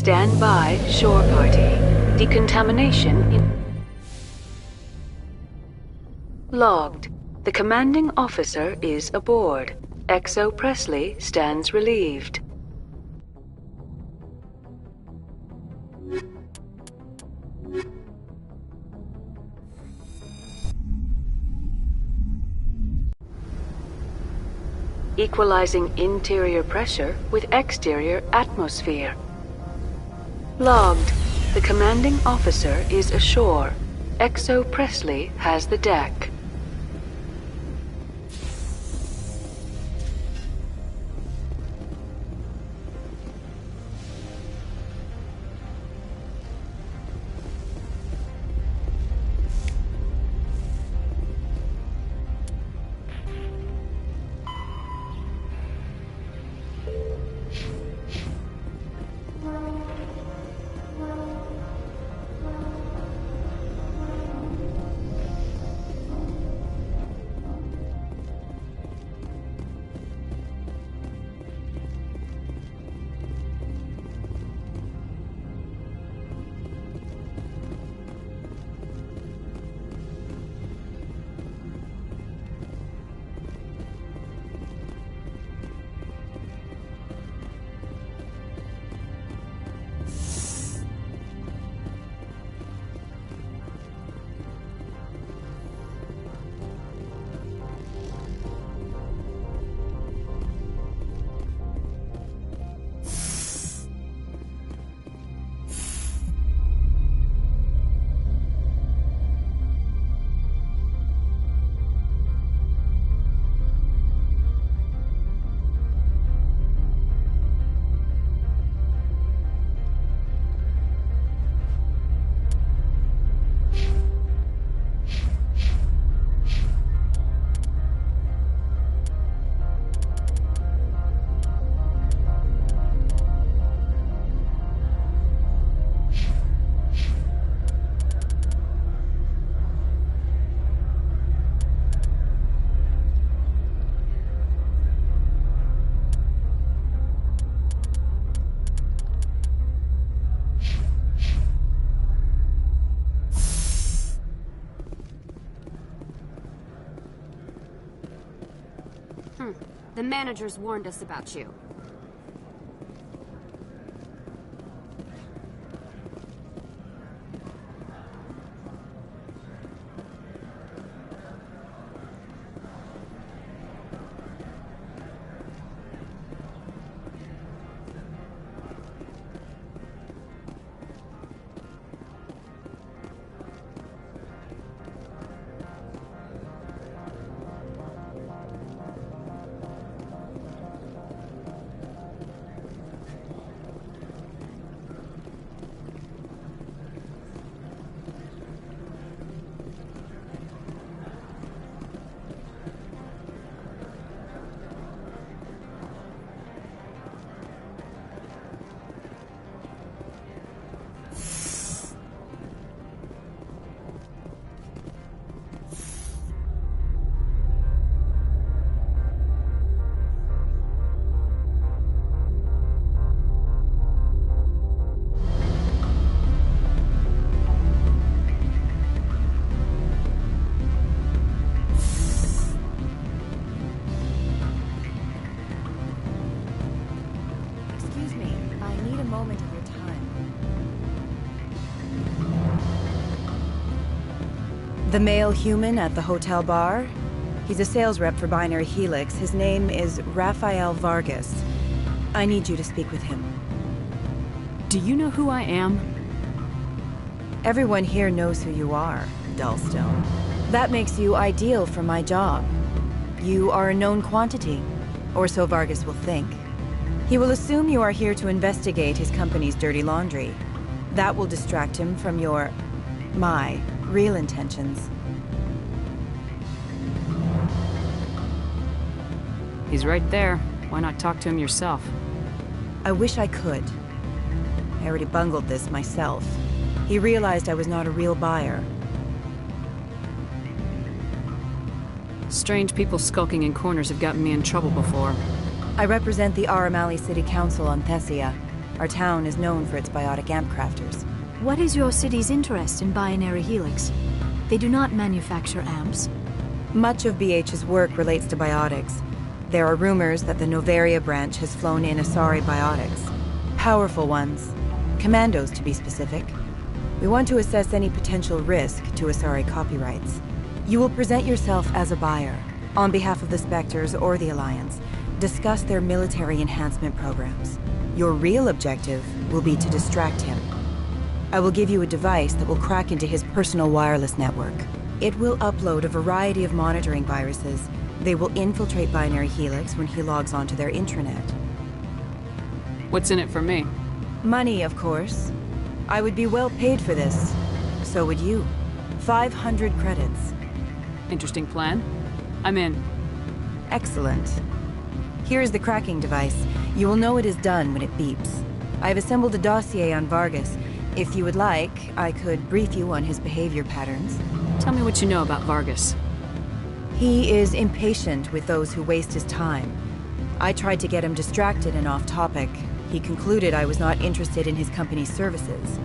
Stand by, shore party. Decontamination logged. The commanding officer is aboard. XO Presley stands relieved. Equalizing interior pressure with exterior atmosphere. Logged. The commanding officer is ashore. XO Presley has the deck. The managers warned us about you. The male human at the hotel bar? He's a sales rep for Binary Helix. His name is Rafael Vargas. I need you to speak with him. Do you know who I am? Everyone here knows who you are, Dullstone. That makes you ideal for my job. You are a known quantity, or so Vargas will think. He will assume you are here to investigate his company's dirty laundry. That will distract him from my real intentions. He's right there. Why not talk to him yourself? I wish I could. I already bungled this myself. He realized I was not a real buyer. Strange people skulking in corners have gotten me in trouble before. I represent the Aramali City Council on Thessia. Our town is known for its biotic amp crafters. What is your city's interest in binary helix? They do not manufacture amps. Much of BH's work relates to biotics. There are rumors that the Novaria branch has flown in Asari biotics. Powerful ones. Commandos, to be specific. We want to assess any potential risk to Asari copyrights. You will present yourself as a buyer, on behalf of the Spectres or the Alliance. Discuss their military enhancement programs. Your real objective will be to distract him. I will give you a device that will crack into his personal wireless network. It will upload a variety of monitoring viruses. They will infiltrate Binary Helix when he logs onto their intranet. What's in it for me? Money, of course. I would be well paid for this. So would you. 500 credits. Interesting plan. I'm in. Excellent. Here is the cracking device. You will know it is done when it beeps. I have assembled a dossier on Vargas. If you would like, I could brief you on his behavior patterns. Tell me what you know about Vargas. He is impatient with those who waste his time. I tried to get him distracted and off topic. He concluded I was not interested in his company's services.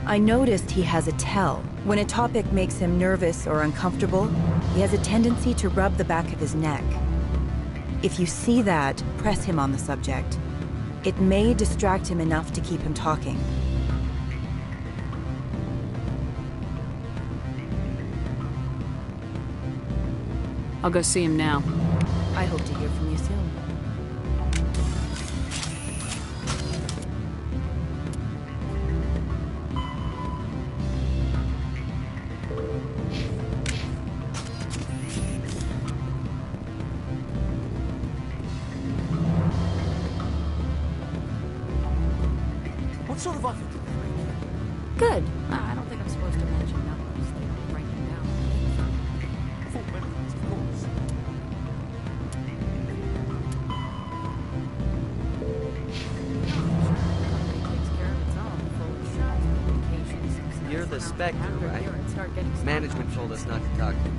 I noticed he has a tell. When a topic makes him nervous or uncomfortable, he has a tendency to rub the back of his neck. If you see that, press him on the subject. It may distract him enough to keep him talking. I'll go see him now. I hope to hear from you soon. What sort of offer did they make? Good. I don't think I'm supposed to mention numbers. They don't write them down. Full benefits, of course. You're the Spectre, right? Management told us not to talk to you.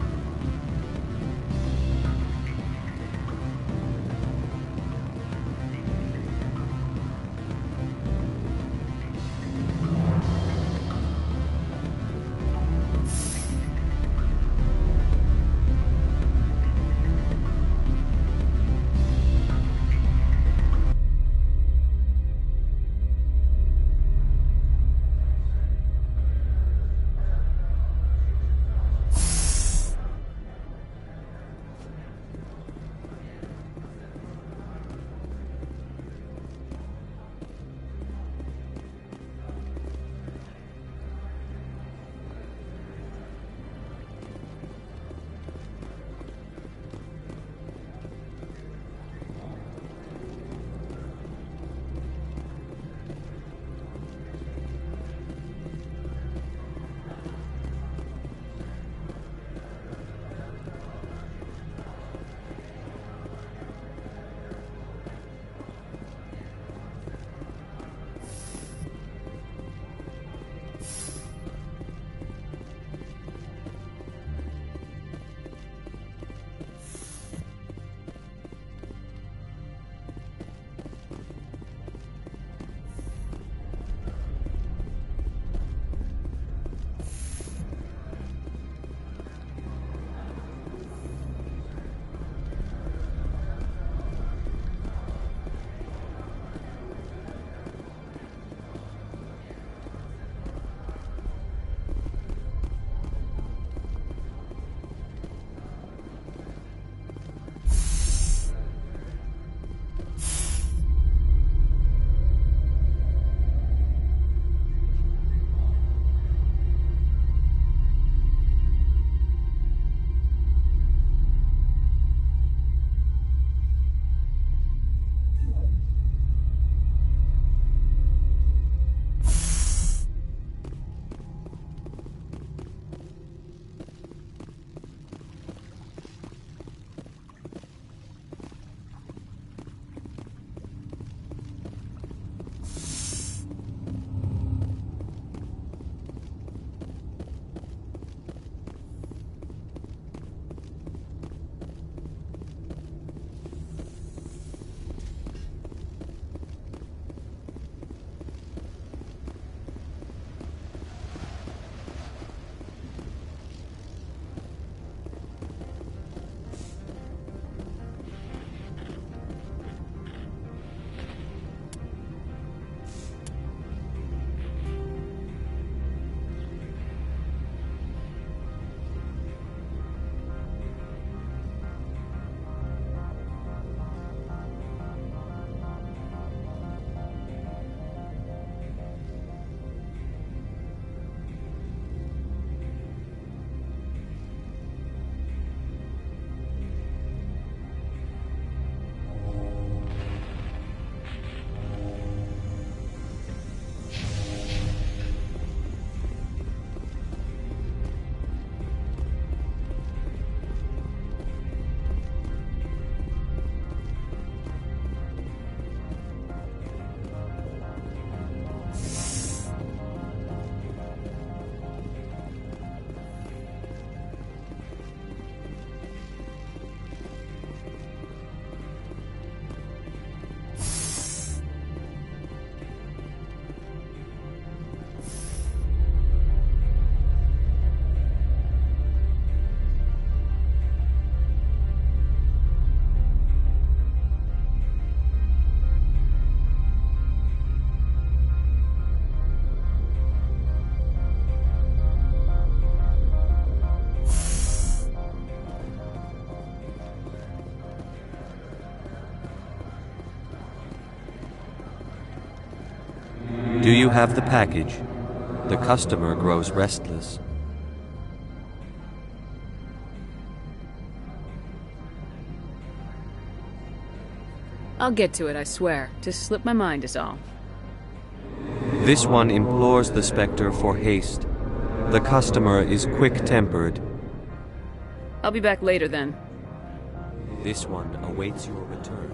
Do you have the package? The customer grows restless. I'll get to it, I swear. Just slipped my mind is all. This one implores the Spectre for haste. The customer is quick-tempered. I'll be back later then. This one awaits your return.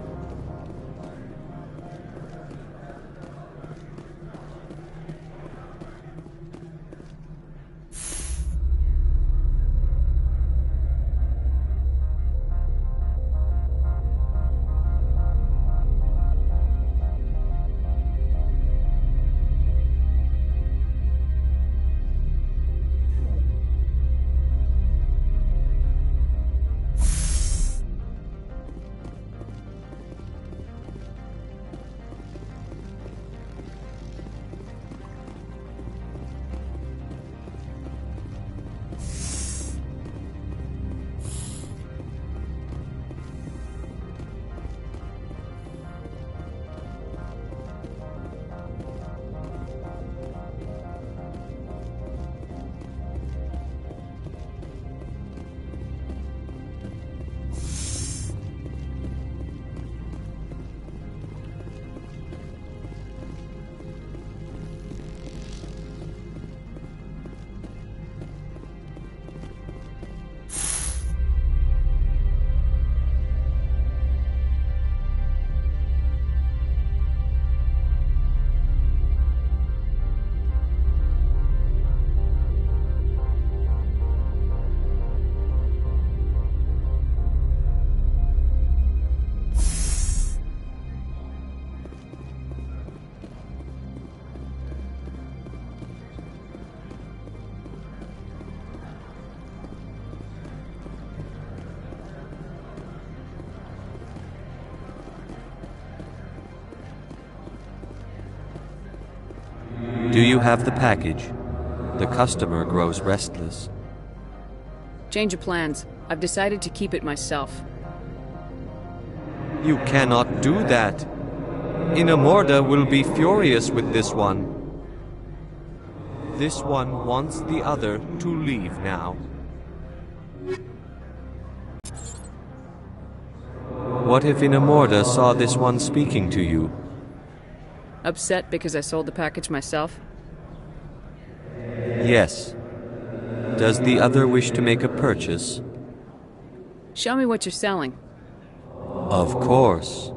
Do you have the package? The customer grows restless. Change of plans. I've decided to keep it myself. You cannot do that. Inamorda will be furious with this one. This one wants the other to leave now. What if Inamorda saw this one speaking to you? Upset because I sold the package myself? Yes. Does the other wish to make a purchase? Show me what you're selling. Of course.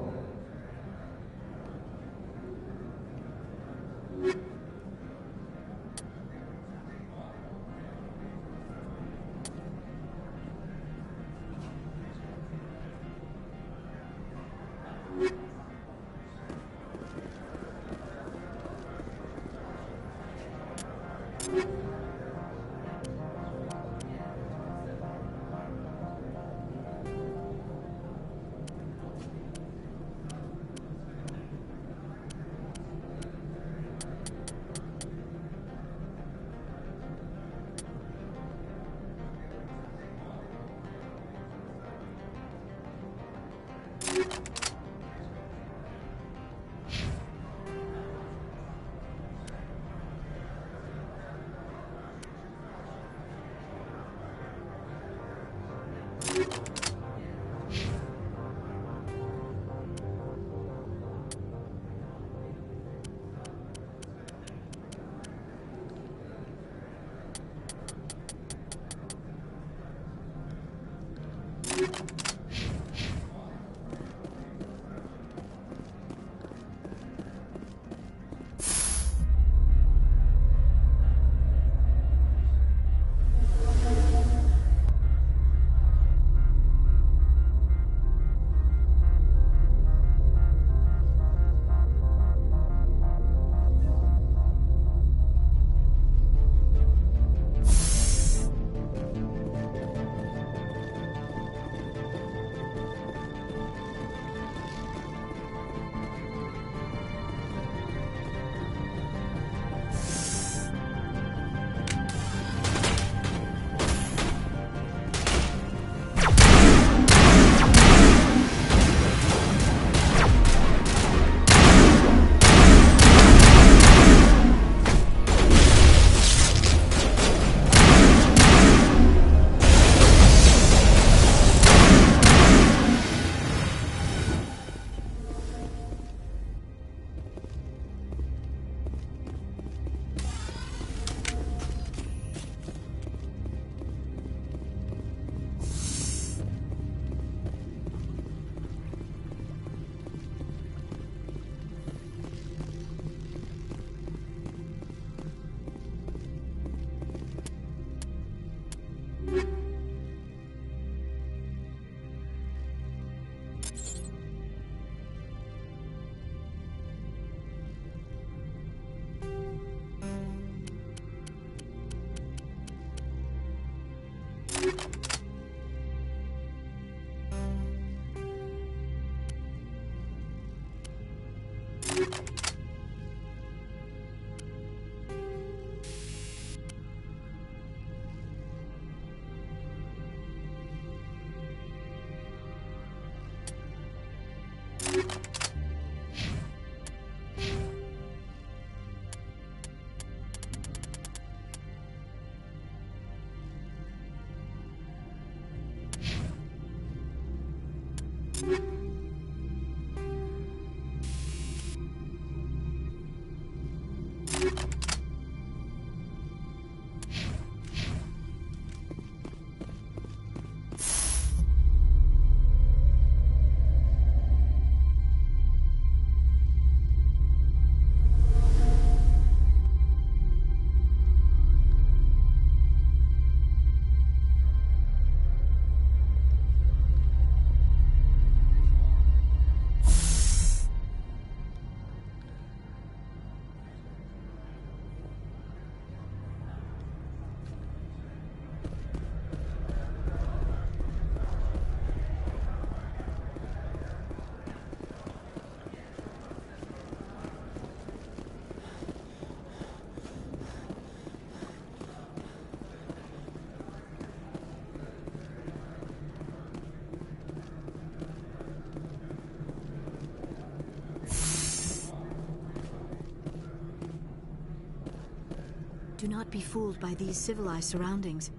Do not be fooled by these civilized surroundings.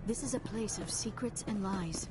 This is a place of secrets and lies.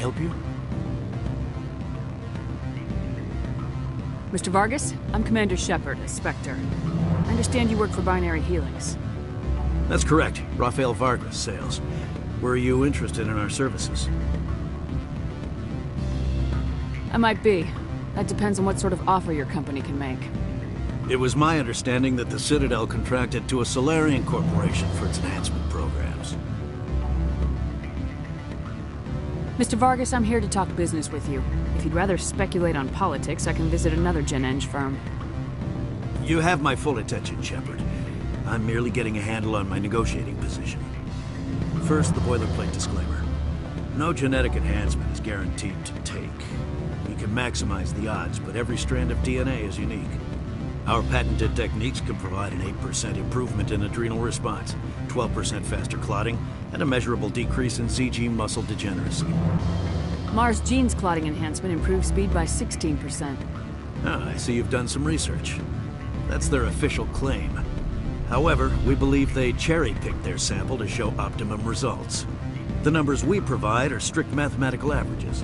Help you? Mr. Vargas, I'm Commander Shepard, a Spectre. I understand you work for Binary Helix. That's correct. Rafael Vargas, sales. Were you interested in our services? I might be. That depends on what sort of offer your company can make. It was my understanding that the Citadel contracted to a Solarian corporation for its enhancement programs. Mr. Vargas, I'm here to talk business with you. If you'd rather speculate on politics, I can visit another Gen-Eng firm. You have my full attention, Shepard. I'm merely getting a handle on my negotiating position. First, the boilerplate disclaimer. No genetic enhancement is guaranteed to take. We can maximize the odds, but every strand of DNA is unique. Our patented techniques can provide an 8% improvement in adrenal response, 12% faster clotting, and a measurable decrease in ZG muscle degeneracy. Mars Gene's clotting enhancement improves speed by 16%. Ah, I see you've done some research. That's their official claim. However, we believe they cherry-picked their sample to show optimum results. The numbers we provide are strict mathematical averages.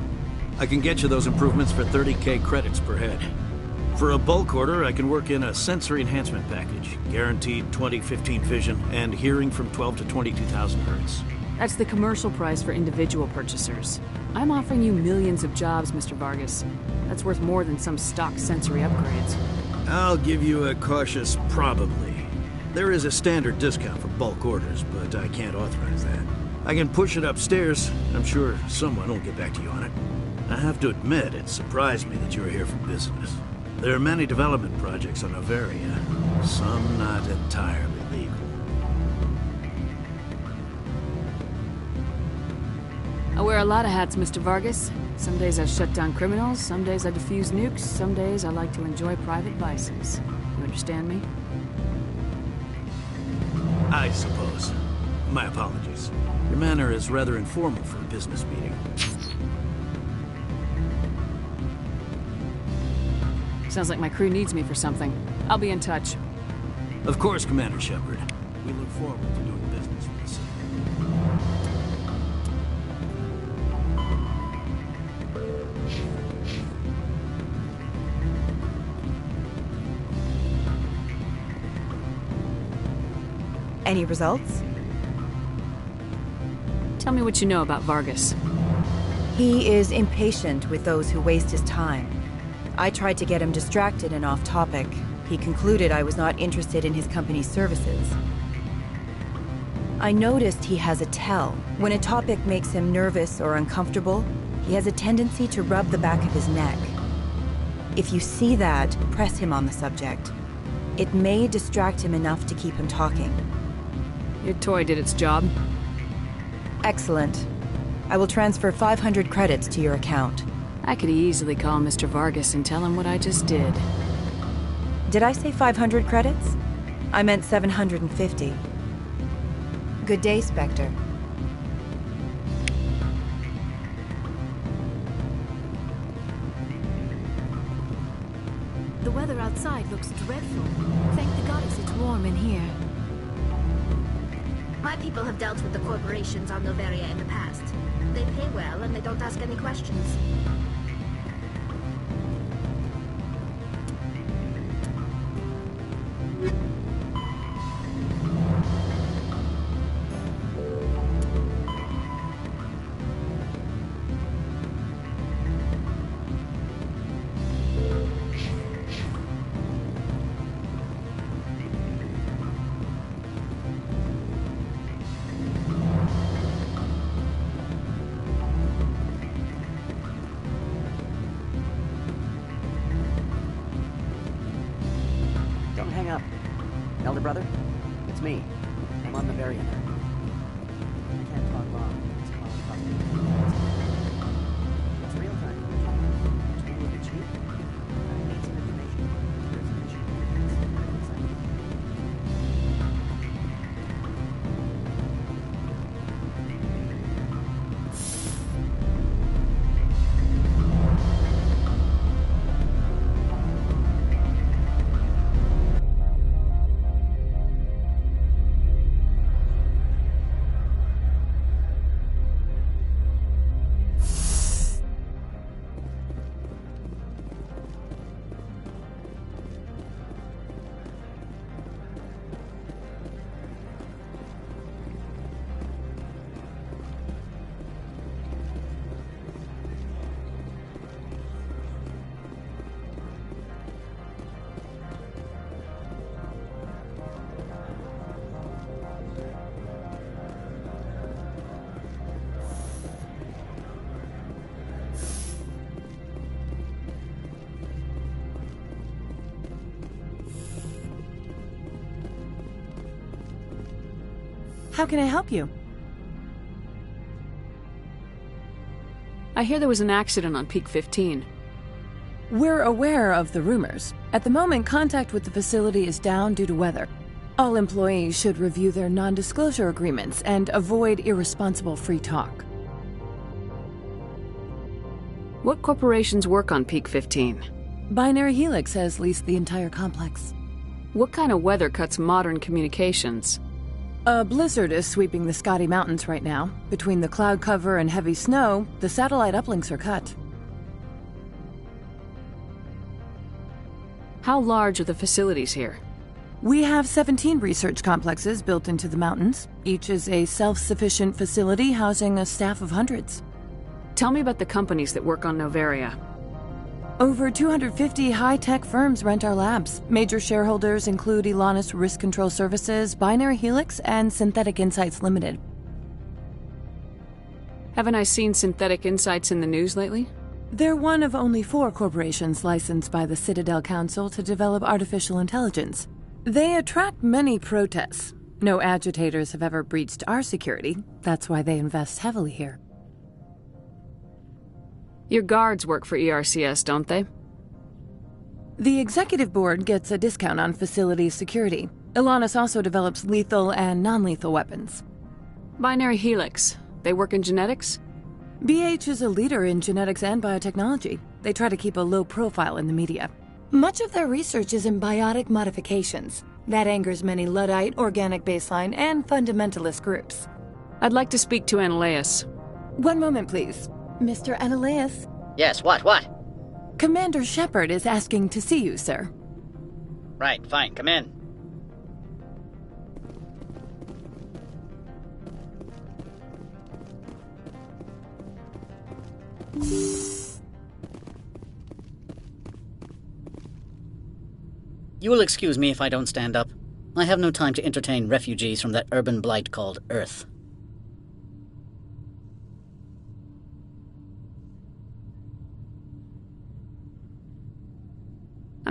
I can get you those improvements for 30K credits per head. For a bulk order, I can work in a sensory enhancement package, guaranteed 20/15 vision, and hearing from 12 to 22,000 hertz. That's the commercial price for individual purchasers. I'm offering you millions of jobs, Mr. Vargas. That's worth more than some stock sensory upgrades. I'll give you a cautious probably. There is a standard discount for bulk orders, but I can't authorize that. I can push it upstairs. I'm sure someone will get back to you on it. I have to admit, it surprised me that you were here for business. There are many development projects on Novaria, some not entirely legal. I wear a lot of hats, Mr. Vargas. Some days I shut down criminals, some days I defuse nukes, some days I like to enjoy private vices. You understand me? I suppose. My apologies. Your manner is rather informal for a business meeting. Sounds like my crew needs me for something. I'll be in touch. Of course, Commander Shepard. We look forward to doing business with the city. Any results? Tell me what you know about Vargas. He is impatient with those who waste his time. I tried to get him distracted and off topic. He concluded I was not interested in his company's services. I noticed he has a tell. When a topic makes him nervous or uncomfortable, he has a tendency to rub the back of his neck. If you see that, press him on the subject. It may distract him enough to keep him talking. Your toy did its job. Excellent. I will transfer 500 credits to your account. I could easily call Mr. Vargas and tell him what I just did. Did I say 500 credits? I meant 750. Good day, Spectre. The weather outside looks dreadful. Thank the goddess it's warm in here. My people have dealt with the corporations on Noveria in the past. They pay well and they don't ask any questions. Elder brother, it's me. I'm on the Varian. I can't talk long. It's calling across the It's real time. It's really cheap. I need some information. There's an issue. How can I help you? I hear there was an accident on Peak 15. We're aware of the rumors. At the moment, contact with the facility is down due to weather. All employees should review their non-disclosure agreements and avoid irresponsible free talk. What corporations work on Peak 15? Binary Helix has leased the entire complex. What kind of weather cuts modern communications? A blizzard is sweeping the Scotty Mountains right now. Between the cloud cover and heavy snow, the satellite uplinks are cut. How large are the facilities here? We have 17 research complexes built into the mountains. Each is a self-sufficient facility housing a staff of hundreds. Tell me about the companies that work on Noveria. Over 250 high-tech firms rent our labs. Major shareholders include Elanus Risk Control Services, Binary Helix, and Synthetic Insights Limited. Haven't I seen Synthetic Insights in the news lately? They're one of only 4 corporations licensed by the Citadel Council to develop artificial intelligence. They attract many protests. No agitators have ever breached our security. That's why they invest heavily here. Your guards work for ERCS, don't they? The executive board gets a discount on facility security. Ilanis also develops lethal and non-lethal weapons. Binary Helix. They work in genetics? BH is a leader in genetics and biotechnology. They try to keep a low profile in the media. Much of their research is in biotic modifications. That angers many Luddite, organic baseline, and fundamentalist groups. I'd like to speak to Analeas. One moment, please. Mr. Analeas? Yes, what? Commander Shepard is asking to see you, sir. Right, fine, come in. You will excuse me if I don't stand up. I have no time to entertain refugees from that urban blight called Earth.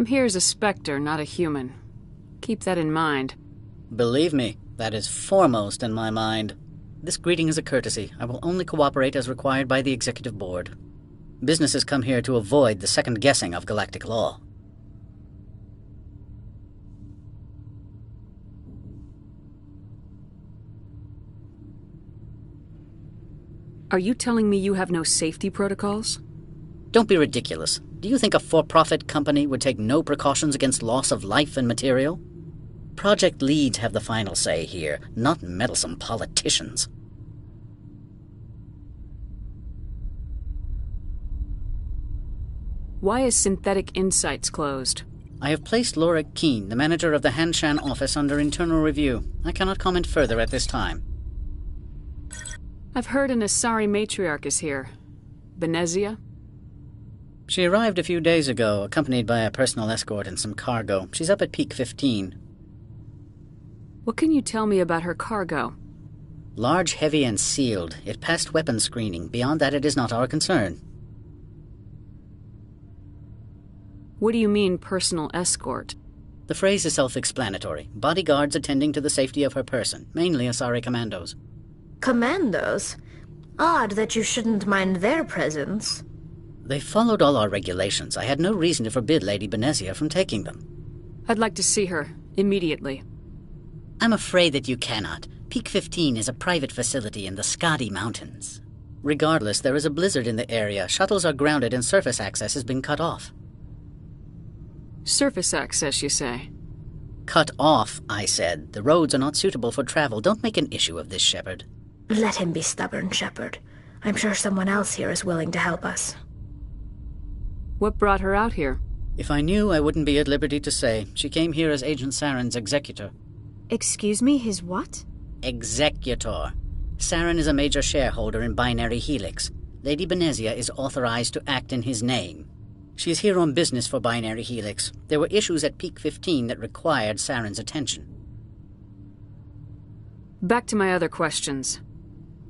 I'm here as a Spectre, not a human. Keep that in mind. Believe me, that is foremost in my mind. This greeting is a courtesy. I will only cooperate as required by the Executive Board. Businesses come here to avoid the second guessing of galactic law. Are you telling me you have no safety protocols? Don't be ridiculous. Do you think a for-profit company would take no precautions against loss of life and material? Project leads have the final say here, not meddlesome politicians. Why is Synthetic Insights closed? I have placed Laura Keene, the manager of the Hanshan office, under internal review. I cannot comment further at this time. I've heard an Asari matriarch is here. Benezia? She arrived a few days ago, accompanied by a personal escort and some cargo. She's up at Peak 15. What can you tell me about her cargo? Large, heavy, and sealed. It passed weapons screening. Beyond that, it is not our concern. What do you mean, personal escort? The phrase is self-explanatory. Bodyguards attending to the safety of her person, mainly Asari commandos. Commandos? Odd that you shouldn't mind their presence. They followed all our regulations. I had no reason to forbid Lady Benezia from taking them. I'd like to see her, immediately. I'm afraid that you cannot. Peak 15 is a private facility in the Skadi Mountains. Regardless, there is a blizzard in the area. Shuttles are grounded and surface access has been cut off. Surface access, you say? Cut off, I said. The roads are not suitable for travel. Don't make an issue of this, Shepard. Let him be stubborn, Shepard. I'm sure someone else here is willing to help us. What brought her out here? If I knew, I wouldn't be at liberty to say. She came here as Agent Saren's executor. Excuse me, his what? Executor. Saren is a major shareholder in Binary Helix. Lady Benezia is authorized to act in his name. She is here on business for Binary Helix. There were issues at Peak 15 that required Saren's attention. Back to my other questions.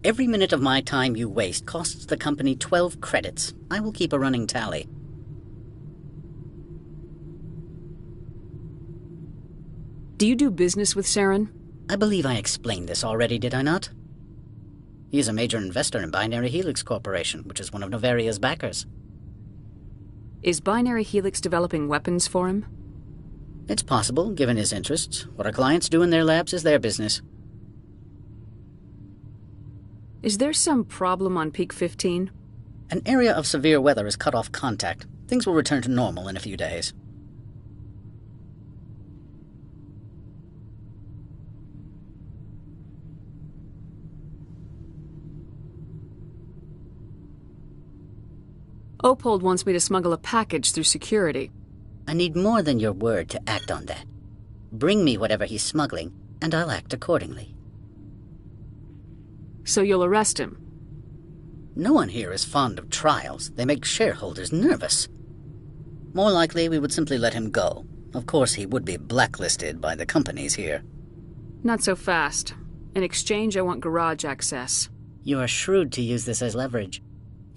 Every minute of my time you waste costs the company 12 credits. I will keep a running tally. Do you do business with Saren? I believe I explained this already, did I not? He is a major investor in Binary Helix Corporation, which is one of Novaria's backers. Is Binary Helix developing weapons for him? It's possible, given his interests. What our clients do in their labs is their business. Is there some problem on Peak 15? An area of severe weather has cut off contact. Things will return to normal in a few days. Opold wants me to smuggle a package through security. I need more than your word to act on that. Bring me whatever he's smuggling, and I'll act accordingly. So you'll arrest him? No one here is fond of trials. They make shareholders nervous. More likely, we would simply let him go. Of course, he would be blacklisted by the companies here. Not so fast. In exchange, I want garage access. You are shrewd to use this as leverage.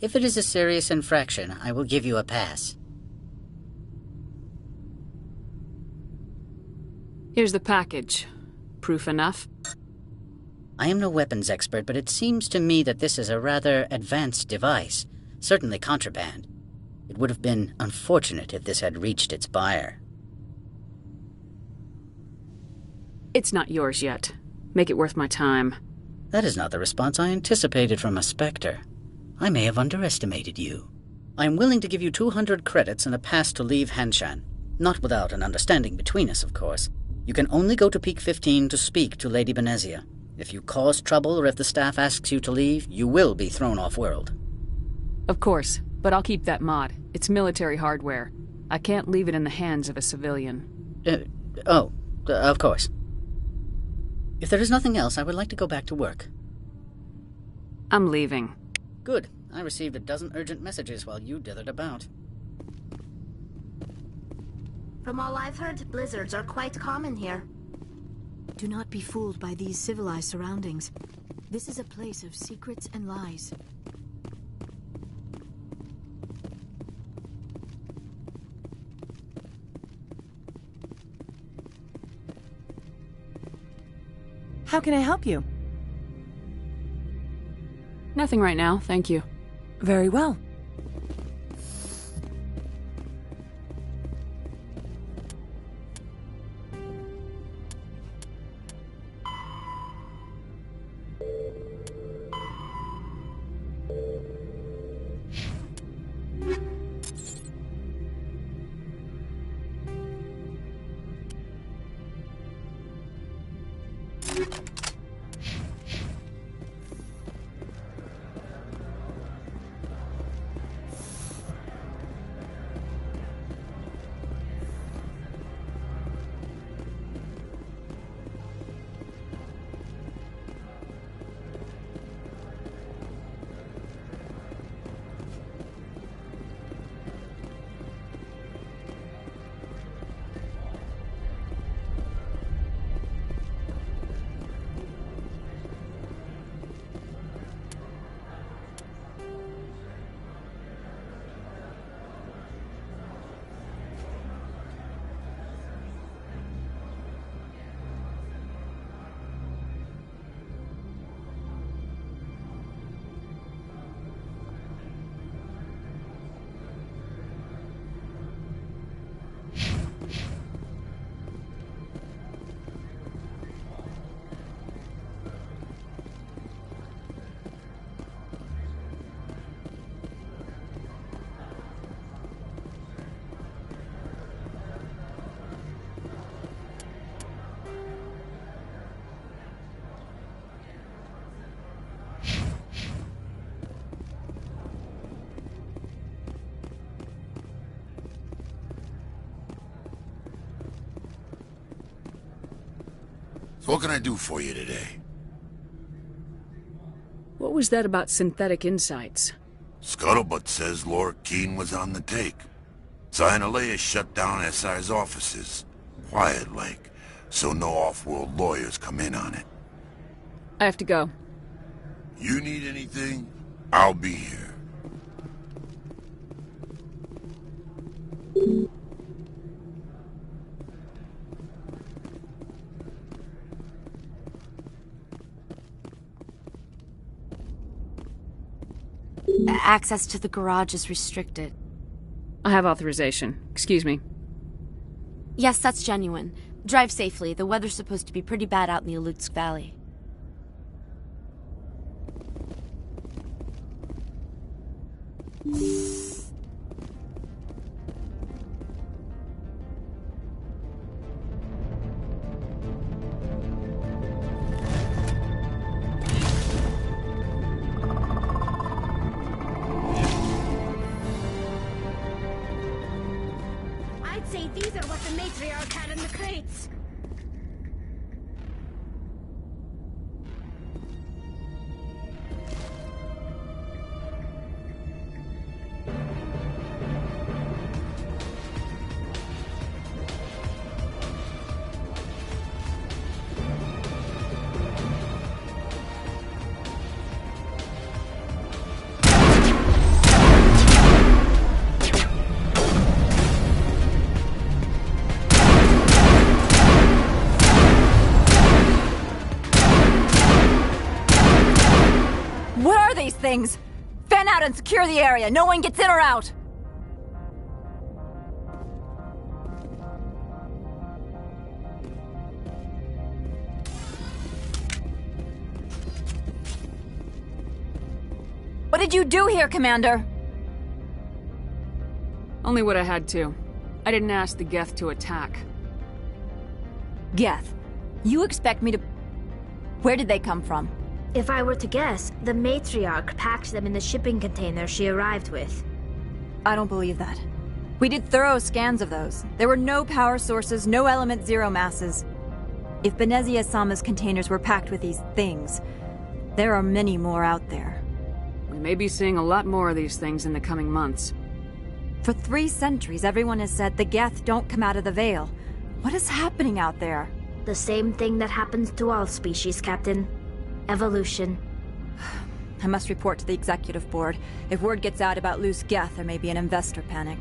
If it is a serious infraction, I will give you a pass. Here's the package. Proof enough? I am no weapons expert, but it seems to me that this is a rather advanced device. certainly contraband. It would have been unfortunate if this had reached its buyer. It's not yours yet. Make it worth my time. That is not the response I anticipated from a Spectre. I may have underestimated you. I am willing to give you 200 credits and a pass to leave Hanshan. Not without an understanding between us, of course. You can only go to Peak 15 to speak to Lady Benezia. If you cause trouble or if the staff asks you to leave, you will be thrown off-world. Of course, but I'll keep that mod. It's military hardware. I can't leave it in the hands of a civilian. Of course. If there is nothing else, I would like to go back to work. I'm leaving. Good. I received a dozen urgent messages while you dithered about. From all I've heard, blizzards are quite common here. Do not be fooled by these civilized surroundings. This is a place of secrets and lies. How can I help you? Nothing right now, thank you. Very well. So what can I do for you today? What was that about synthetic insights? Scuttlebutt says Laura Keene was on the take. Sinalea shut down SI's offices. Quiet-like, so no off-world lawyers come in on it. I have to go. You need anything? I'll be here. Access to the garage is restricted. I have authorization. Excuse me. Yes, that's genuine. Drive safely. The weather's supposed to be pretty bad out in the Alutsk Valley. I'd say these are what the matriarch had in the crates. What are these things? men out and secure the area. No one gets in or out. What did you do here, Commander? Only what I had to. I didn't ask the Geth to attack. Geth, you expect me to... Where did they come from? If I were to guess, the matriarch packed them in the shipping container she arrived with. I don't believe that. We did thorough scans of those. There were no power sources, no element zero masses. If Benezia-sama's containers were packed with these things, there are many more out there. We may be seeing a lot more of these things in the coming months. For 3 centuries, everyone has said the Geth don't come out of the Veil. What is happening out there? The same thing that happens to all species, Captain. Evolution. I must report to the Executive Board. If word gets out about loose Geth, there may be an investor panic.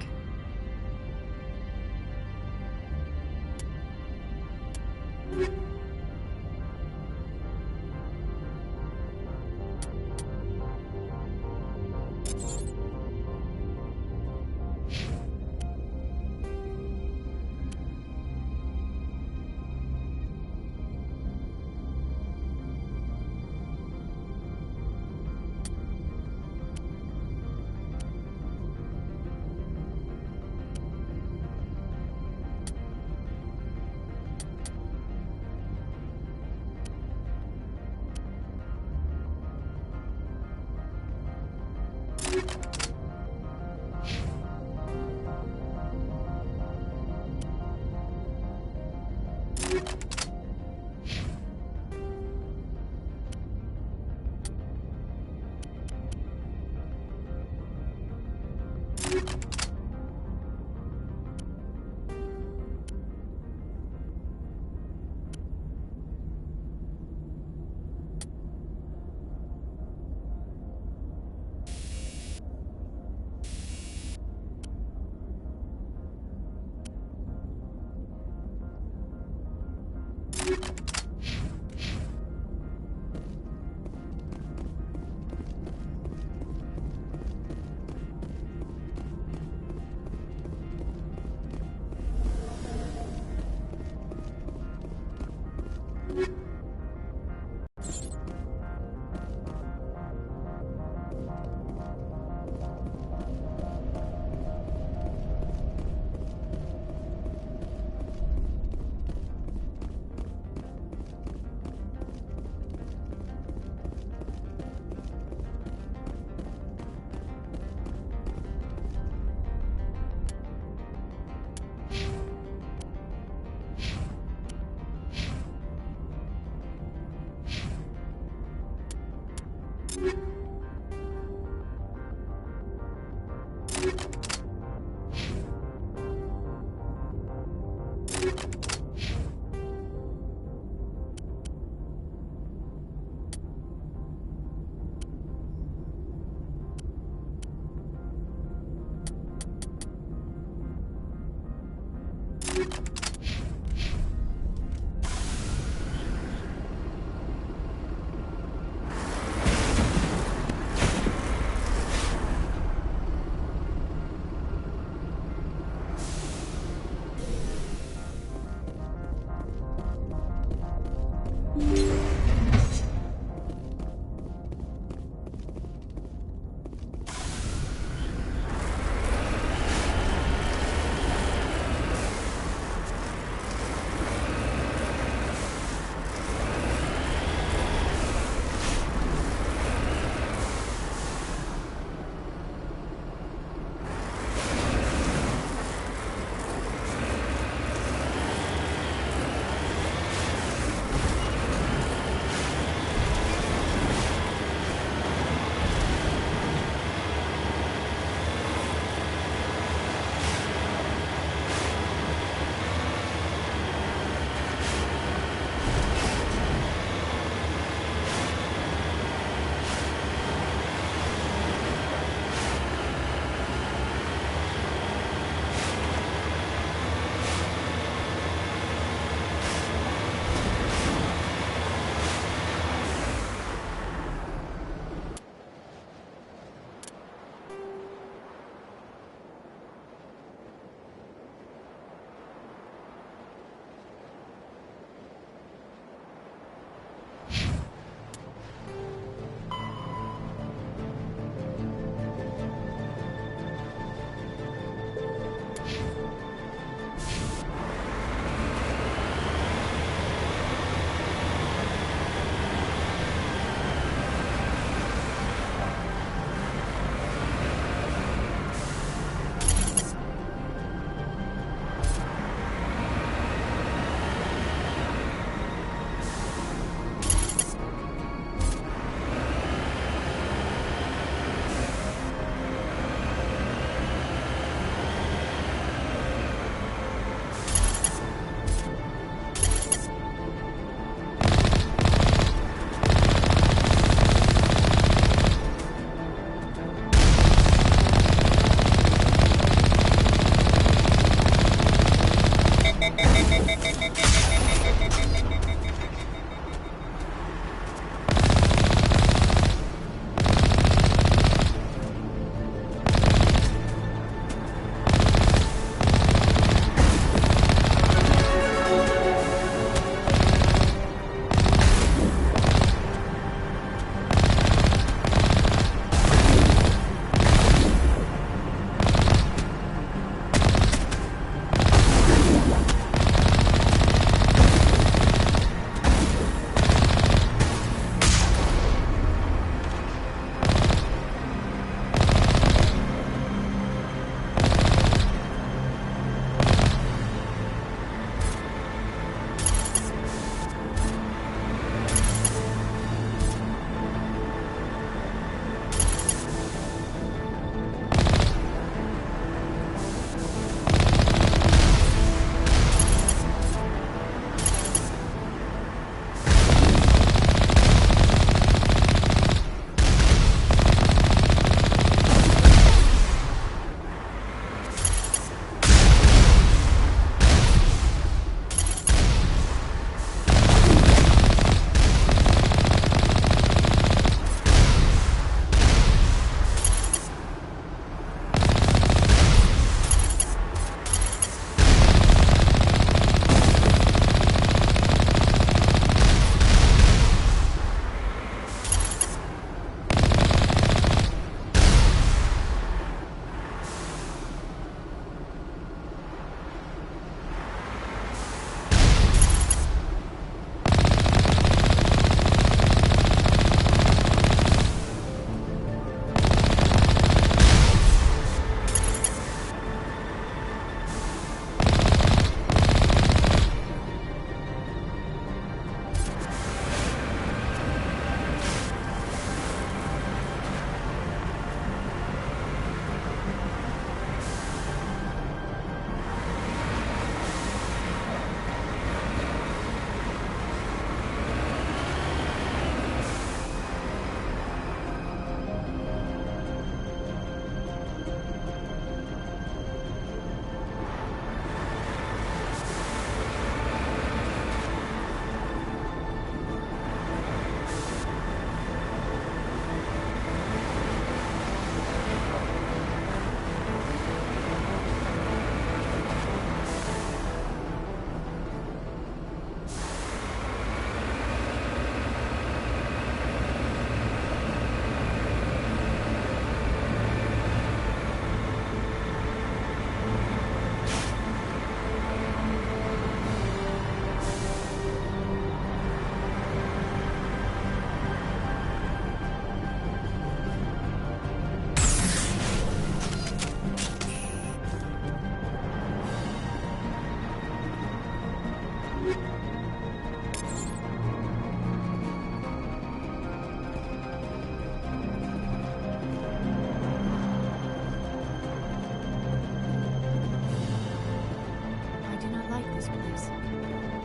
lives.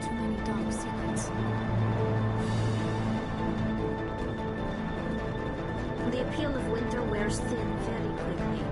Too many dark secrets. The appeal of winter wears thin very quickly.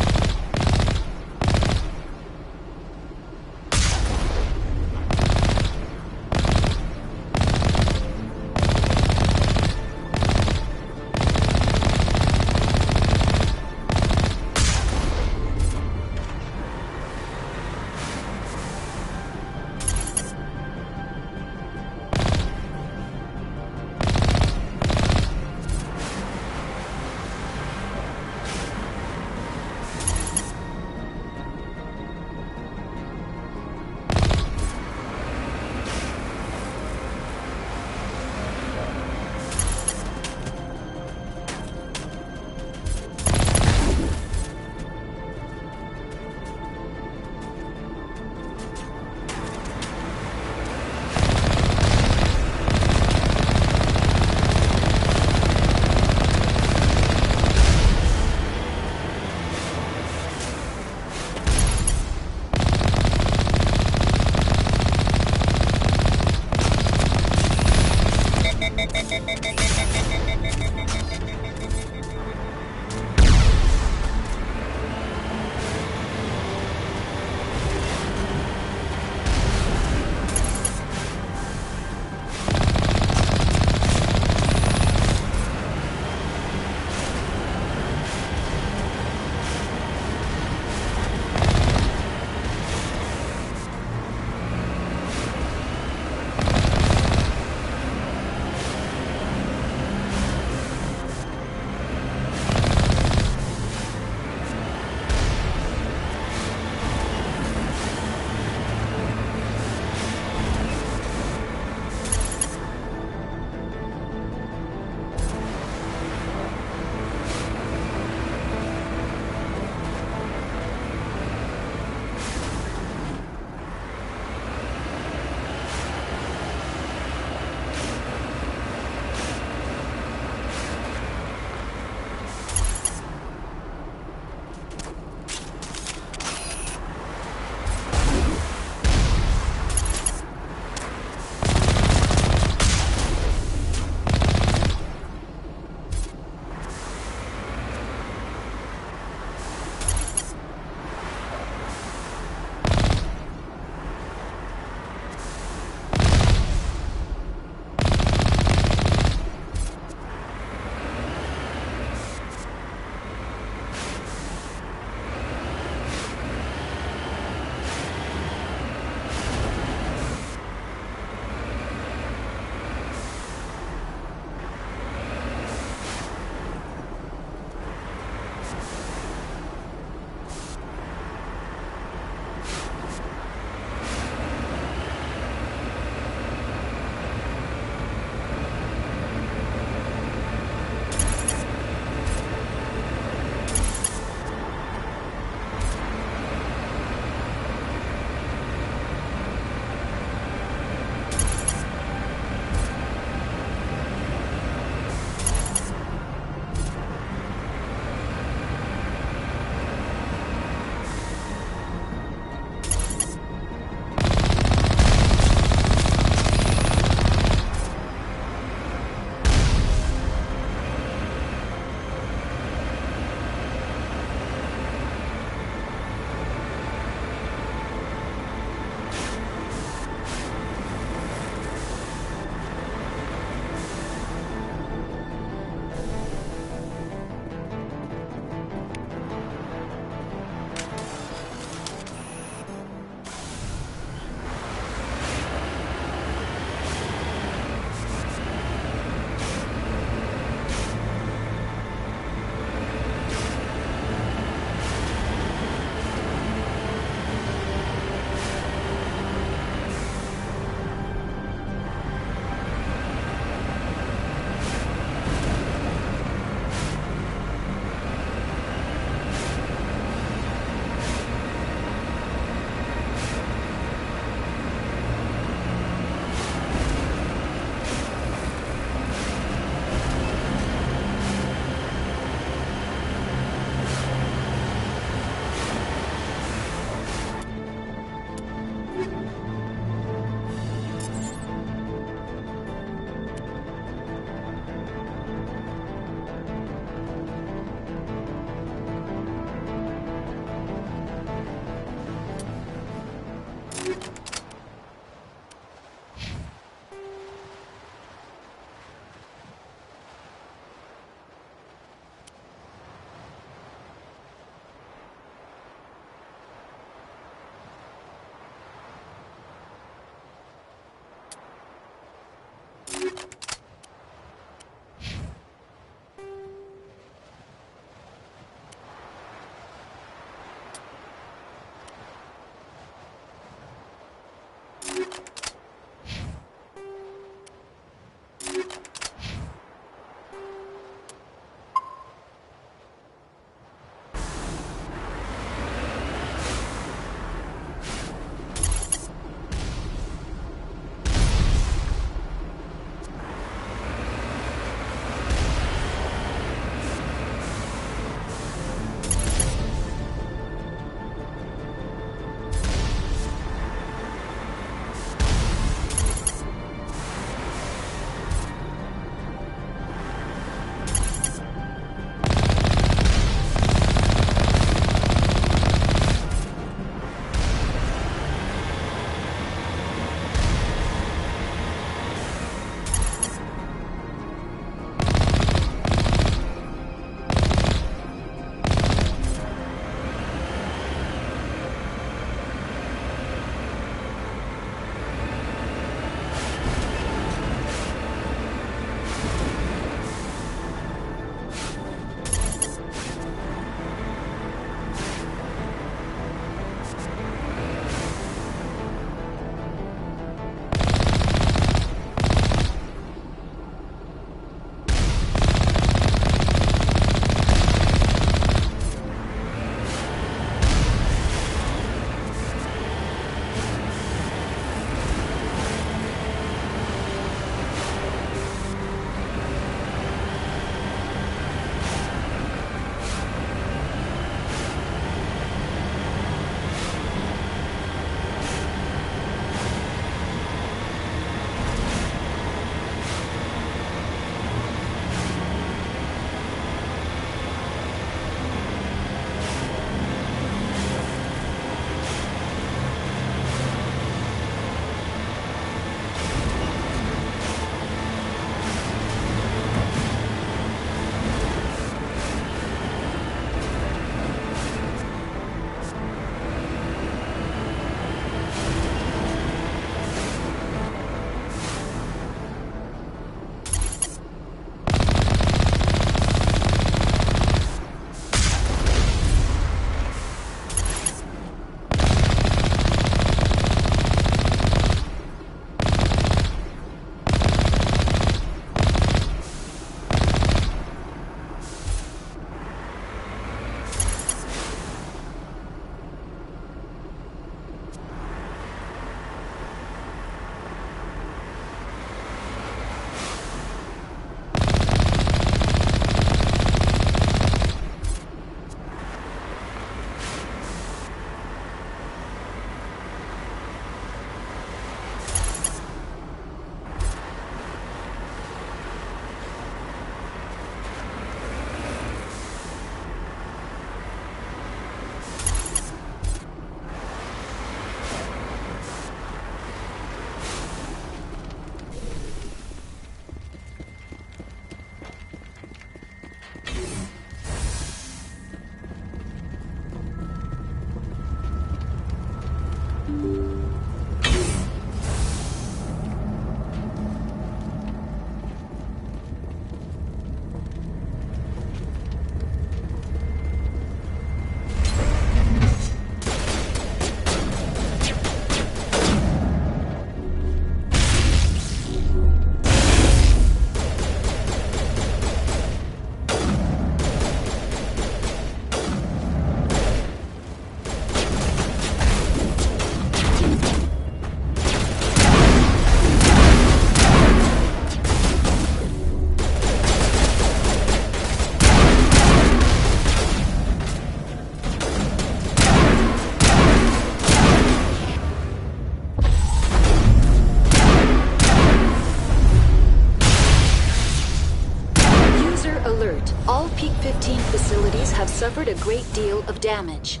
have suffered a great deal of damage.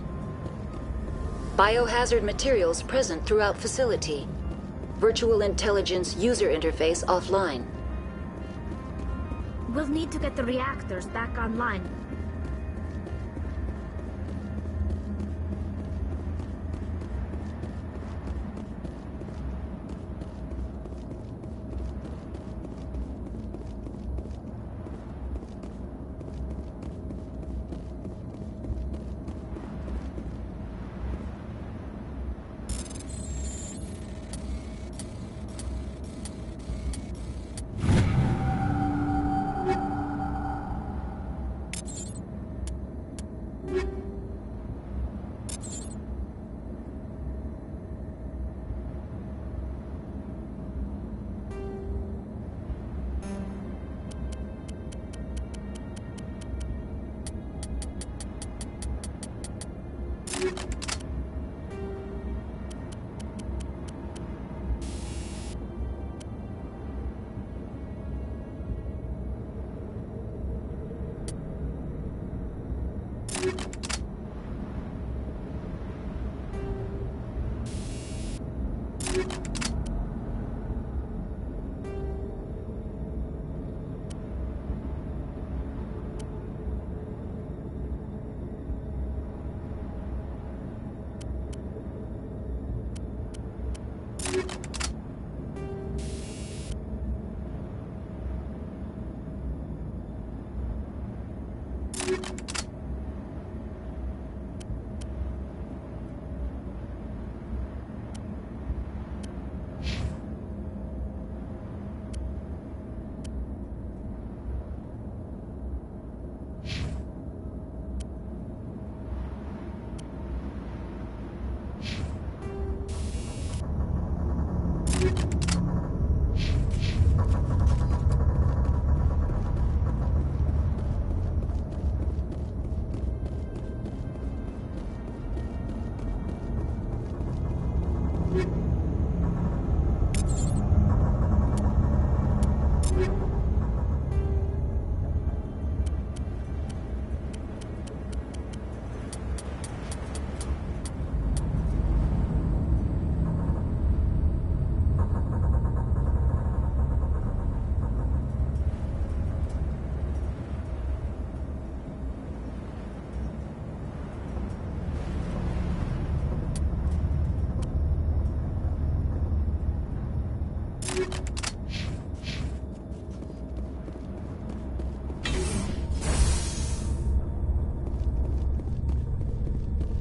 Biohazard materials present throughout facility. Virtual intelligence user interface offline. We'll need to get the reactors back online.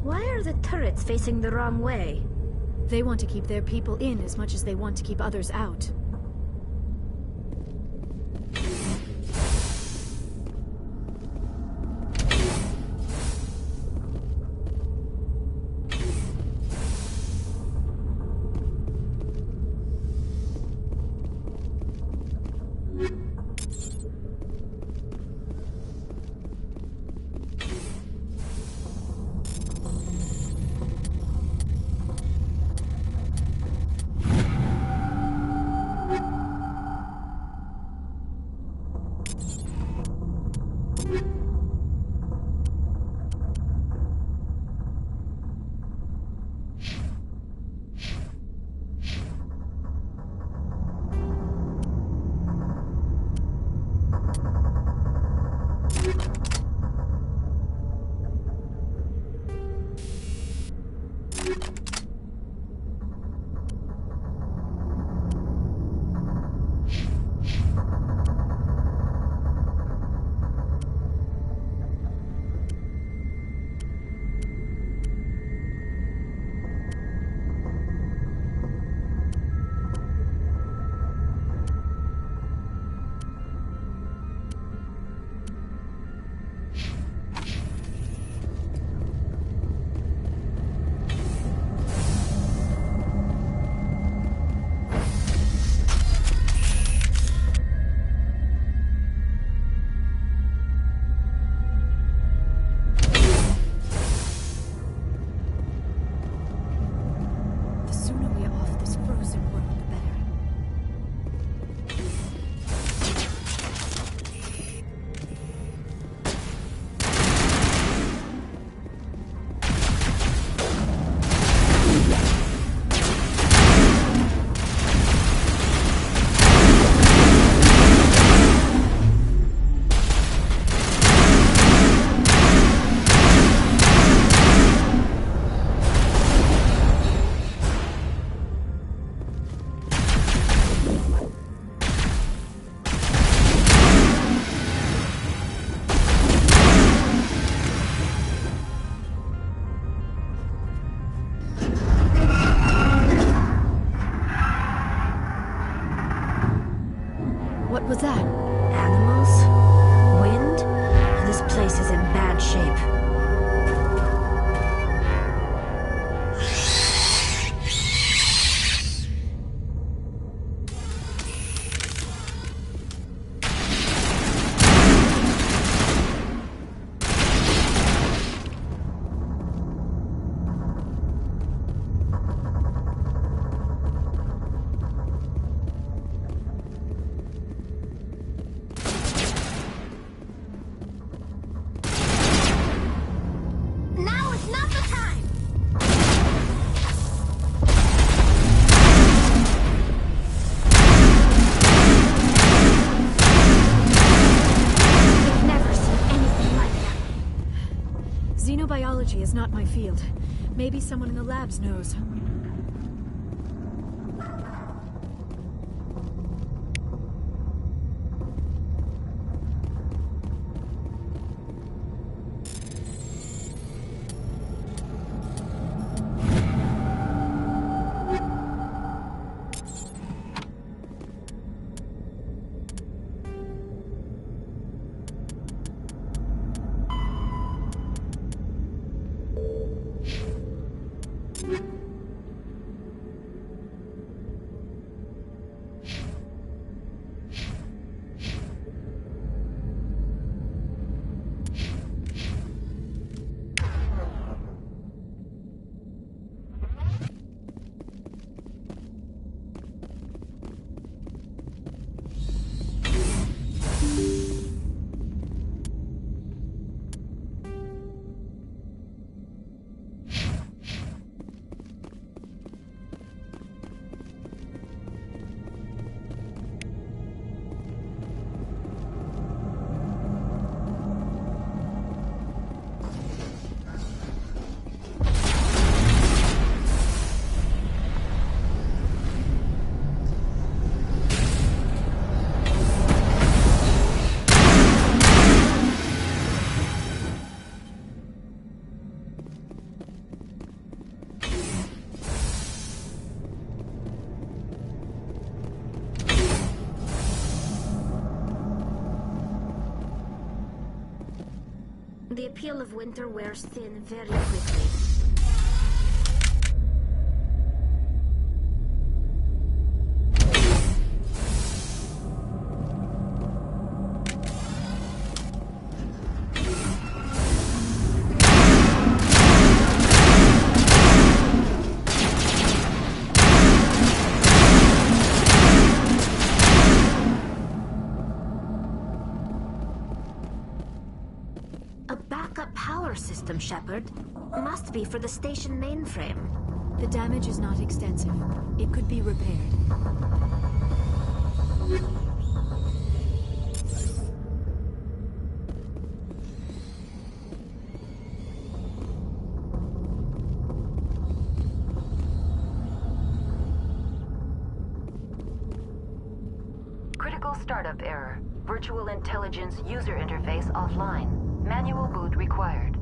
Why are the turrets facing the wrong way? They want to keep their people in as much as they want to keep others out. What was that? Animals? Wind? This place is in bad shape. Xenobiology is not my field. Maybe someone in the labs knows. The appeal of winter wears thin very quickly. System, Shepard. Must be for the station mainframe. The damage is not extensive. It could be repaired. Critical startup error. Virtual intelligence user interface offline. Manual boot required.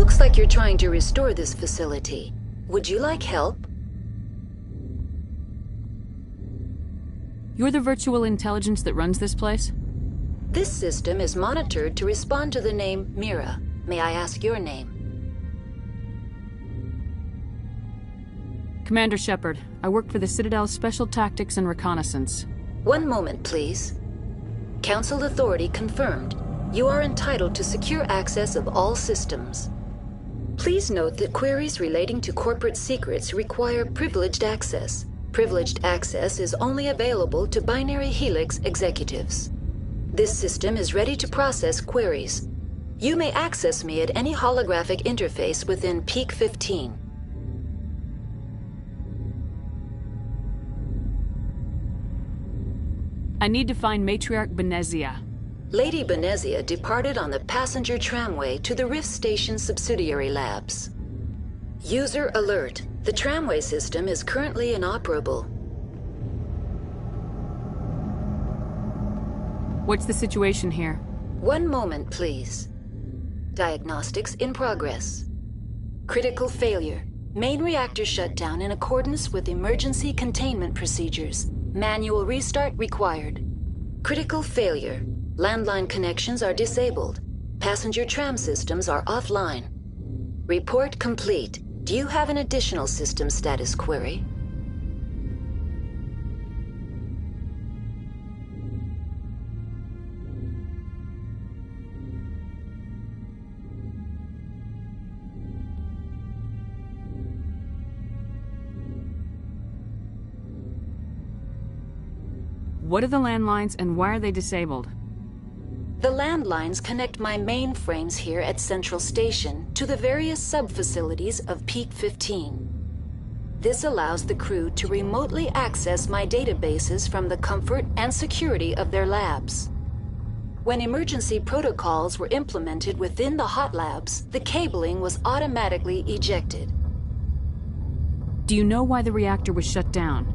Looks like you're trying to restore this facility. Would you like help? You're the virtual intelligence that runs this place? This system is monitored to respond to the name Mira. May I ask your name? Commander Shepard. I work for the Citadel's Special Tactics and Reconnaissance. One moment, please. Council authority confirmed. You are entitled to secure access of all systems. Please note that queries relating to corporate secrets require privileged access. Privileged access is only available to Binary Helix executives. This system is ready to process queries. You may access me at any holographic interface within Peak 15. I need to find Matriarch Benezia. Lady Benezia departed on the passenger tramway to the Rift Station subsidiary labs. User alert. The tramway system is currently inoperable. What's the situation here? One moment, please. Diagnostics in progress. Critical failure. Main reactor shut down in accordance with emergency containment procedures. Manual restart required. Critical failure. Landline connections are disabled. Passenger tram systems are offline. Report complete. Do you have an additional system status query? What are the landlines and why are they disabled? The landlines connect my mainframes here at Central Station to the various sub-facilities of Peak 15. This allows the crew to remotely access my databases from the comfort and security of their labs. When emergency protocols were implemented within the hot labs, the cabling was automatically ejected. Do you know why the reactor was shut down?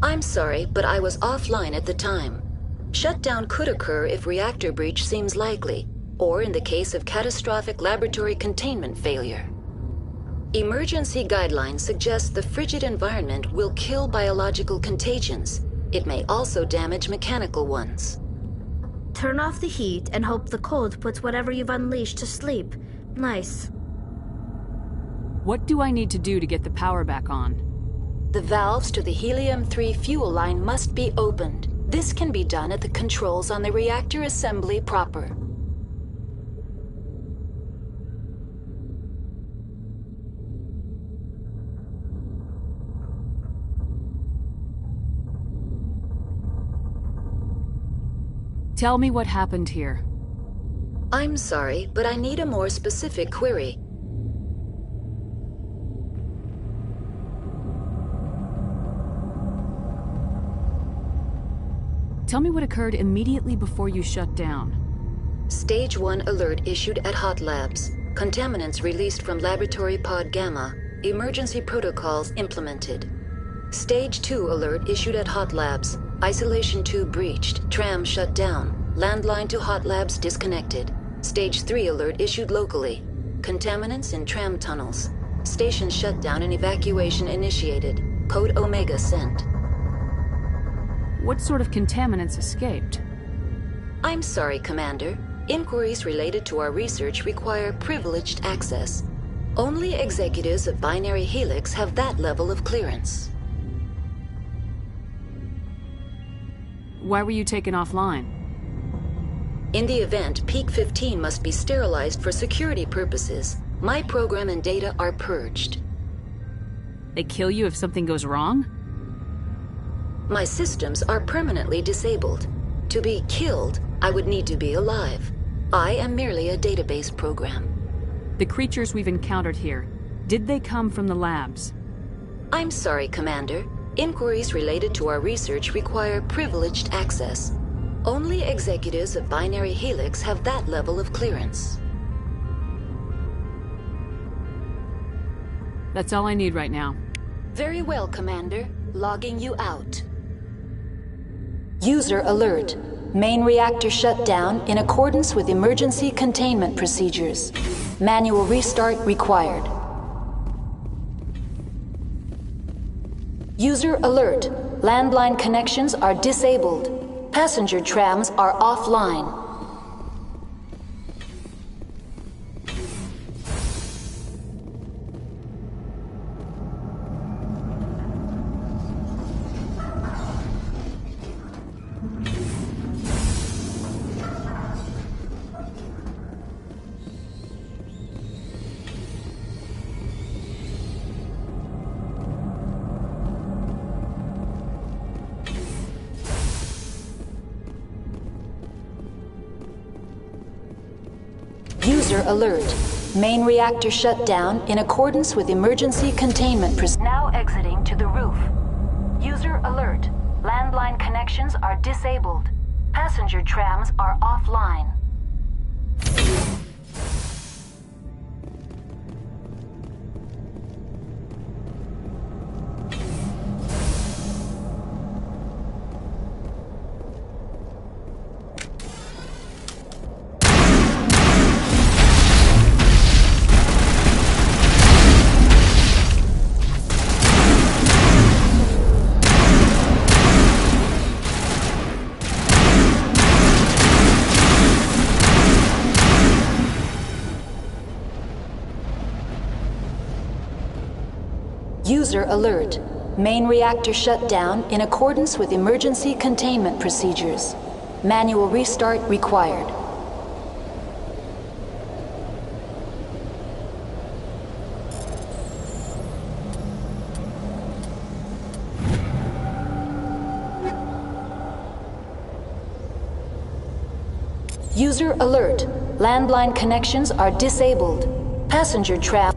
I'm sorry, but I was offline at the time. Shutdown could occur if reactor breach seems likely, or in the case of catastrophic laboratory containment failure. Emergency guidelines suggest the frigid environment will kill biological contagions. It may also damage mechanical ones. Turn off the heat and hope the cold puts whatever you've unleashed to sleep. Nice. What do I need to do to get the power back on? The valves to the helium-3 fuel line must be opened. This can be done at the controls on the reactor assembly proper. Tell me what happened here. I'm sorry, but I need a more specific query. Tell me what occurred immediately before you shut down. Stage 1 alert issued at Hot Labs. Contaminants released from Laboratory Pod Gamma. Emergency protocols implemented. Stage 2 alert issued at Hot Labs. Isolation tube breached. Tram shut down. Landline to Hot Labs disconnected. Stage 3 alert issued locally. Contaminants in tram tunnels. Station shutdown and evacuation initiated. Code Omega sent. What sort of contaminants escaped? I'm sorry, Commander. Inquiries related to our research require privileged access. Only executives of Binary Helix have that level of clearance. Why were you taken offline? In the event, Peak 15 must be sterilized for security purposes. My program and data are purged. They kill you if something goes wrong? My systems are permanently disabled. To be killed, I would need to be alive. I am merely a database program. The creatures we've encountered here, did they come from the labs? I'm sorry, Commander. Inquiries related to our research require privileged access. Only executives of Binary Helix have that level of clearance. That's all I need right now. Very well, Commander. Logging you out. User alert. Main reactor shut down in accordance with emergency containment procedures. Manual restart required. User alert. Landline connections are disabled. Passenger trams are offline. User alert. Main reactor shut down in accordance with emergency containment procedures. Now exiting to the roof. User alert. Landline connections are disabled. Passenger trams are offline. User alert. Main reactor shut down in accordance with emergency containment procedures. Manual restart required. User alert. Landline connections are disabled. Passenger travel.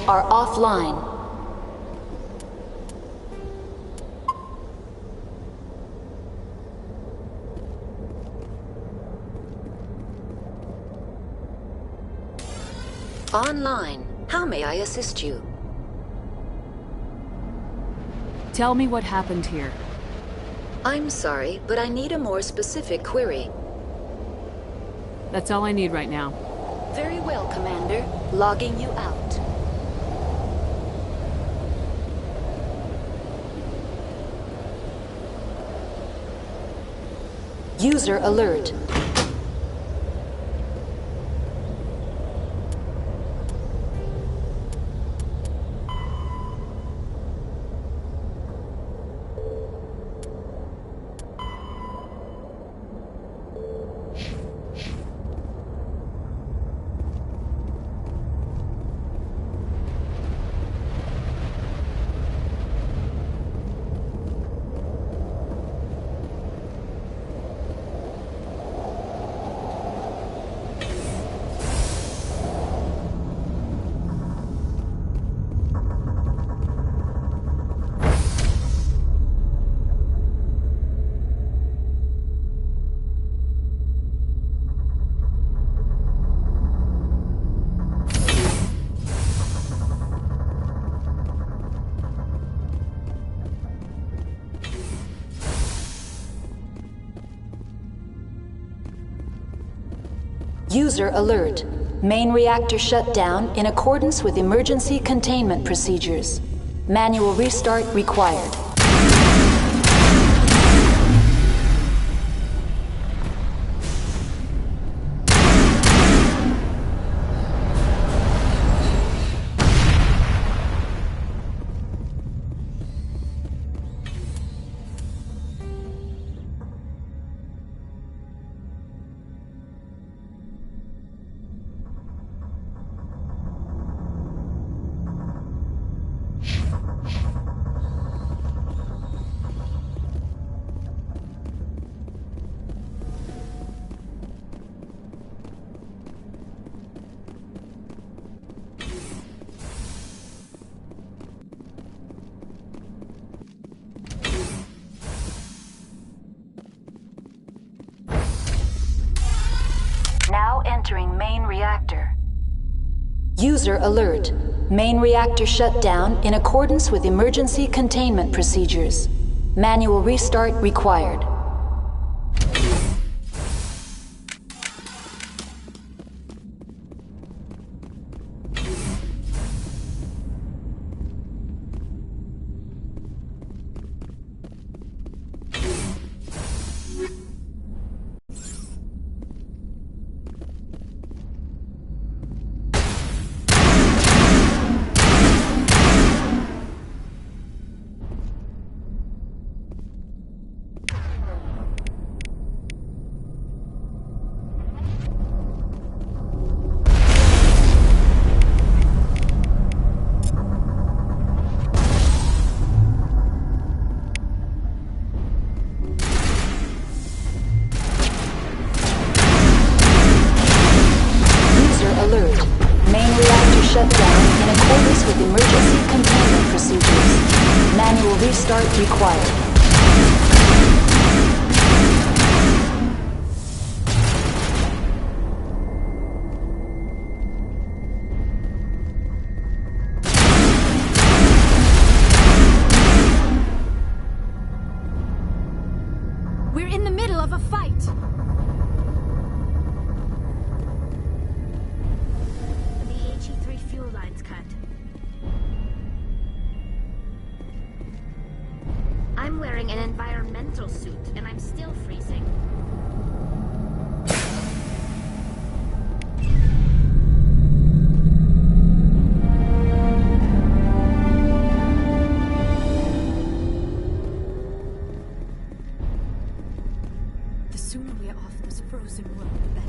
Are offline. Online. How may I assist you? Tell me what happened here. I'm sorry, but I need a more specific query. That's all I need right now. Very well, Commander. Logging you out. User alert. User alert. Main reactor shut down in accordance with emergency containment procedures. Manual restart required. Now entering main reactor. User alert. Main reactor shut down in accordance with emergency containment procedures. Manual restart required. Shut down in accordance with emergency containment procedures. Manual restart required. We're in the middle of a fight. I'm wearing an environmental suit, and I'm still freezing. The sooner we are off this frozen world, the better.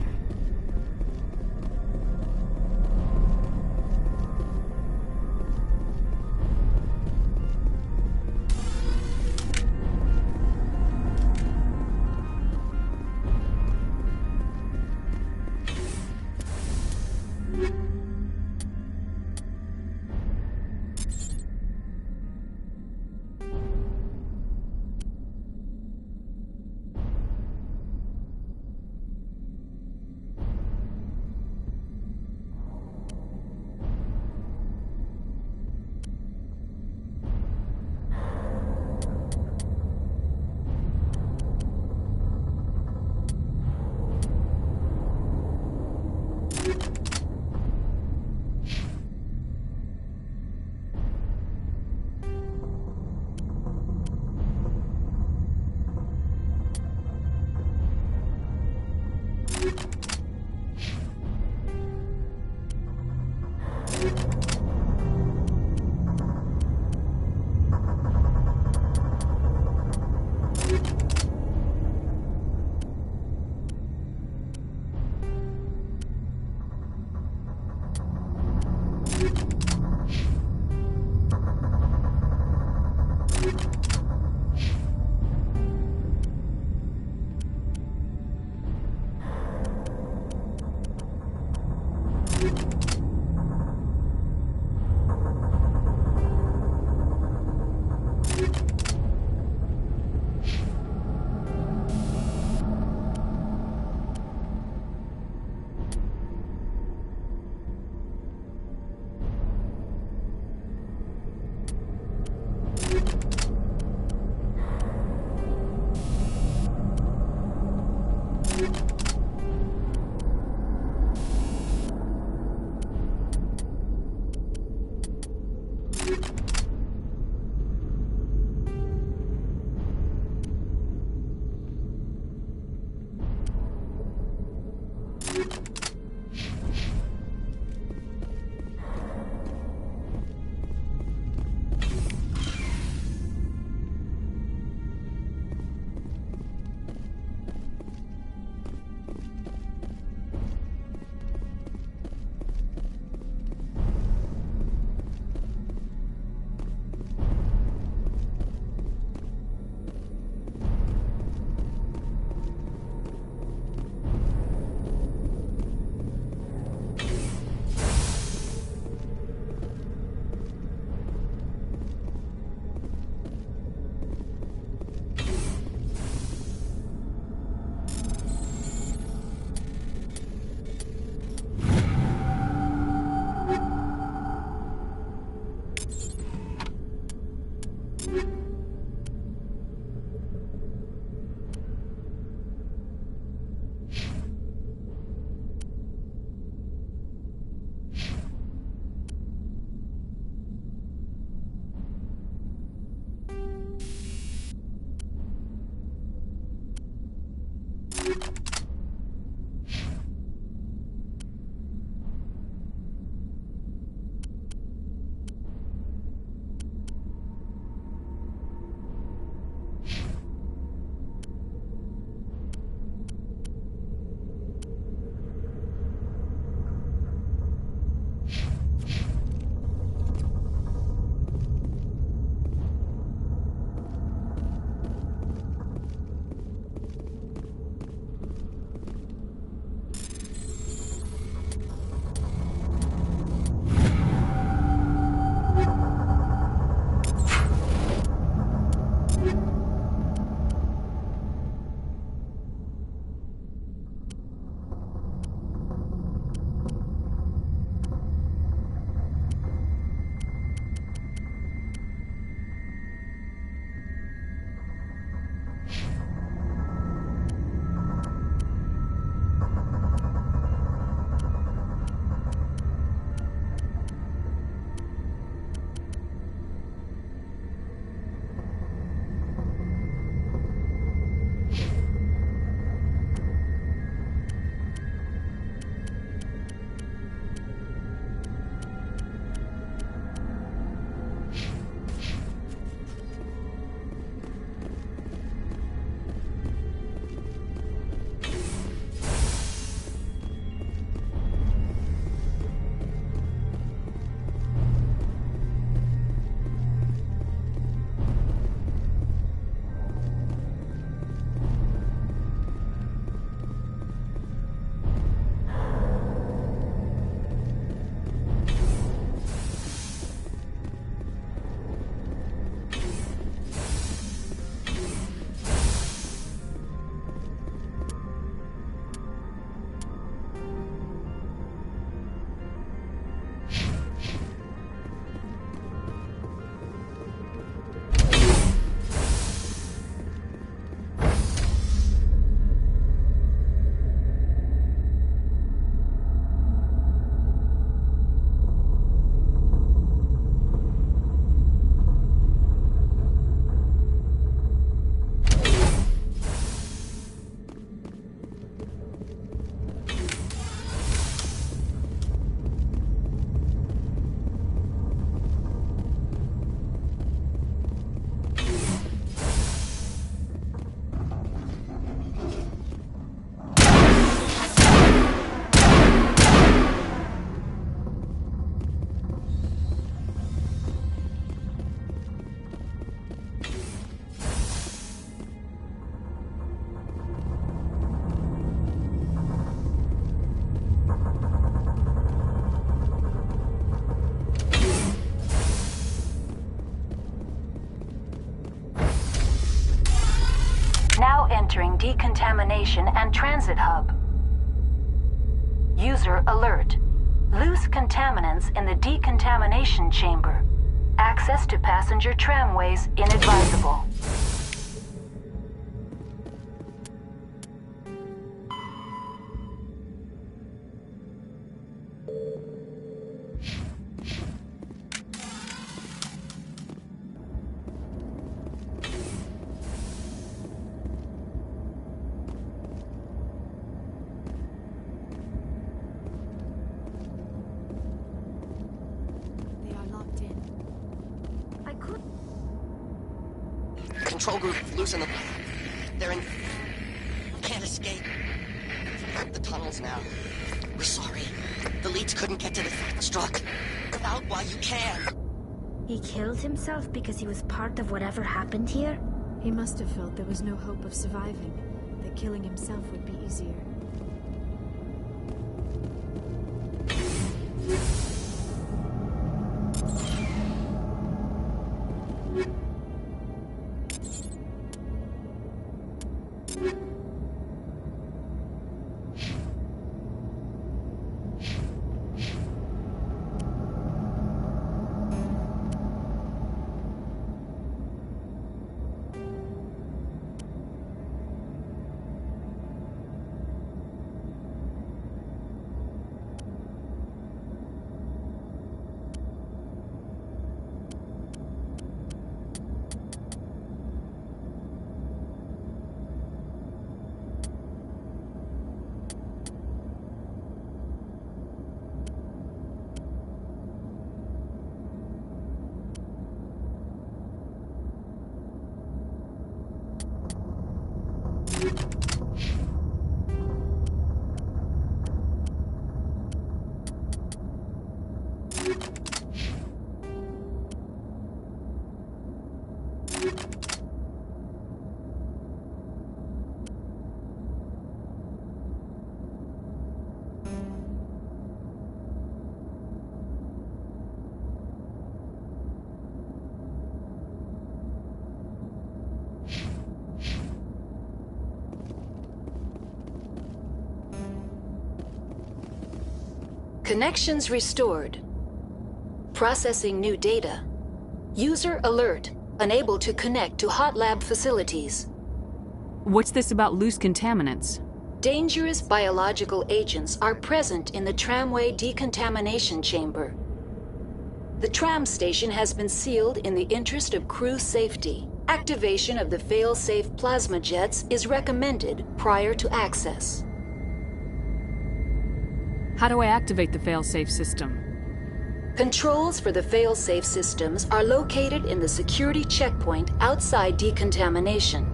Now entering decontamination and transit hub. User alert. Loose contaminants in the decontamination chamber. Access to passenger tramways inadvisable. control group loose in the... They're in... Can't escape. The tunnels now. We're sorry. The leads couldn't get to the struck. Out while you can. He killed himself because he was part of whatever happened here? He must have felt there was no hope of surviving, that killing himself would be easier. Connections restored. Processing new data. User alert. Unable to connect to hot lab facilities. What's this about loose contaminants? Dangerous biological agents are present in the tramway decontamination chamber. The tram station has been sealed in the interest of crew safety. Activation of the fail-safe plasma jets is recommended prior to access. How do I activate the fail-safe system? Controls for the fail-safe systems are located in the security checkpoint outside decontamination.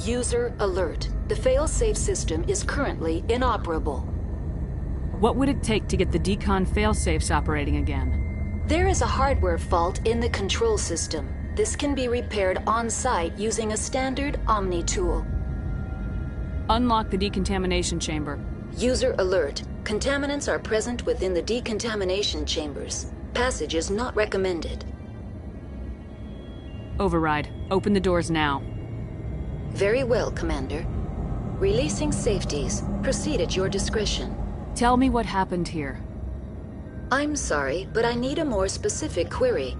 User alert. The fail-safe system is currently inoperable. What would it take to get the decon fail-safes operating again? There is a hardware fault in the control system. This can be repaired on-site using a standard Omni tool. Unlock the decontamination chamber. User alert. Contaminants are present within the decontamination chambers. Passage is not recommended. Override. Open the doors now. Very well, Commander. Releasing safeties. Proceed at your discretion. Tell me what happened here. I'm sorry, but I need a more specific query.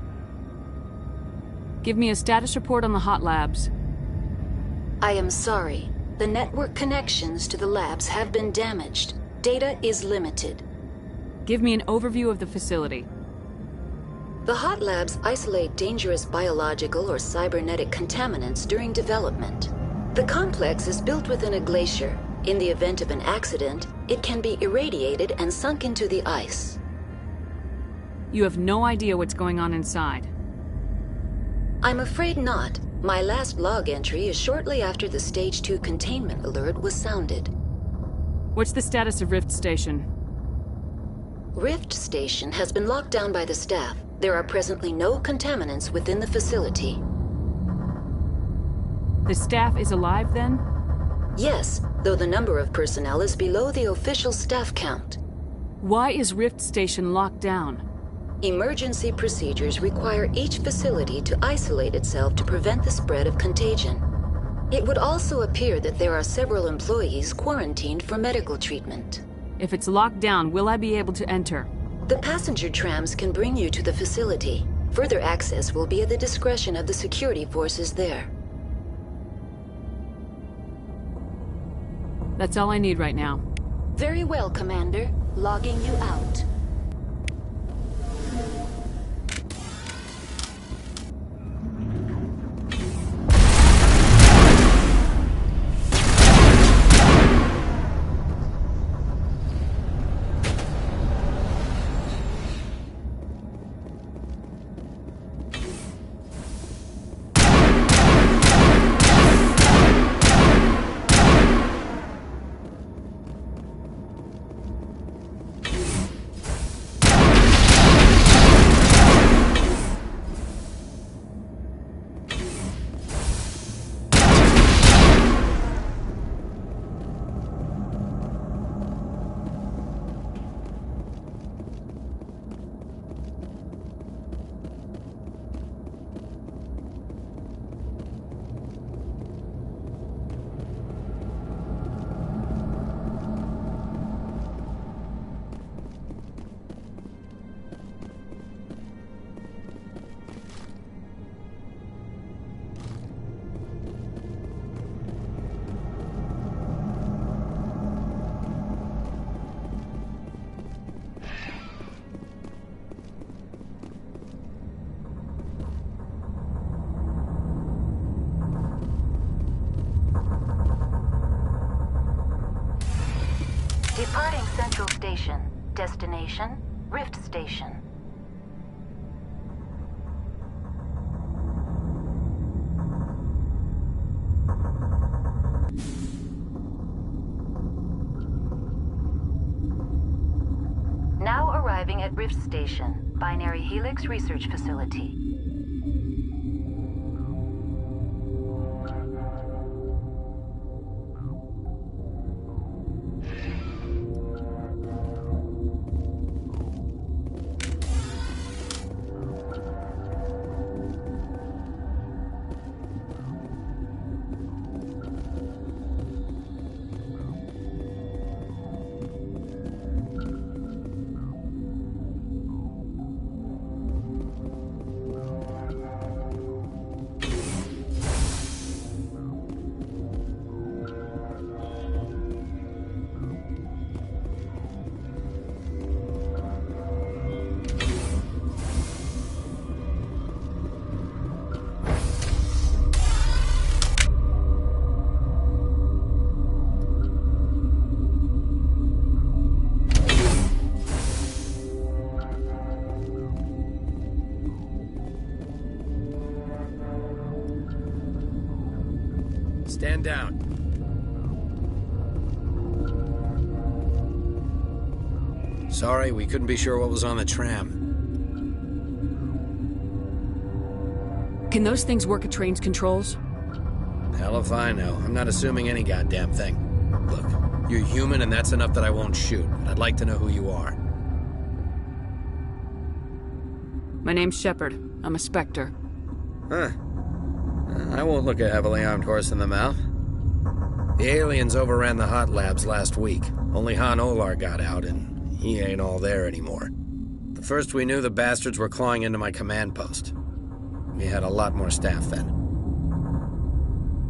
Give me a status report on the hot labs. I am sorry. The network connections to the labs have been damaged. Data is limited. Give me an overview of the facility. The hot labs isolate dangerous biological or cybernetic contaminants during development. The complex is built within a glacier. In the event of an accident, it can be irradiated and sunk into the ice. You have no idea what's going on inside. I'm afraid not. My last log entry is shortly after the Stage 2 containment alert was sounded. What's the status of Rift Station? Rift Station has been locked down by the staff. There are presently no contaminants within the facility. The staff is alive then? Yes, though the number of personnel is below the official staff count. Why is Rift Station locked down? Emergency procedures require each facility to isolate itself to prevent the spread of contagion. It would also appear that there are several employees quarantined for medical treatment. If it's locked down, will I be able to enter? The passenger trams can bring you to the facility. Further access will be at the discretion of the security forces there. That's all I need right now. Very well, Commander. Logging you out. Departing Central Station. Destination, Rift Station. Now arriving at Rift Station, Binary Helix Research Facility. Stand down. Sorry, we couldn't be sure what was on the tram. Can those things work at train's controls? Hell if I know. I'm not assuming any goddamn thing. Look, you're human and that's enough that I won't shoot. But I'd like to know who you are. My name's Shepard. I'm a Spectre. Huh. I won't look a heavily armed horse in the mouth. The aliens overran the hot labs last week. Only Han Olar got out, and he ain't all there anymore. The first we knew, the bastards were clawing into my command post. We had a lot more staff then.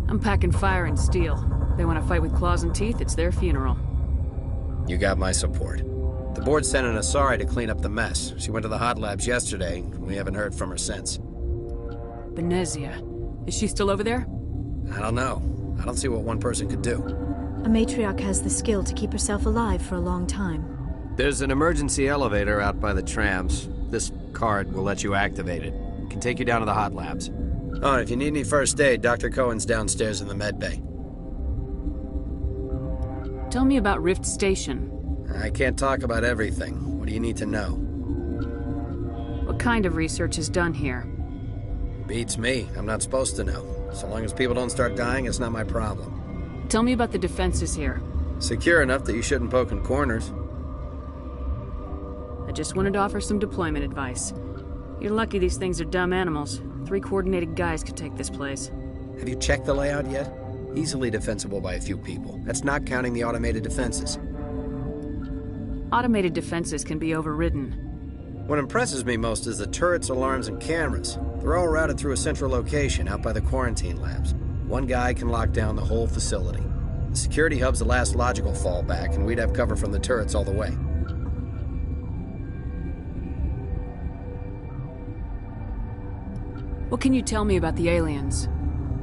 I'm packing fire and steel. They want to fight with claws and teeth, it's their funeral. You got my support. The board sent an Asari to clean up the mess. She went to the hot labs yesterday, and we haven't heard from her since. Benezia. Is she still over there? I don't know. I don't see what one person could do. A matriarch has the skill to keep herself alive for a long time. There's an emergency elevator out by the trams. This card will let you activate it. It can take you down to the hot labs. Oh, and if you need any first aid, Dr. Cohen's downstairs in the med bay. Tell me about Rift Station. I can't talk about everything. What do you need to know? What kind of research is done here? Beats me. I'm not supposed to know. So long as people don't start dying, it's not my problem. Tell me about the defenses here. Secure enough that you shouldn't poke in corners. I just wanted to offer some deployment advice. You're lucky these things are dumb animals. 3 coordinated guys could take this place. Have you checked the layout yet? Easily defensible by a few people. That's not counting the automated defenses. Automated defenses can be overridden. What impresses me most is the turrets, alarms, and cameras. They're all routed through a central location out by the quarantine labs. One guy can lock down the whole facility. The security hub's the last logical fallback, and we'd have cover from the turrets all the way. What can you tell me about the aliens?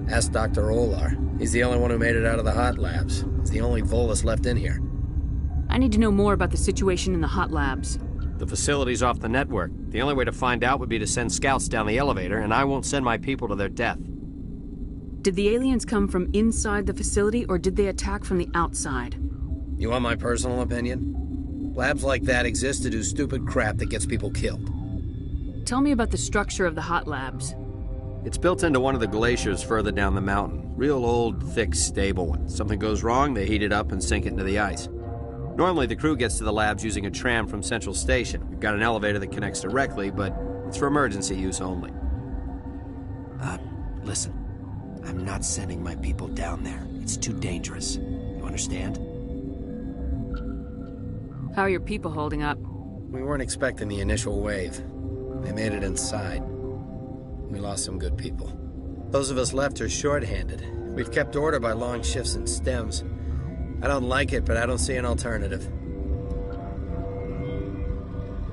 Ask Dr. Olar. He's the only one who made it out of the hot labs. He's the only Volus left in here. I need to know more about the situation in the hot labs. The facility's off the network. The only way to find out would be to send scouts down the elevator, and I won't send my people to their death. Did the aliens come from inside the facility, or did they attack from the outside? You want my personal opinion? Labs like that exist to do stupid crap that gets people killed. Tell me about the structure of the hot labs. It's built into one of the glaciers further down the mountain. Real old, thick, stable one. Something goes wrong, they heat it up and sink it into the ice. Normally, the crew gets to the labs using a tram from Central Station. We've got an elevator that connects directly, but it's for emergency use only. Listen. I'm not sending my people down there. It's too dangerous. You understand? How are your people holding up? We weren't expecting the initial wave. They made it inside. We lost some good people. Those of us left are short-handed. We've kept order by long shifts and stems. I don't like it, but I don't see an alternative.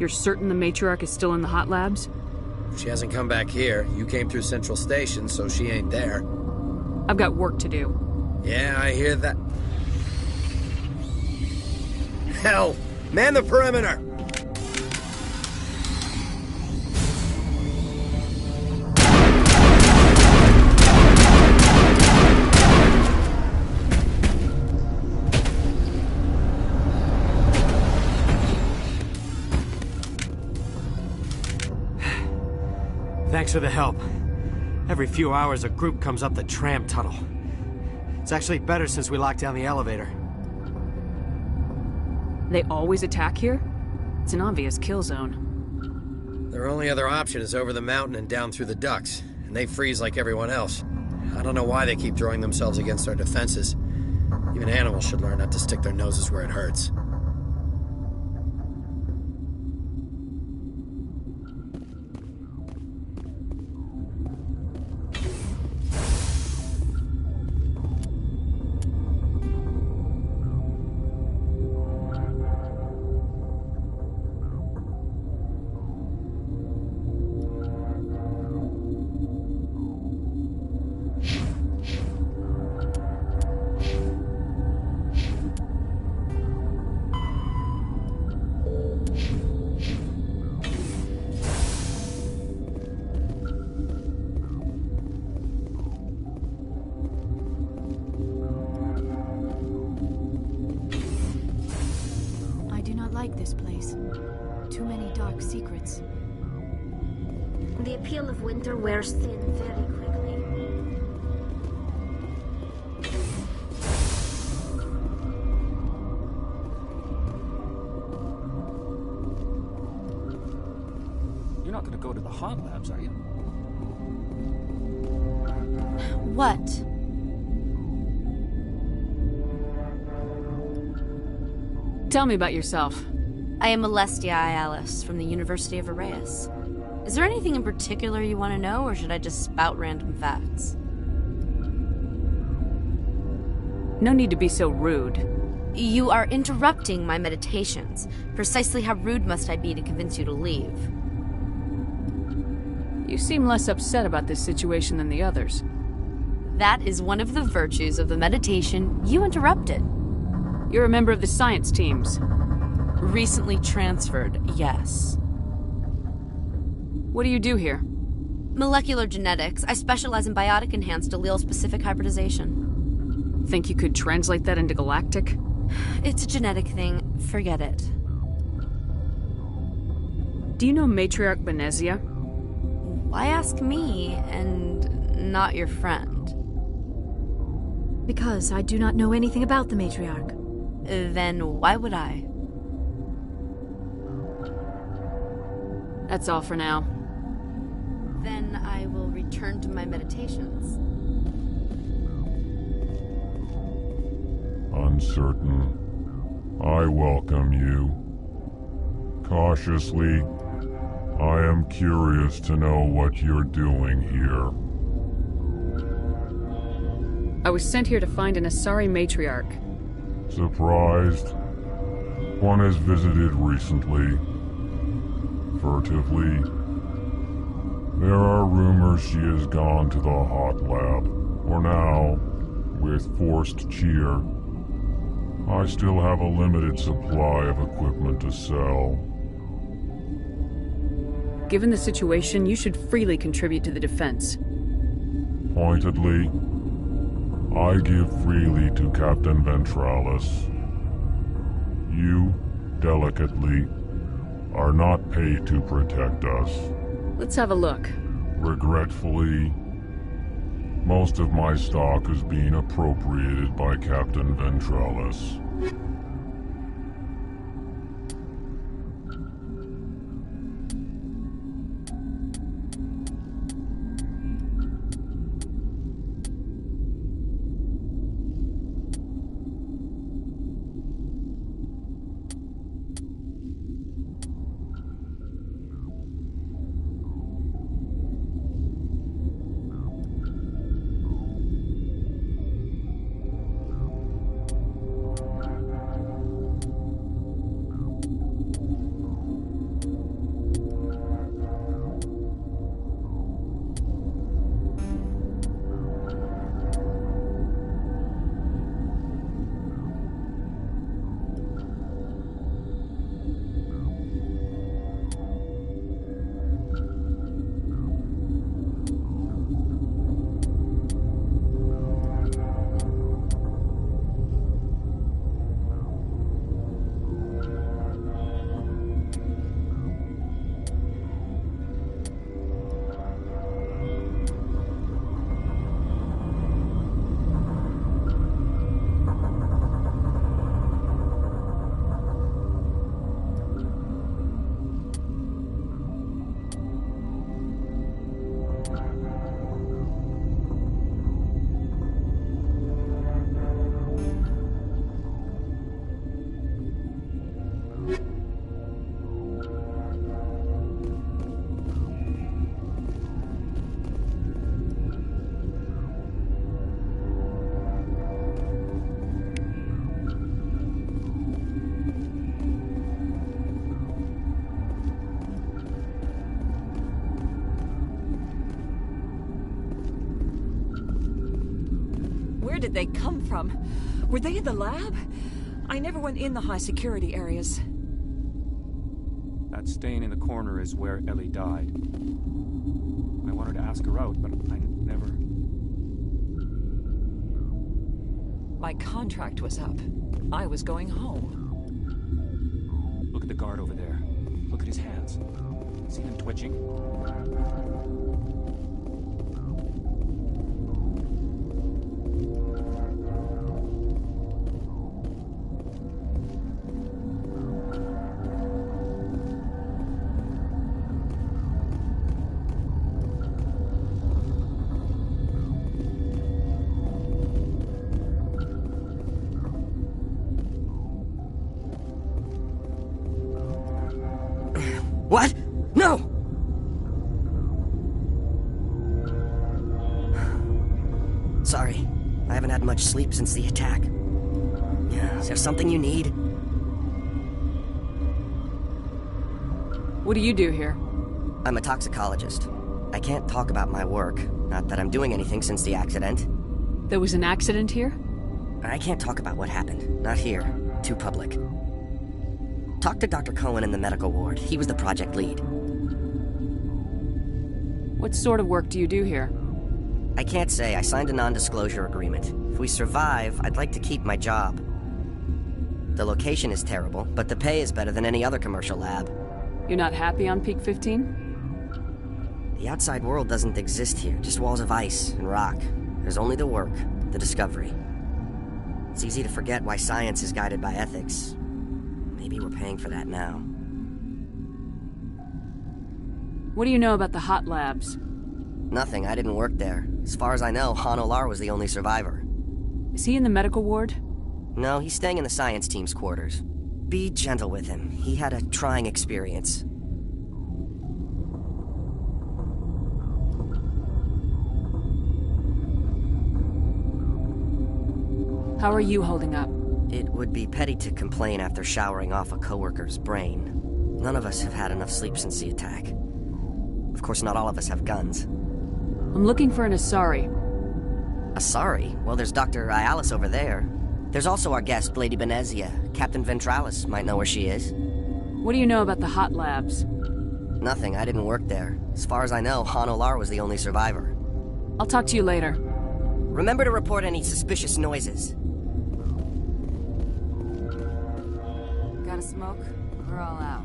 You're certain the matriarch is still in the hot labs? She hasn't come back here. You came through Central Station, so she ain't there. I've got work to do. Yeah, I hear that. Hell, man the perimeter! Thanks for the help. Every few hours a group comes up the tram tunnel. It's actually better since we locked down the elevator. They always attack here? It's an obvious kill zone. Their only other option is over the mountain and down through the ducts, and they freeze like everyone else. I don't know why they keep throwing themselves against our defenses. Even animals should learn not to stick their noses where it hurts. Like this place. Too many dark secrets. The appeal of winter wears thin very quickly. You're not going to go to the hot labs, are you? What? Tell me about yourself. I am Alestia Ayalis from the University of Arrayas. Is there anything in particular you want to know, or should I just spout random facts? No need to be so rude. You are interrupting my meditations. Precisely how rude must I be to convince you to leave? You seem less upset about this situation than the others. That is one of the virtues of the meditation you interrupted. You're a member of the science teams. Recently transferred, yes. What do you do here? Molecular genetics. I specialize in biotic-enhanced allele-specific hybridization. Think you could translate that into galactic? It's a genetic thing. Forget it. Do you know Matriarch Benezia? Why ask me, and not your friend? Because I do not know anything about the Matriarch. Then why would I? That's all for now. Then I will return to my meditations. Uncertain. I welcome you. Cautiously, I am curious to know what you're doing here. I was sent here to find an Asari matriarch. Surprised? One has visited recently. Furtively. There are rumors she has gone to the hot lab. For now, with forced cheer. I still have a limited supply of equipment to sell. Given the situation, you should freely contribute to the defense. Pointedly, I give freely to Captain Ventralis. You, delicately, are not paid to protect us. Let's have a look. Regretfully, most of my stock is being appropriated by Captain Ventralis. did they come from? Were they in the lab? I never went in the high security areas. That stain in the corner is where Ellie died. I wanted to ask her out, but I never... My contract was up. I was going home. Look at the guard over there. Look at his hands. See them twitching? What? No! Sorry. I haven't had much sleep since the attack. Is there something you need? What do you do here? I'm a toxicologist. I can't talk about my work. Not that I'm doing anything since the accident. There was an accident here? I can't talk about what happened. Not here. Too public. Talk to Dr. Cohen in the medical ward. He was the project lead. What sort of work do you do here? I can't say. I signed a non-disclosure agreement. If we survive, I'd like to keep my job. The location is terrible, but the pay is better than any other commercial lab. You're not happy on Peak 15? The outside world doesn't exist here. Just walls of ice and rock. There's only the work, the discovery. It's easy to forget why science is guided by ethics. Maybe we're paying for that now. What do you know about the hot labs? Nothing. I didn't work there. As far as I know, Han Olar was the only survivor. Is he in the medical ward? No, he's staying in the science team's quarters. Be gentle with him. He had a trying experience. How are you holding up? It would be petty to complain after showering off a coworker's brain. None of us have had enough sleep since the attack. Of course, not all of us have guns. I'm looking for an Asari. Asari? Well, there's Dr. Ialis over there. There's also our guest, Lady Benezia. Captain Ventralis might know where she is. What do you know about the hot labs? Nothing. I didn't work there. As far as I know, Han Olar was the only survivor. I'll talk to you later. Remember to report any suspicious noises. Got a smoke? We're all out.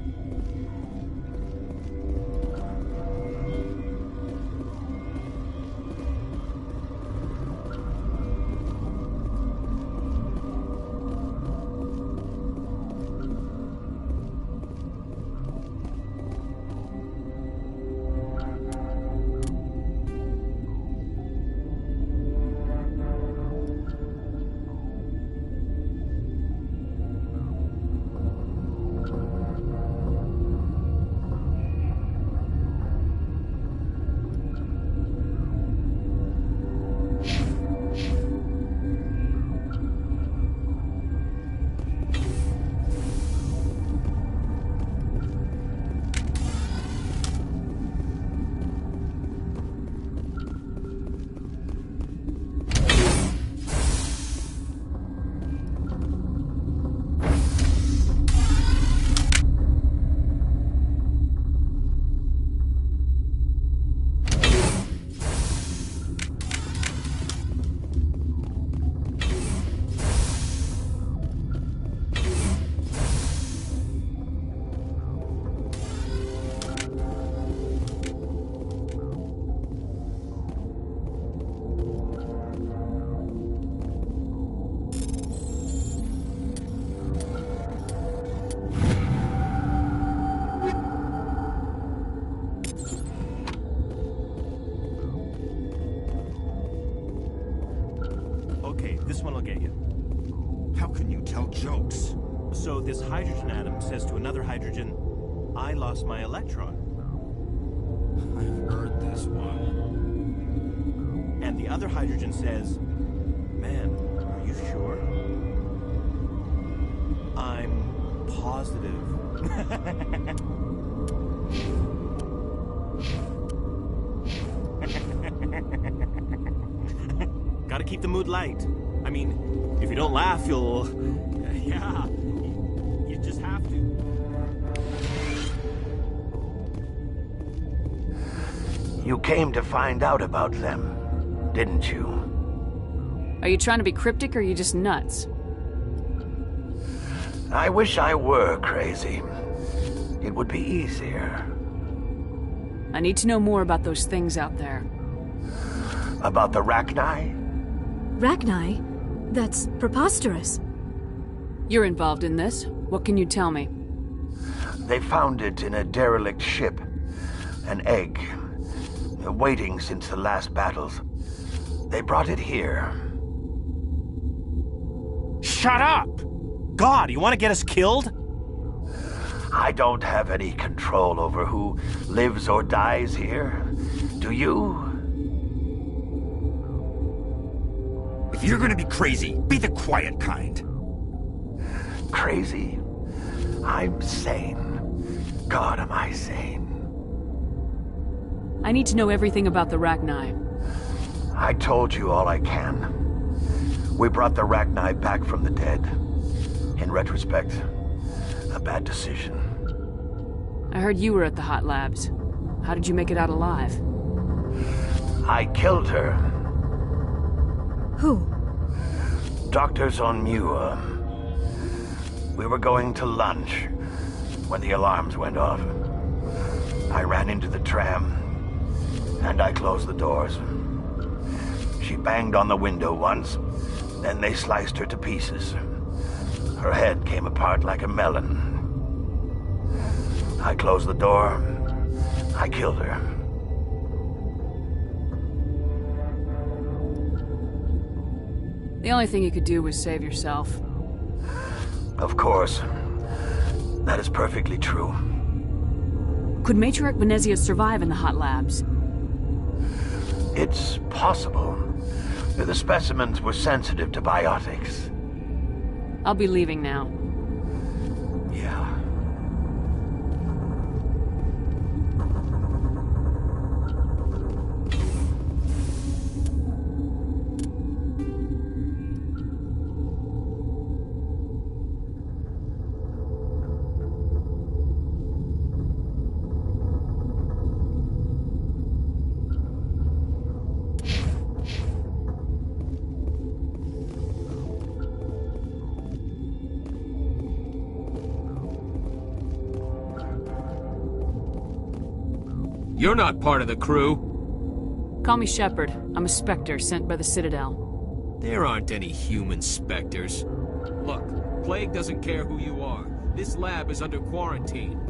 This one will get you. How can you tell jokes? So this hydrogen atom says to another hydrogen, I lost my electron. I've heard this one. And the other hydrogen says, man, are you sure? I'm positive. Gotta keep the mood light. I mean, if you don't laugh, you'll... Yeah, you just have to. You came to find out about them, didn't you? Are you trying to be cryptic or are you just nuts? I wish I were crazy. It would be easier. I need to know more about those things out there. About the Rachni? Rachni? That's preposterous. You're involved in this. What can you tell me? They found it in a derelict ship. An egg. Waiting since the last battles. They brought it here. Shut up! God, you want to get us killed? I don't have any control over who lives or dies here. Do you? If you're gonna be crazy, be the quiet kind. Crazy? I'm sane. God, am I sane? I need to know everything about the Rachni. I told you all I can. We brought the Rachni back from the dead. In retrospect, a bad decision. I heard you were at the hot labs. How did you make it out alive? I killed her. Who? Doctors on Muir. We were going to lunch when the alarms went off. I ran into the tram, and I closed the doors. She banged on the window once, then they sliced her to pieces. Her head came apart like a melon. I closed the door. I killed her. The only thing you could do was save yourself. Of course. That is perfectly true. Could Matriarch Venezia survive in the hot labs? It's possible. The specimens were sensitive to biotics. I'll be leaving now. Yeah. You're not part of the crew. Call me Shepard. I'm a Spectre sent by the Citadel. There aren't any human specters. Look, Plague doesn't care who you are. This lab is under quarantine.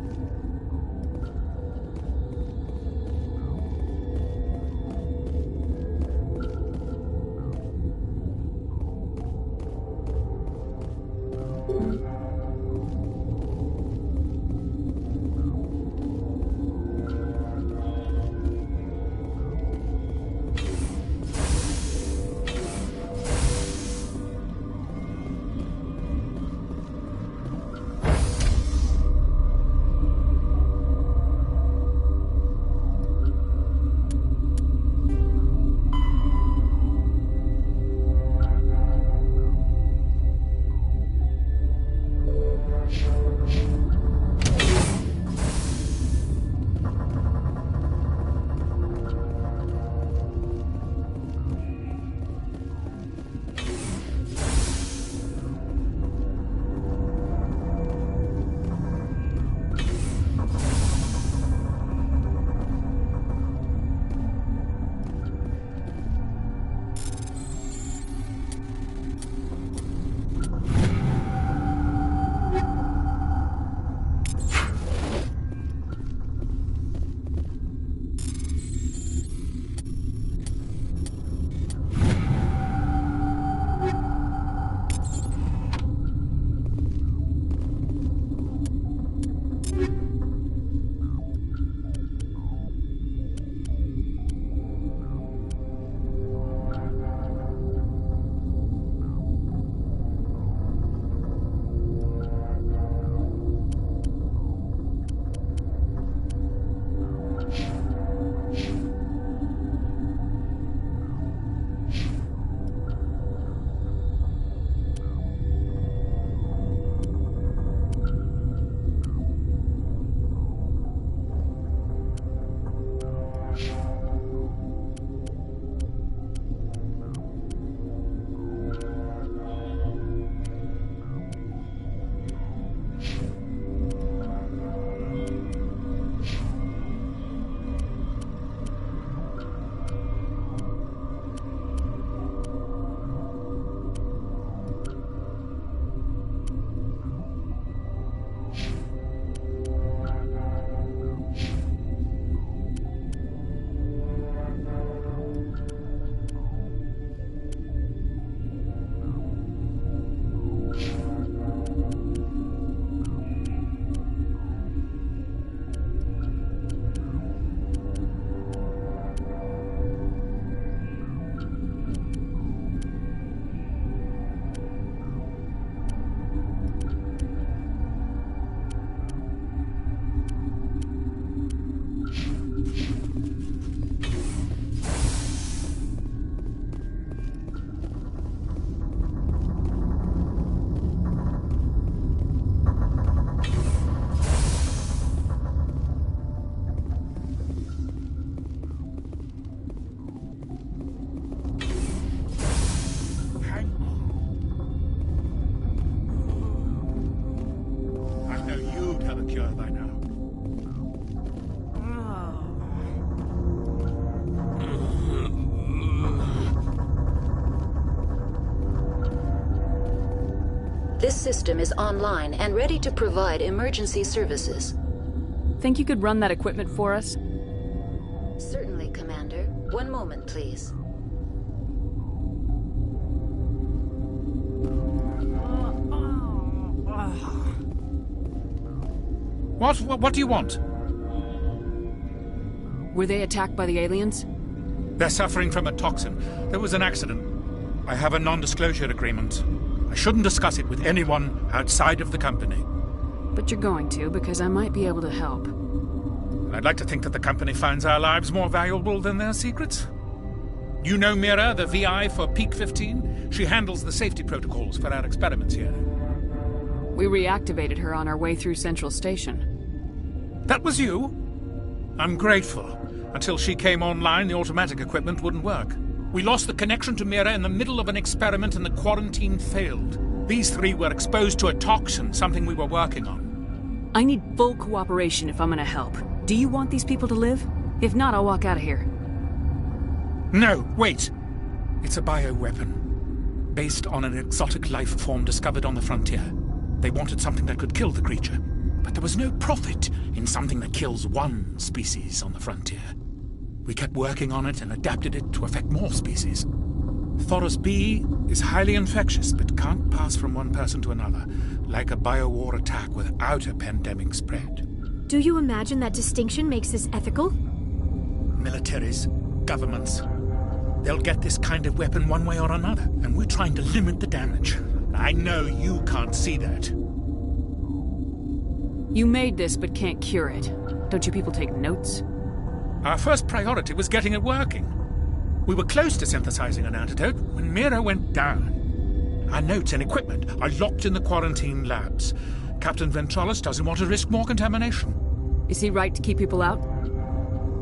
a cure by now. This system is online and ready to provide emergency services. Think you could run that equipment for us? Certainly, Commander. One moment, please. What do you want? Were they attacked by the aliens? They're suffering from a toxin. There was an accident. I have a non-disclosure agreement. I shouldn't discuss it with anyone outside of the company. But you're going to, because I might be able to help. I'd like to think that the company finds our lives more valuable than their secrets. You know Mira, the VI for Peak 15? She handles the safety protocols for our experiments here. We reactivated her on our way through Central Station. That was you? I'm grateful. Until she came online, the automatic equipment wouldn't work. We lost the connection to Mira in the middle of an experiment and the quarantine failed. These three were exposed to a toxin, something we were working on. I need full cooperation if I'm gonna help. Do you want these people to live? If not, I'll walk out of here. No, wait. It's a bioweapon. Based on an exotic life form discovered on the frontier. They wanted something that could kill the creature. But there was no profit in something that kills one species on the frontier. We kept working on it and adapted it to affect more species. Thoros B is highly infectious, but can't pass from one person to another, like a biowar attack without a pandemic spread. Do you imagine that distinction makes this ethical? Militaries, governments, they'll get this kind of weapon one way or another, and we're trying to limit the damage. I know you can't see that. You made this, but can't cure it. Don't you people take notes? Our first priority was getting it working. We were close to synthesizing an antidote when Mira went down. Our notes and equipment are locked in the quarantine labs. Captain Ventralis doesn't want to risk more contamination. Is he right to keep people out?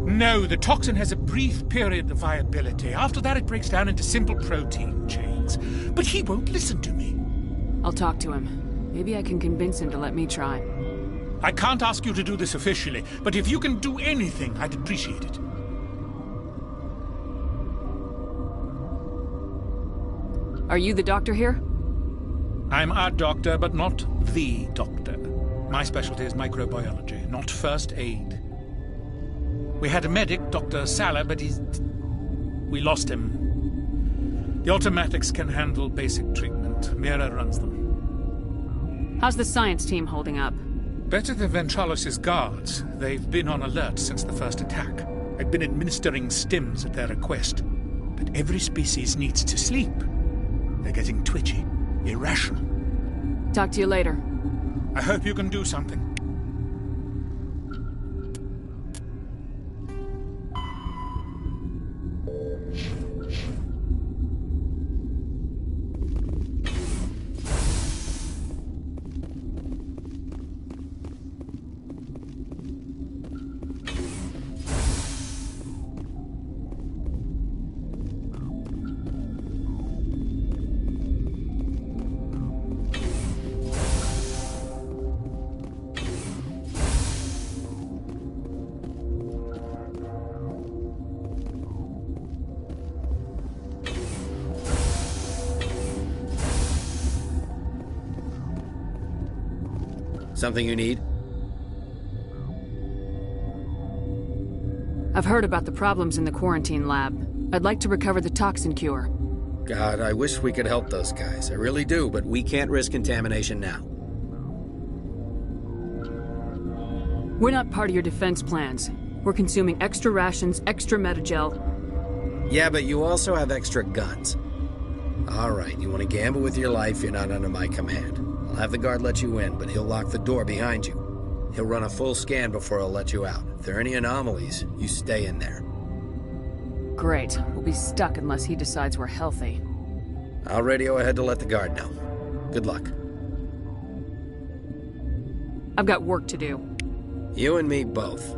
No, the toxin has a brief period of viability. After that, it breaks down into simple protein chains. But he won't listen to me. I'll talk to him. Maybe I can convince him to let me try. I can't ask you to do this officially, but if you can do anything, I'd appreciate it. Are you the doctor here? I'm a doctor, but not the doctor. My specialty is microbiology, not first aid. We had a medic, Dr. Sala, but we lost him. The automatics can handle basic treatment. Mira runs them. How's the science team holding up? Better than Ventralis' guards. They've been on alert since the first attack. I've been administering stims at their request. But every species needs to sleep. They're getting twitchy, irrational. Talk to you later. I hope you can do something. Something you need? I've heard about the problems in the quarantine lab. I'd like to recover the toxin cure. God, I wish we could help those guys. I really do, but we can't risk contamination now. We're not part of your defense plans. We're consuming extra rations, extra metagel. Yeah, but you also have extra guns. All right, you want to gamble with your life, you're not under my command. I'll have the guard let you in, but he'll lock the door behind you. He'll run a full scan before he'll let you out. If there are any anomalies, you stay in there. Great. We'll be stuck unless he decides we're healthy. I'll radio ahead to let the guard know. Good luck. I've got work to do. You and me both.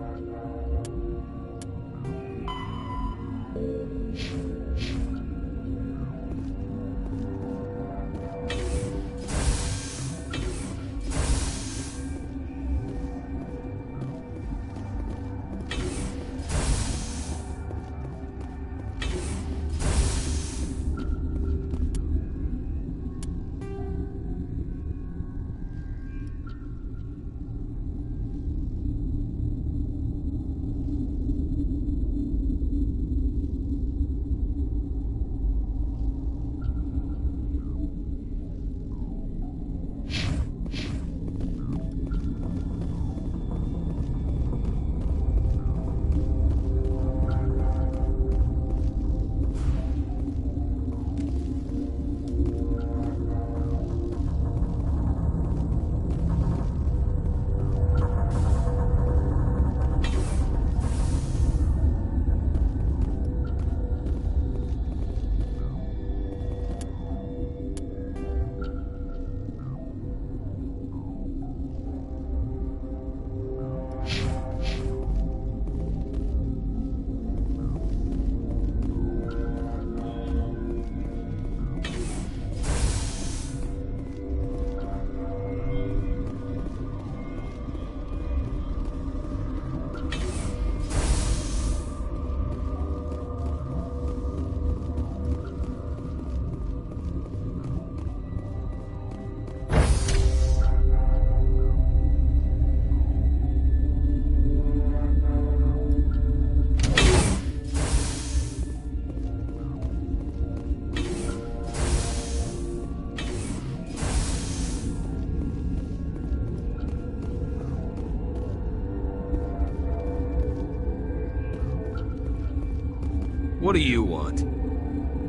What do you want?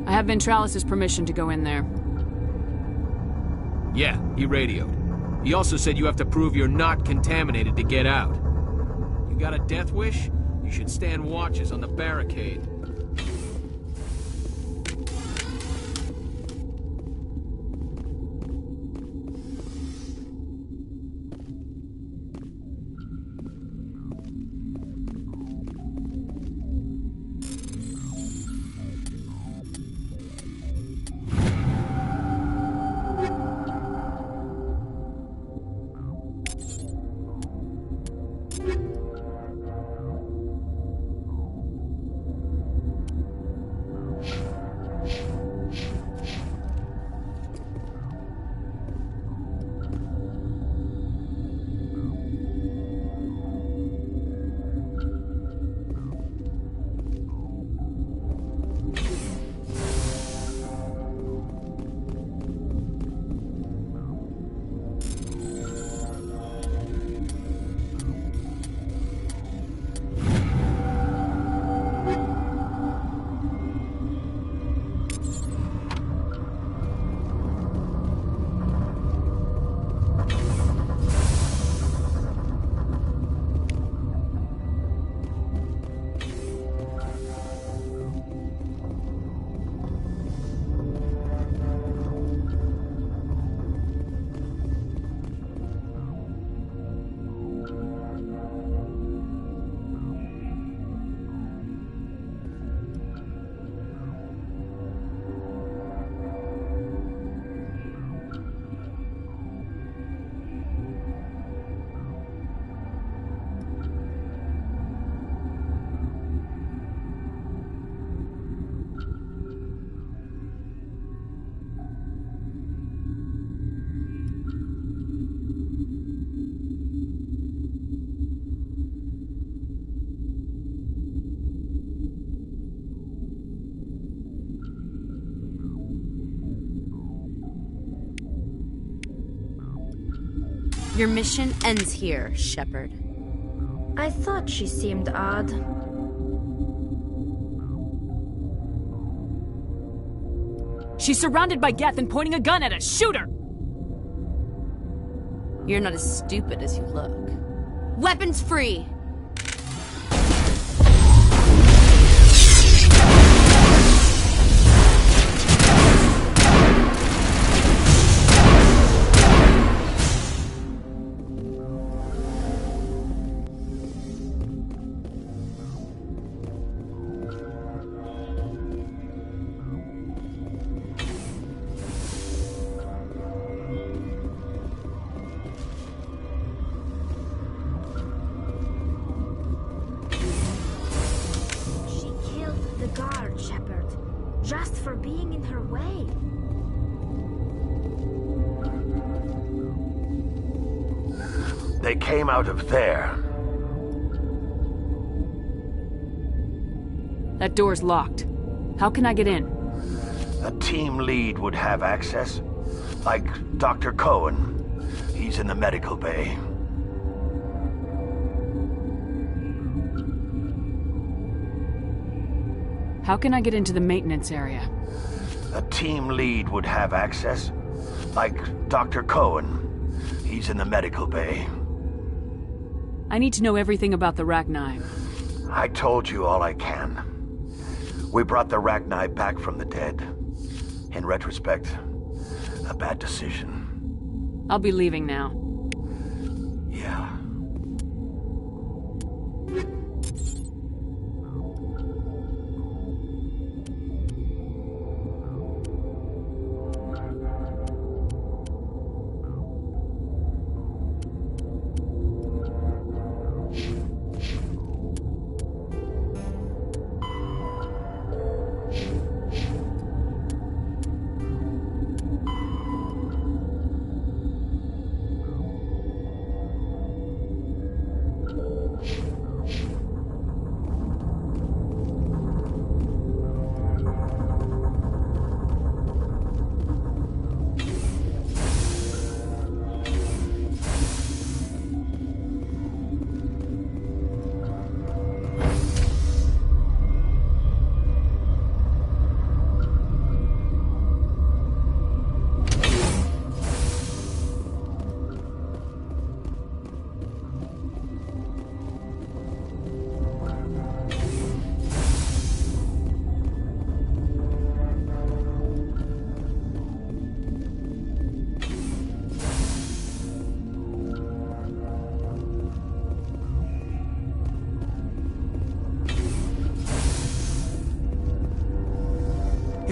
I have Ventralis' permission to go in there. Yeah, he radioed. He also said you have to prove you're not contaminated to get out. You got a death wish? You should stand watches on the barricade. Your mission ends here, Shepard. I thought she seemed odd. She's surrounded by Geth and pointing a gun at us. Shoot her! You're not as stupid as you look. Weapons free! Just for being in her way. They came out of there. That door's locked. How can I get in? A team lead would have access. Like Dr. Cohen. He's in the medical bay. How can I get into the maintenance area? A team lead would have access. Like Dr. Cohen. He's in the medical bay. I need to know everything about the Rachni. I told you all I can. We brought the Rachni back from the dead. In retrospect, a bad decision. I'll be leaving now. Yeah.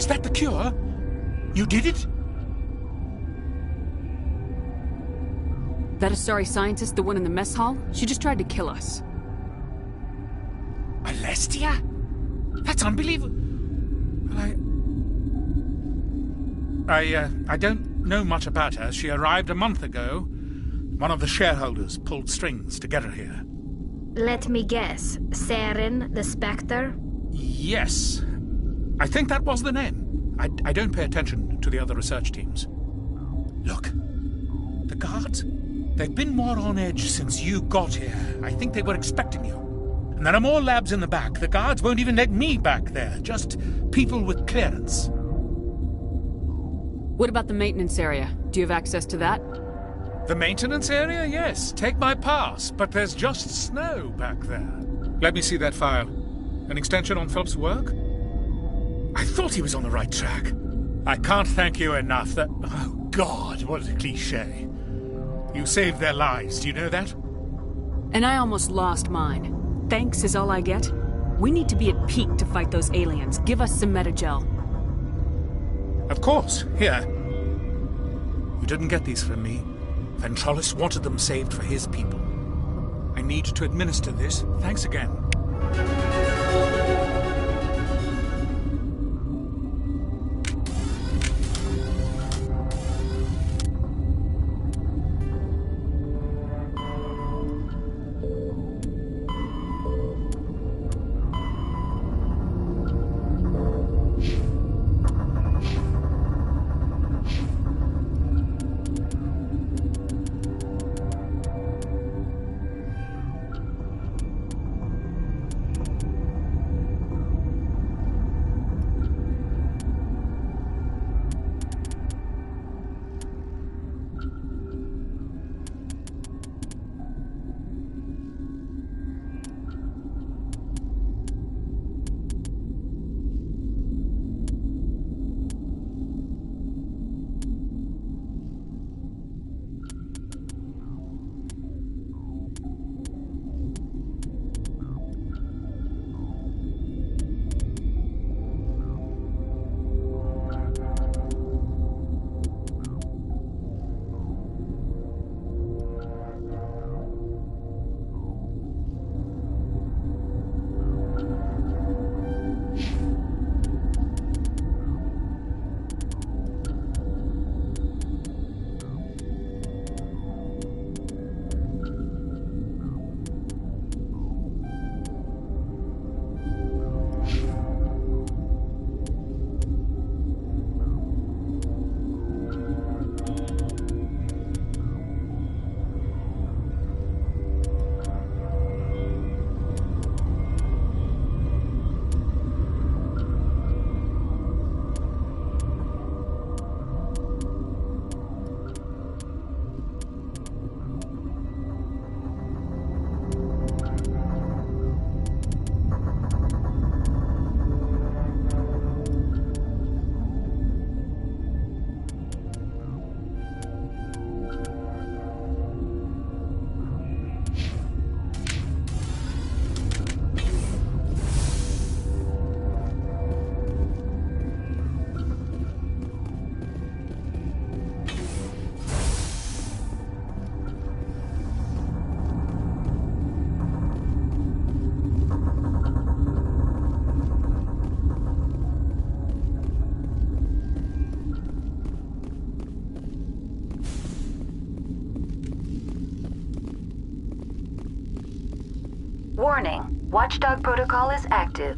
Is that the cure? You did it? That Asari scientist, the one in the mess hall? She just tried to kill us. Alestia? That's unbelievable. I don't know much about her. She arrived a month ago. One of the shareholders pulled strings to get her here. Let me guess. Saren, the Spectre? Yes. I think that was the name. I don't pay attention to the other research teams. Look. The guards? They've been more on edge since you got here. I think they were expecting you. And there are more labs in the back. The guards won't even let me back there. Just people with clearance. What about the maintenance area? Do you have access to that? The maintenance area? Yes. Take my pass. But there's just snow back there. Let me see that file. An extension on Philip's work? I thought he was on the right track. I can't thank you enough that... Oh, God, what a cliché. You saved their lives, do you know that? And I almost lost mine. Thanks is all I get? We need to be at peak to fight those aliens. Give us some Metagel. Of course. Here. You didn't get these from me. Ventrolis wanted them saved for his people. I need to administer this. Thanks again. Warning, Watchdog Protocol is active.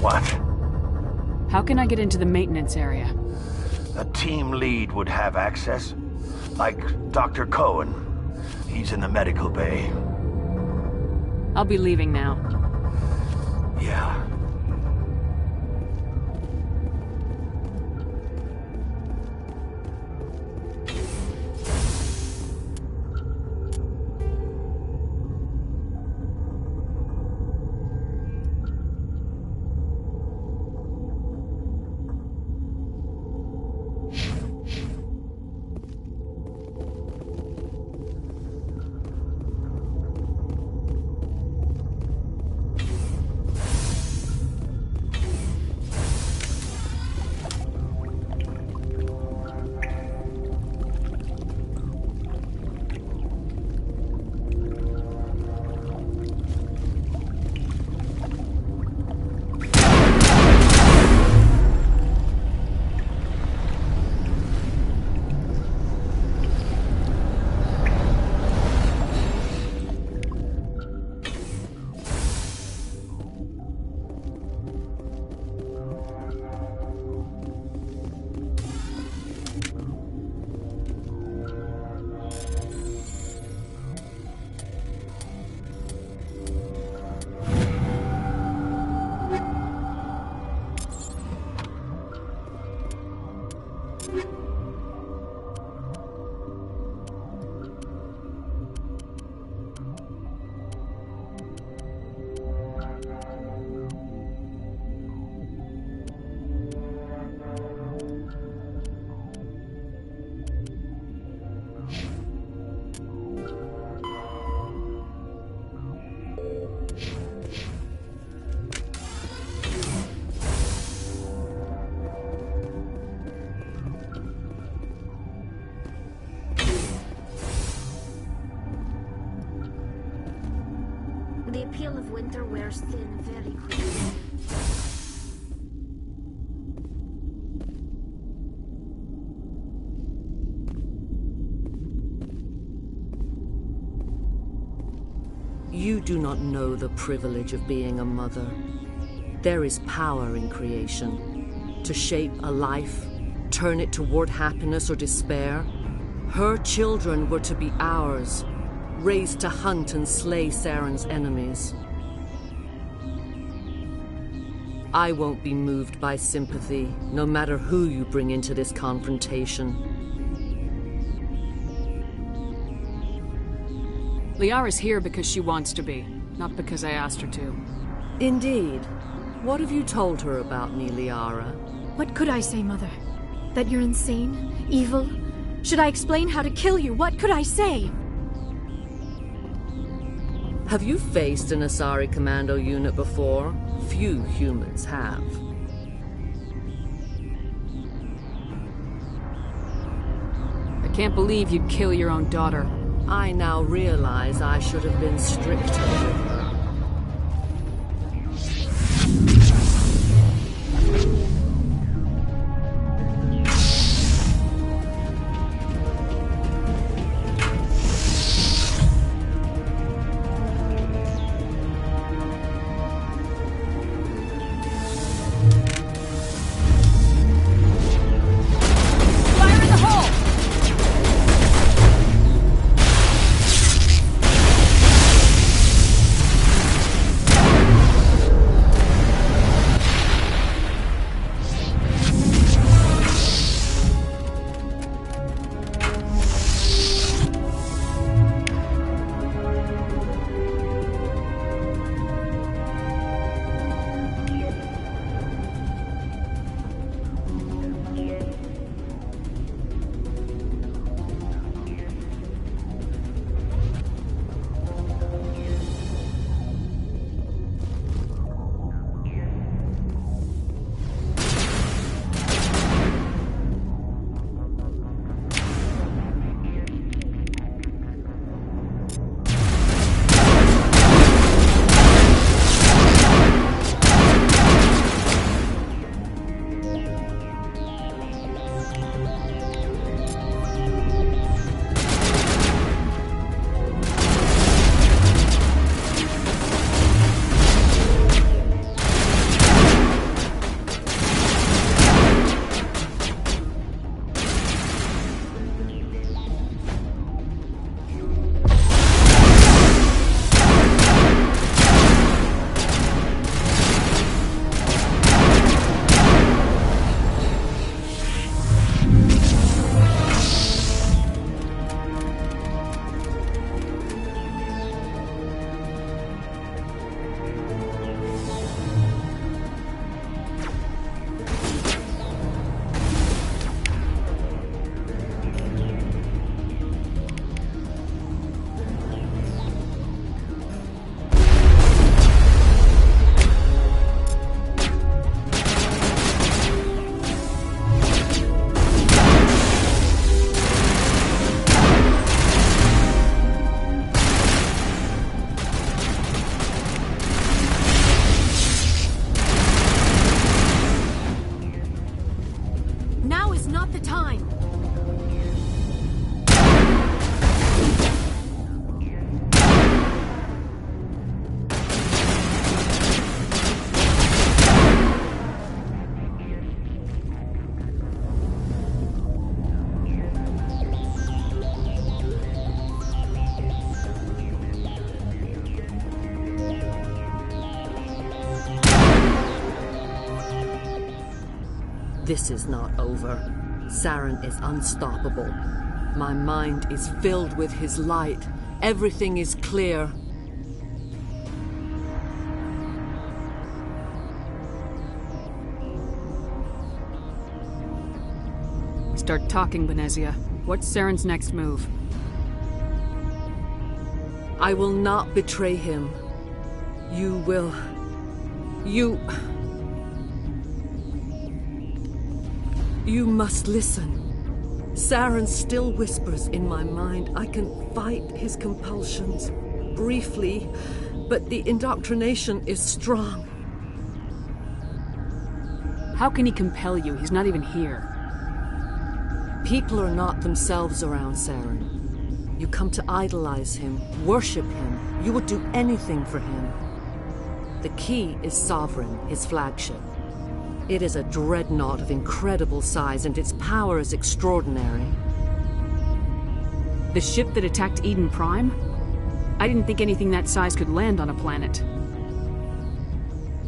What? How can I get into the maintenance area? A team lead would have access. Like Dr. Cohen. He's in the medical bay. I'll be leaving now. Yeah. The appeal of winter wears thin very quickly. You do not know the privilege of being a mother. There is power in creation. To shape a life, turn it toward happiness or despair. Her children were to be ours, raised to hunt and slay Saren's enemies. I won't be moved by sympathy, no matter who you bring into this confrontation. Liara's here because she wants to be, not because I asked her to. Indeed. What have you told her about me, Liara? What could I say, Mother? That you're insane? Evil? Should I explain how to kill you? What could I say? Have you faced an Asari commando unit before? Few humans have. I can't believe you'd kill your own daughter. I now realize I should have been stricter with her. This is not over. Saren is unstoppable. My mind is filled with his light. Everything is clear. Start talking, Benezia. What's Saren's next move? I will not betray him. You will... You must listen. Saren still whispers in my mind. I can fight his compulsions, briefly, but the indoctrination is strong. How can he compel you? He's not even here. People are not themselves around Saren. You come to idolize him, worship him. You would do anything for him. The key is Sovereign, his flagship. It is a dreadnought of incredible size, and its power is extraordinary. The ship that attacked Eden Prime? I didn't think anything that size could land on a planet.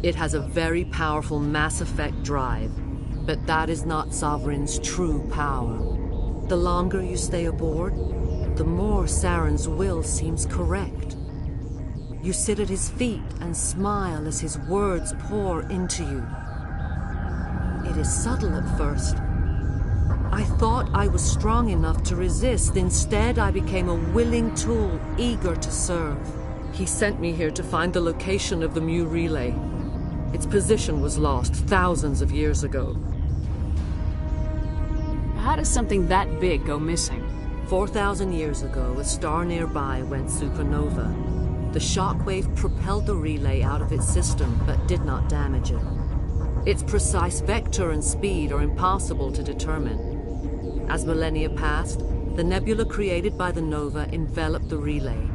It has a very powerful Mass Effect drive, but that is not Sovereign's true power. The longer you stay aboard, the more Saren's will seems correct. You sit at his feet and smile as his words pour into you. It is subtle at first. I thought I was strong enough to resist. Instead, I became a willing tool, eager to serve. He sent me here to find the location of the Mu relay. Its position was lost thousands of years ago. How does something that big go missing? 4,000 years ago, a star nearby went supernova. The shockwave propelled the relay out of its system, but did not damage it. Its precise vector and speed are impossible to determine. As millennia passed, the nebula created by the nova enveloped the relay.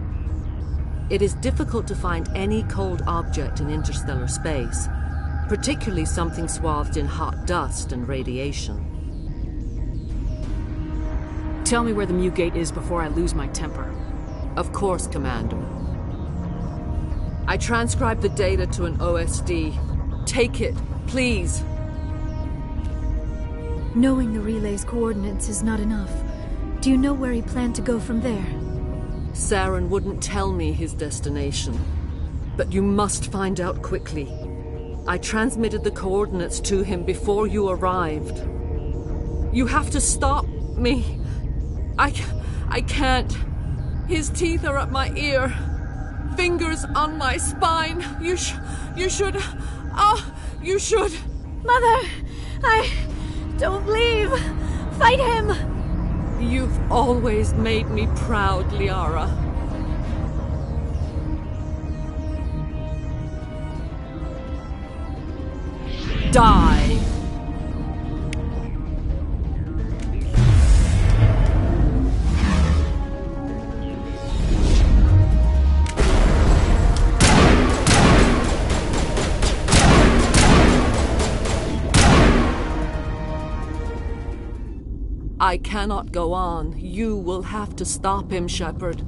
It is difficult to find any cold object in interstellar space, particularly something swathed in hot dust and radiation. Tell me where the Mu Gate is before I lose my temper. Of course, Commander. I transcribed the data to an OSD. Take it, please. Knowing the relay's coordinates is not enough. Do you know where he planned to go from there? Saren wouldn't tell me his destination. But you must find out quickly. I transmitted the coordinates to him before you arrived. You have to stop me. I can't. His teeth are at my ear. Fingers on my spine. You should... Oh, you should... Mother! Don't leave! Fight him! You've always made me proud, Liara. Die! I cannot go on. You will have to stop him, Shepard.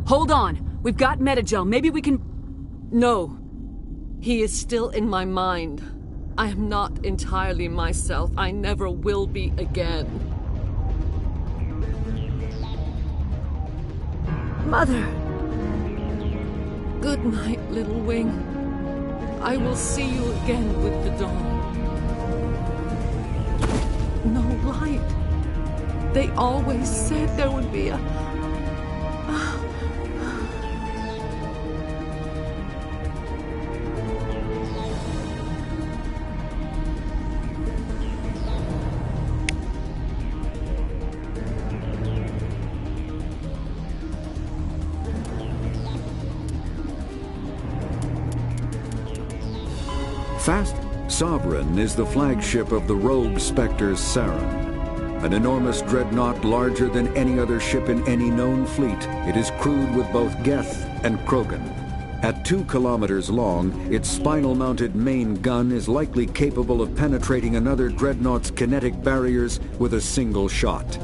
Hold on! We've got Metagel. Maybe we can... No. He is still in my mind. I am not entirely myself. I never will be again. Mother! Good night, little wing. I will see you again with the dawn. No light. They always said there would be a... Fast Sovereign is the flagship of the rogue Spectre's Saren. An enormous dreadnought larger than any other ship in any known fleet, it is crewed with both Geth and Krogan. At 2 kilometers long, its spinal-mounted main gun is likely capable of penetrating another dreadnought's kinetic barriers with a single shot.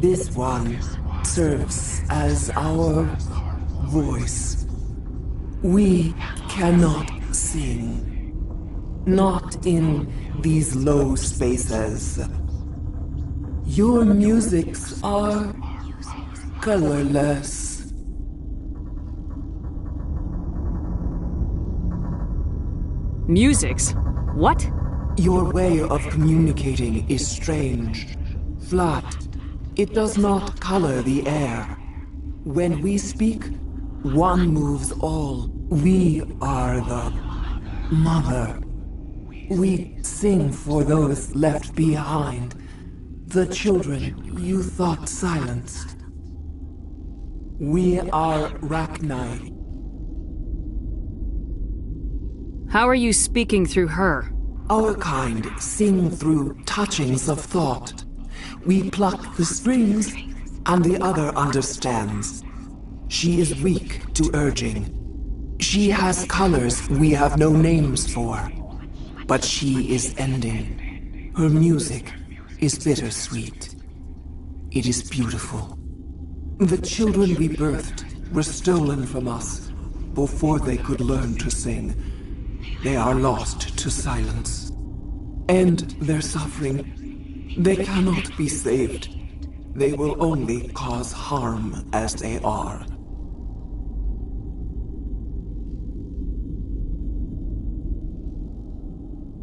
This one serves as our voice. We cannot sing. Not in these low spaces. Your musics are colorless. Musics? What? Your way of communicating is strange. Flat. It does not color the air. When we speak, one moves all. We are the mother. We sing for those left behind. The children you thought silenced. We are Rachni. How are you speaking through her? Our kind sing through touchings of thought. We pluck the strings, and the other understands. She is weak to urging. She has colors we have no names for. But she is ending. Her music is bittersweet. It is beautiful. The children we birthed were stolen from us before they could learn to sing. They are lost to silence. And their suffering, they cannot be saved. They will only cause harm as they are.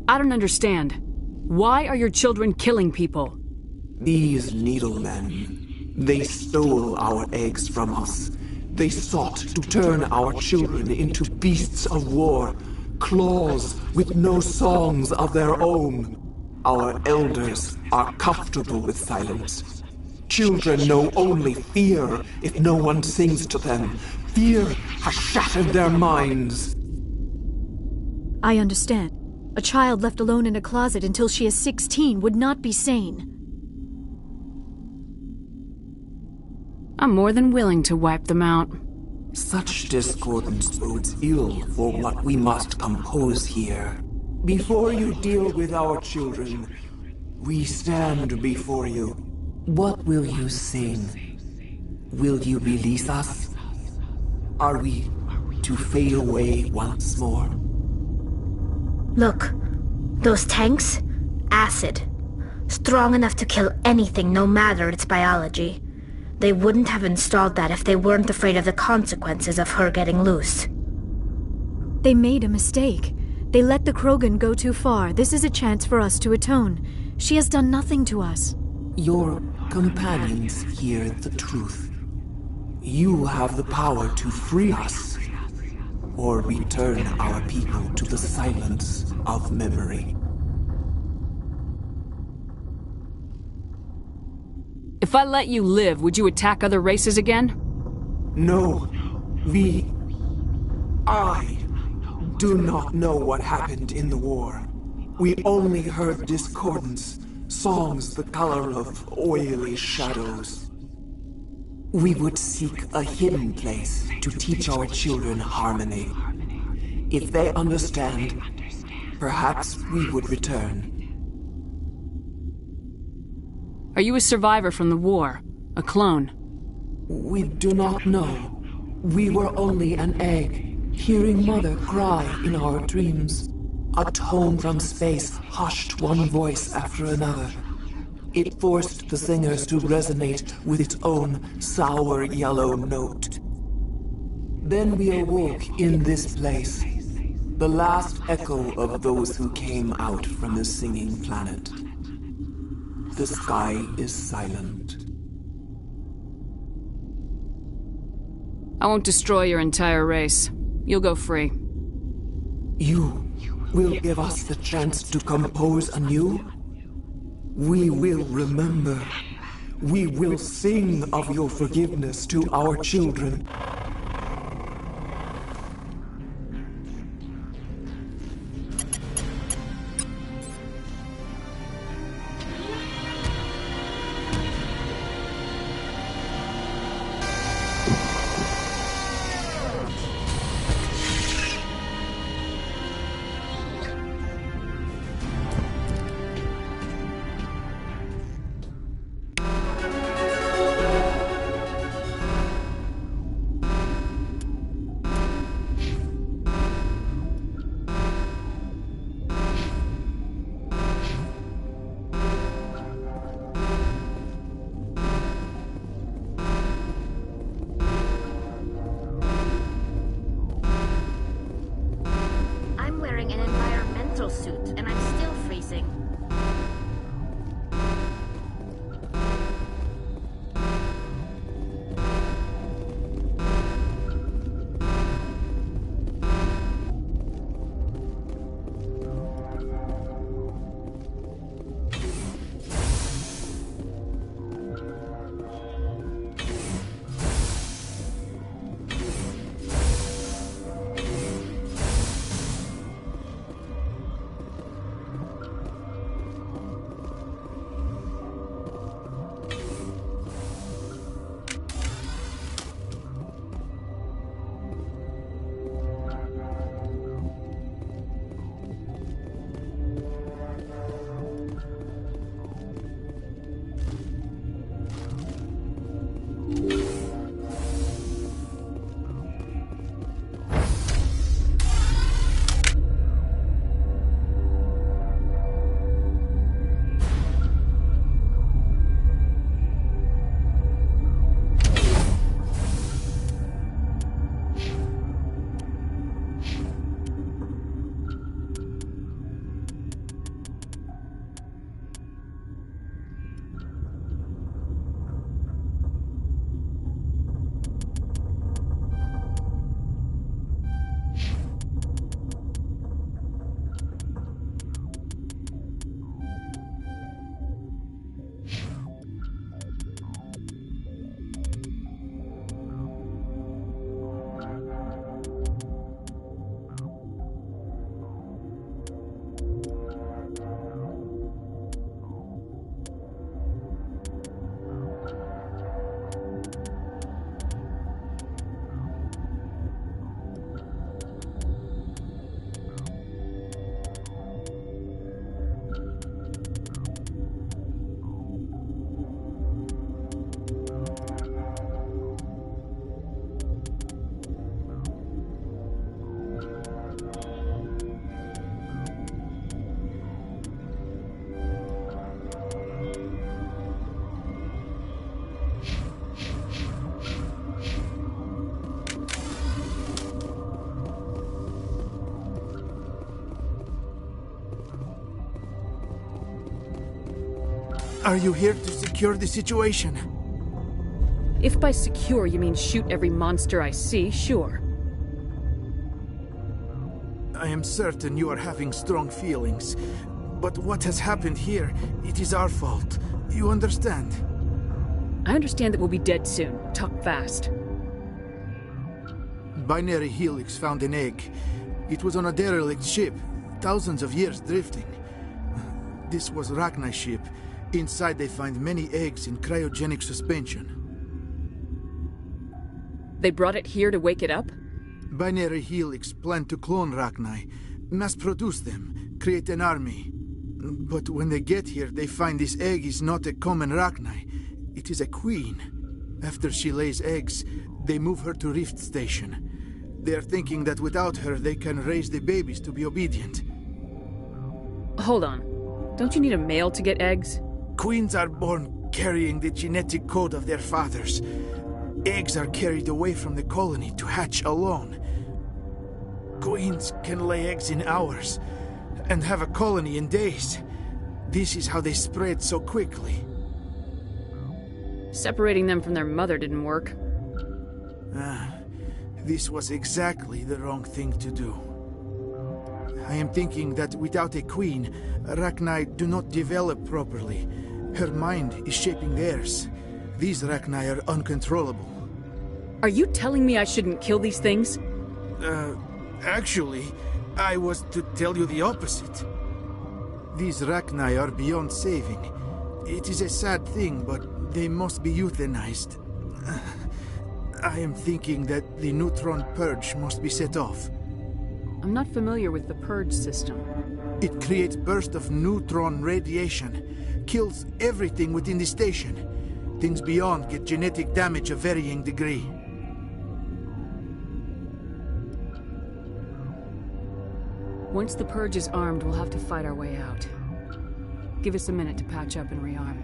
I don't understand. Why are your children killing people? These needlemen, they stole our eggs from us. They sought to turn our children into beasts of war, claws with no songs of their own. Our elders are comfortable with silence. Children know only fear if no one sings to them. Fear has shattered their minds. I understand. A child left alone in a closet until she is 16 would not be sane. I'm more than willing to wipe them out. Such discordance bodes ill for what we must compose here. Before you deal with our children, we stand before you. What will you sing? Will you release us? Are we to fade away once more? Look, those tanks? Acid. Strong enough to kill anything, no matter its biology. They wouldn't have installed that if they weren't afraid of the consequences of her getting loose. They made a mistake. They let the Krogan go too far. This is a chance for us to atone. She has done nothing to us. Your companions hear the truth. You have the power to free us. or return our people to the silence of memory. If I let you live, would you attack other races again? No. I do not know what happened in the war. We only heard discordance, songs the color of oily shadows. We would seek a hidden place to teach our children harmony. If they understand, perhaps we would return. Are you a survivor from the war? A clone? We do not know. We were only an egg, hearing Mother cry in our dreams. A tone from space hushed one voice after another. It forced the singers to resonate with its own sour yellow note. Then we awoke in this place, the last echo of those who came out from the singing planet. The sky is silent. I won't destroy your entire race. You'll go free. You will give us the chance to compose anew? We will remember. We will sing of your forgiveness to our children. Are you here to secure the situation? If by secure you mean shoot every monster I see, sure. I am certain you are having strong feelings. But what has happened here, it is our fault. You understand? I understand that we'll be dead soon. Talk fast. Binary Helix found an egg. It was on a derelict ship, thousands of years drifting. This was Rachni's ship. Inside they find many eggs in cryogenic suspension. They brought it here to wake it up? Binary Helix planned to clone Rachni, mass-produce them, create an army. But when they get here, they find this egg is not a common Rachni. It is a queen. After she lays eggs, they move her to Rift Station. They are thinking that without her, they can raise the babies to be obedient. Hold on. Don't you need a male to get eggs? Queens are born carrying the genetic code of their fathers. Eggs are carried away from the colony to hatch alone. Queens can lay eggs in hours and have a colony in days. This is how they spread so quickly. Separating them from their mother didn't work. This was exactly the wrong thing to do. I am thinking that without a queen, Rachni do not develop properly. Her mind is shaping theirs. These Rachni are uncontrollable. Are you telling me I shouldn't kill these things? Actually, I was to tell you the opposite. These Rachni are beyond saving. It is a sad thing, but they must be euthanized. I am thinking that the neutron purge must be set off. I'm not familiar with the purge system. It creates bursts of neutron radiation, kills everything within the station. Things beyond get genetic damage of varying degree. Once the purge is armed, we'll have to fight our way out. Give us a minute to patch up and rearm.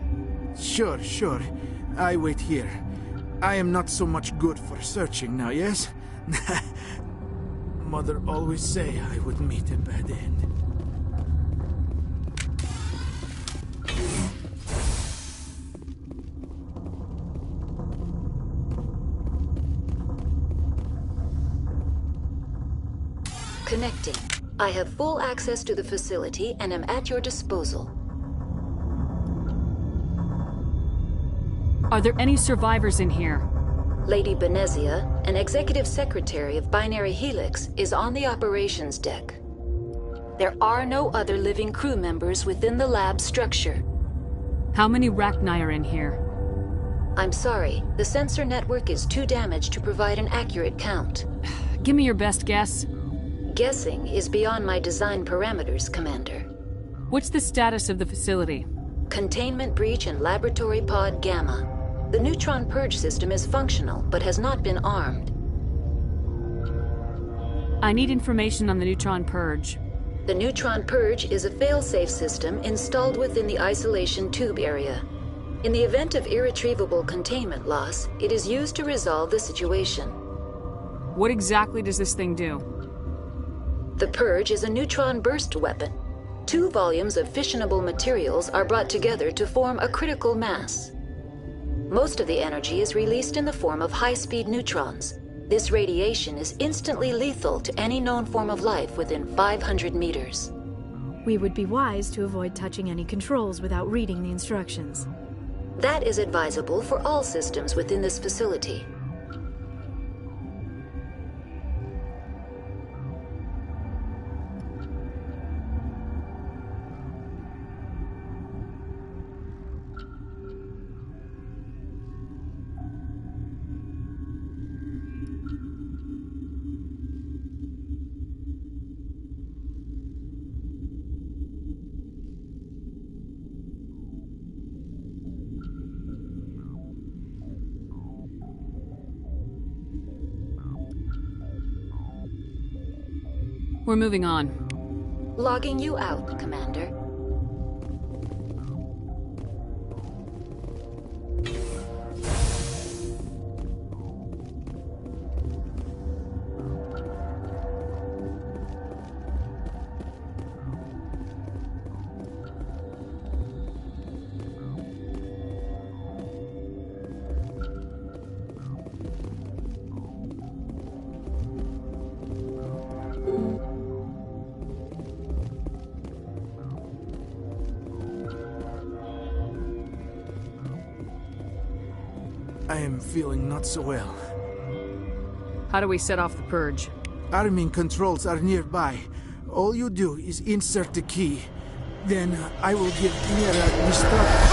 Sure. I wait here. I am not so much good for searching now, yes? Mother always say I would meet a bad end. Connecting. I have full access to the facility and am at your disposal. Are there any survivors in here? Lady Benezia, an executive secretary of Binary Helix, is on the operations deck. There are no other living crew members within the lab structure. How many Rachni are in here? I'm sorry, the sensor network is too damaged to provide an accurate count. Give me your best guess. Guessing is beyond my design parameters, Commander. What's the status of the facility? Containment breach in Laboratory Pod Gamma. The neutron purge system is functional, but has not been armed. I need information on the neutron purge. The neutron purge is a fail-safe system installed within the isolation tube area. In the event of irretrievable containment loss, it is used to resolve the situation. What exactly does this thing do? The purge is a neutron burst weapon. 2 volumes of fissionable materials are brought together to form a critical mass. Most of the energy is released in the form of high-speed neutrons. This radiation is instantly lethal to any known form of life within 500 meters. We would be wise to avoid touching any controls without reading the instructions. That is advisable for all systems within this facility. We're moving on. Logging you out, Commander. I am feeling not so well. How do we set off the purge? Arming controls are nearby. All you do is insert the key. Then I will give Mira the start.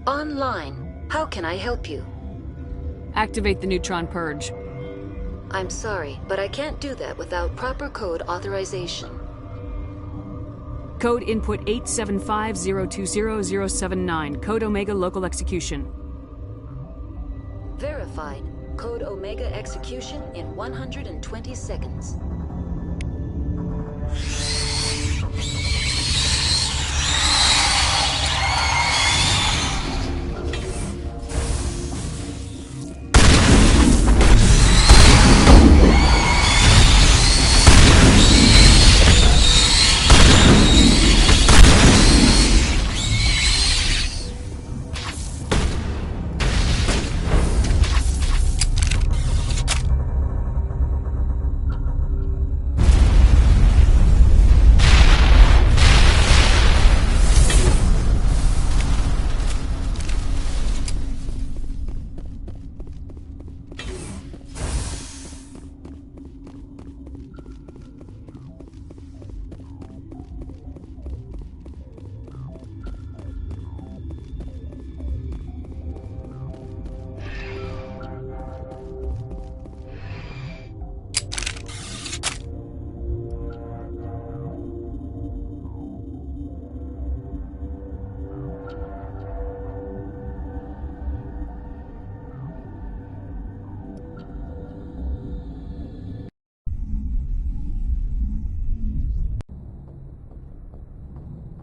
Online. How can I help you? Activate the neutron purge. I'm sorry, but I can't do that without proper code authorization. Code input 875020079. Code Omega local execution. Verified. Code Omega execution in 120 seconds.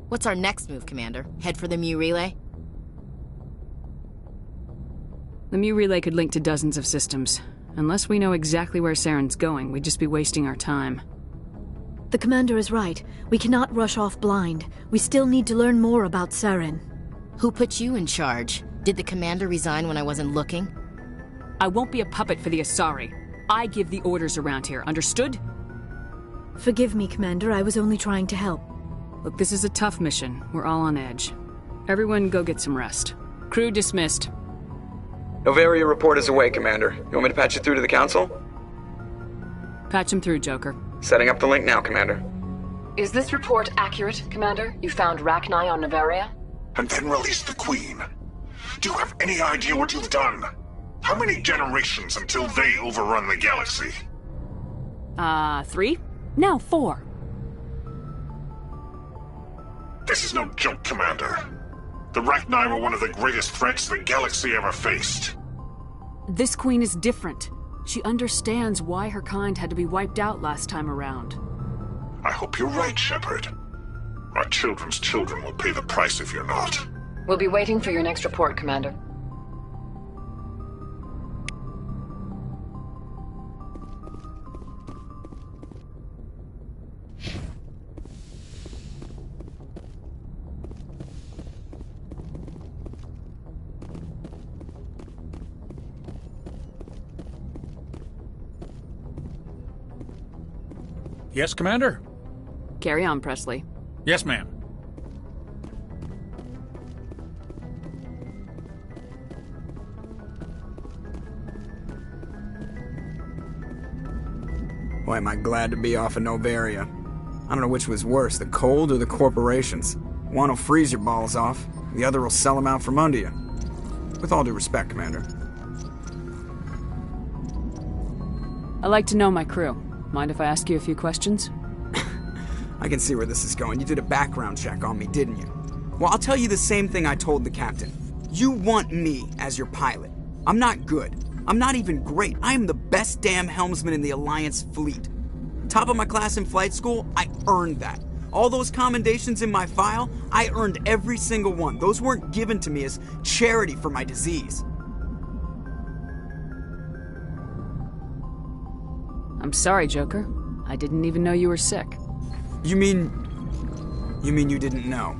What's our next move, Commander? Head for the Mu Relay? The Mu Relay could link to dozens of systems. Unless we know exactly where Saren's going, we'd just be wasting our time. The Commander is right. We cannot rush off blind. We still need to learn more about Saren. Who put you in charge? Did the Commander resign when I wasn't looking? I won't be a puppet for the Asari. I give the orders around here, understood? Forgive me, Commander. I was only trying to help. Look, this is a tough mission. We're all on edge. Everyone go get some rest. Crew dismissed. Novaria report is away, Commander. You want me to patch it through to the Council? Patch him through, Joker. Setting up the link now, Commander. Is this report accurate, Commander? You found Rachni on Novaria? And then released the Queen. Do you have any idea what you've done? How many generations until they overrun the galaxy? 3? Now 4. This is no joke, Commander. The Rachni were one of the greatest threats the galaxy ever faced. This Queen is different. She understands why her kind had to be wiped out last time around. I hope you're right, Shepard. My children's children will pay the price if you're not. We'll be waiting for your next report, Commander. Yes, Commander? Carry on, Presley. Yes, ma'am. Boy, am I glad to be off of Novaria. I don't know which was worse, the cold or the corporations. One will freeze your balls off, the other will sell them out from under you. With all due respect, Commander. I like to know my crew. Mind if I ask you a few questions? I can see where this is going. You did a background check on me, didn't you? Well, I'll tell you the same thing I told the captain. You want me as your pilot. I'm not good. I'm not even great. I am the best damn helmsman in the Alliance fleet. Top of my class in flight school, I earned that. All those commendations in my file, I earned every single one. Those weren't given to me as charity for my disease. I'm sorry, Joker. I didn't even know you were sick. You mean you didn't know?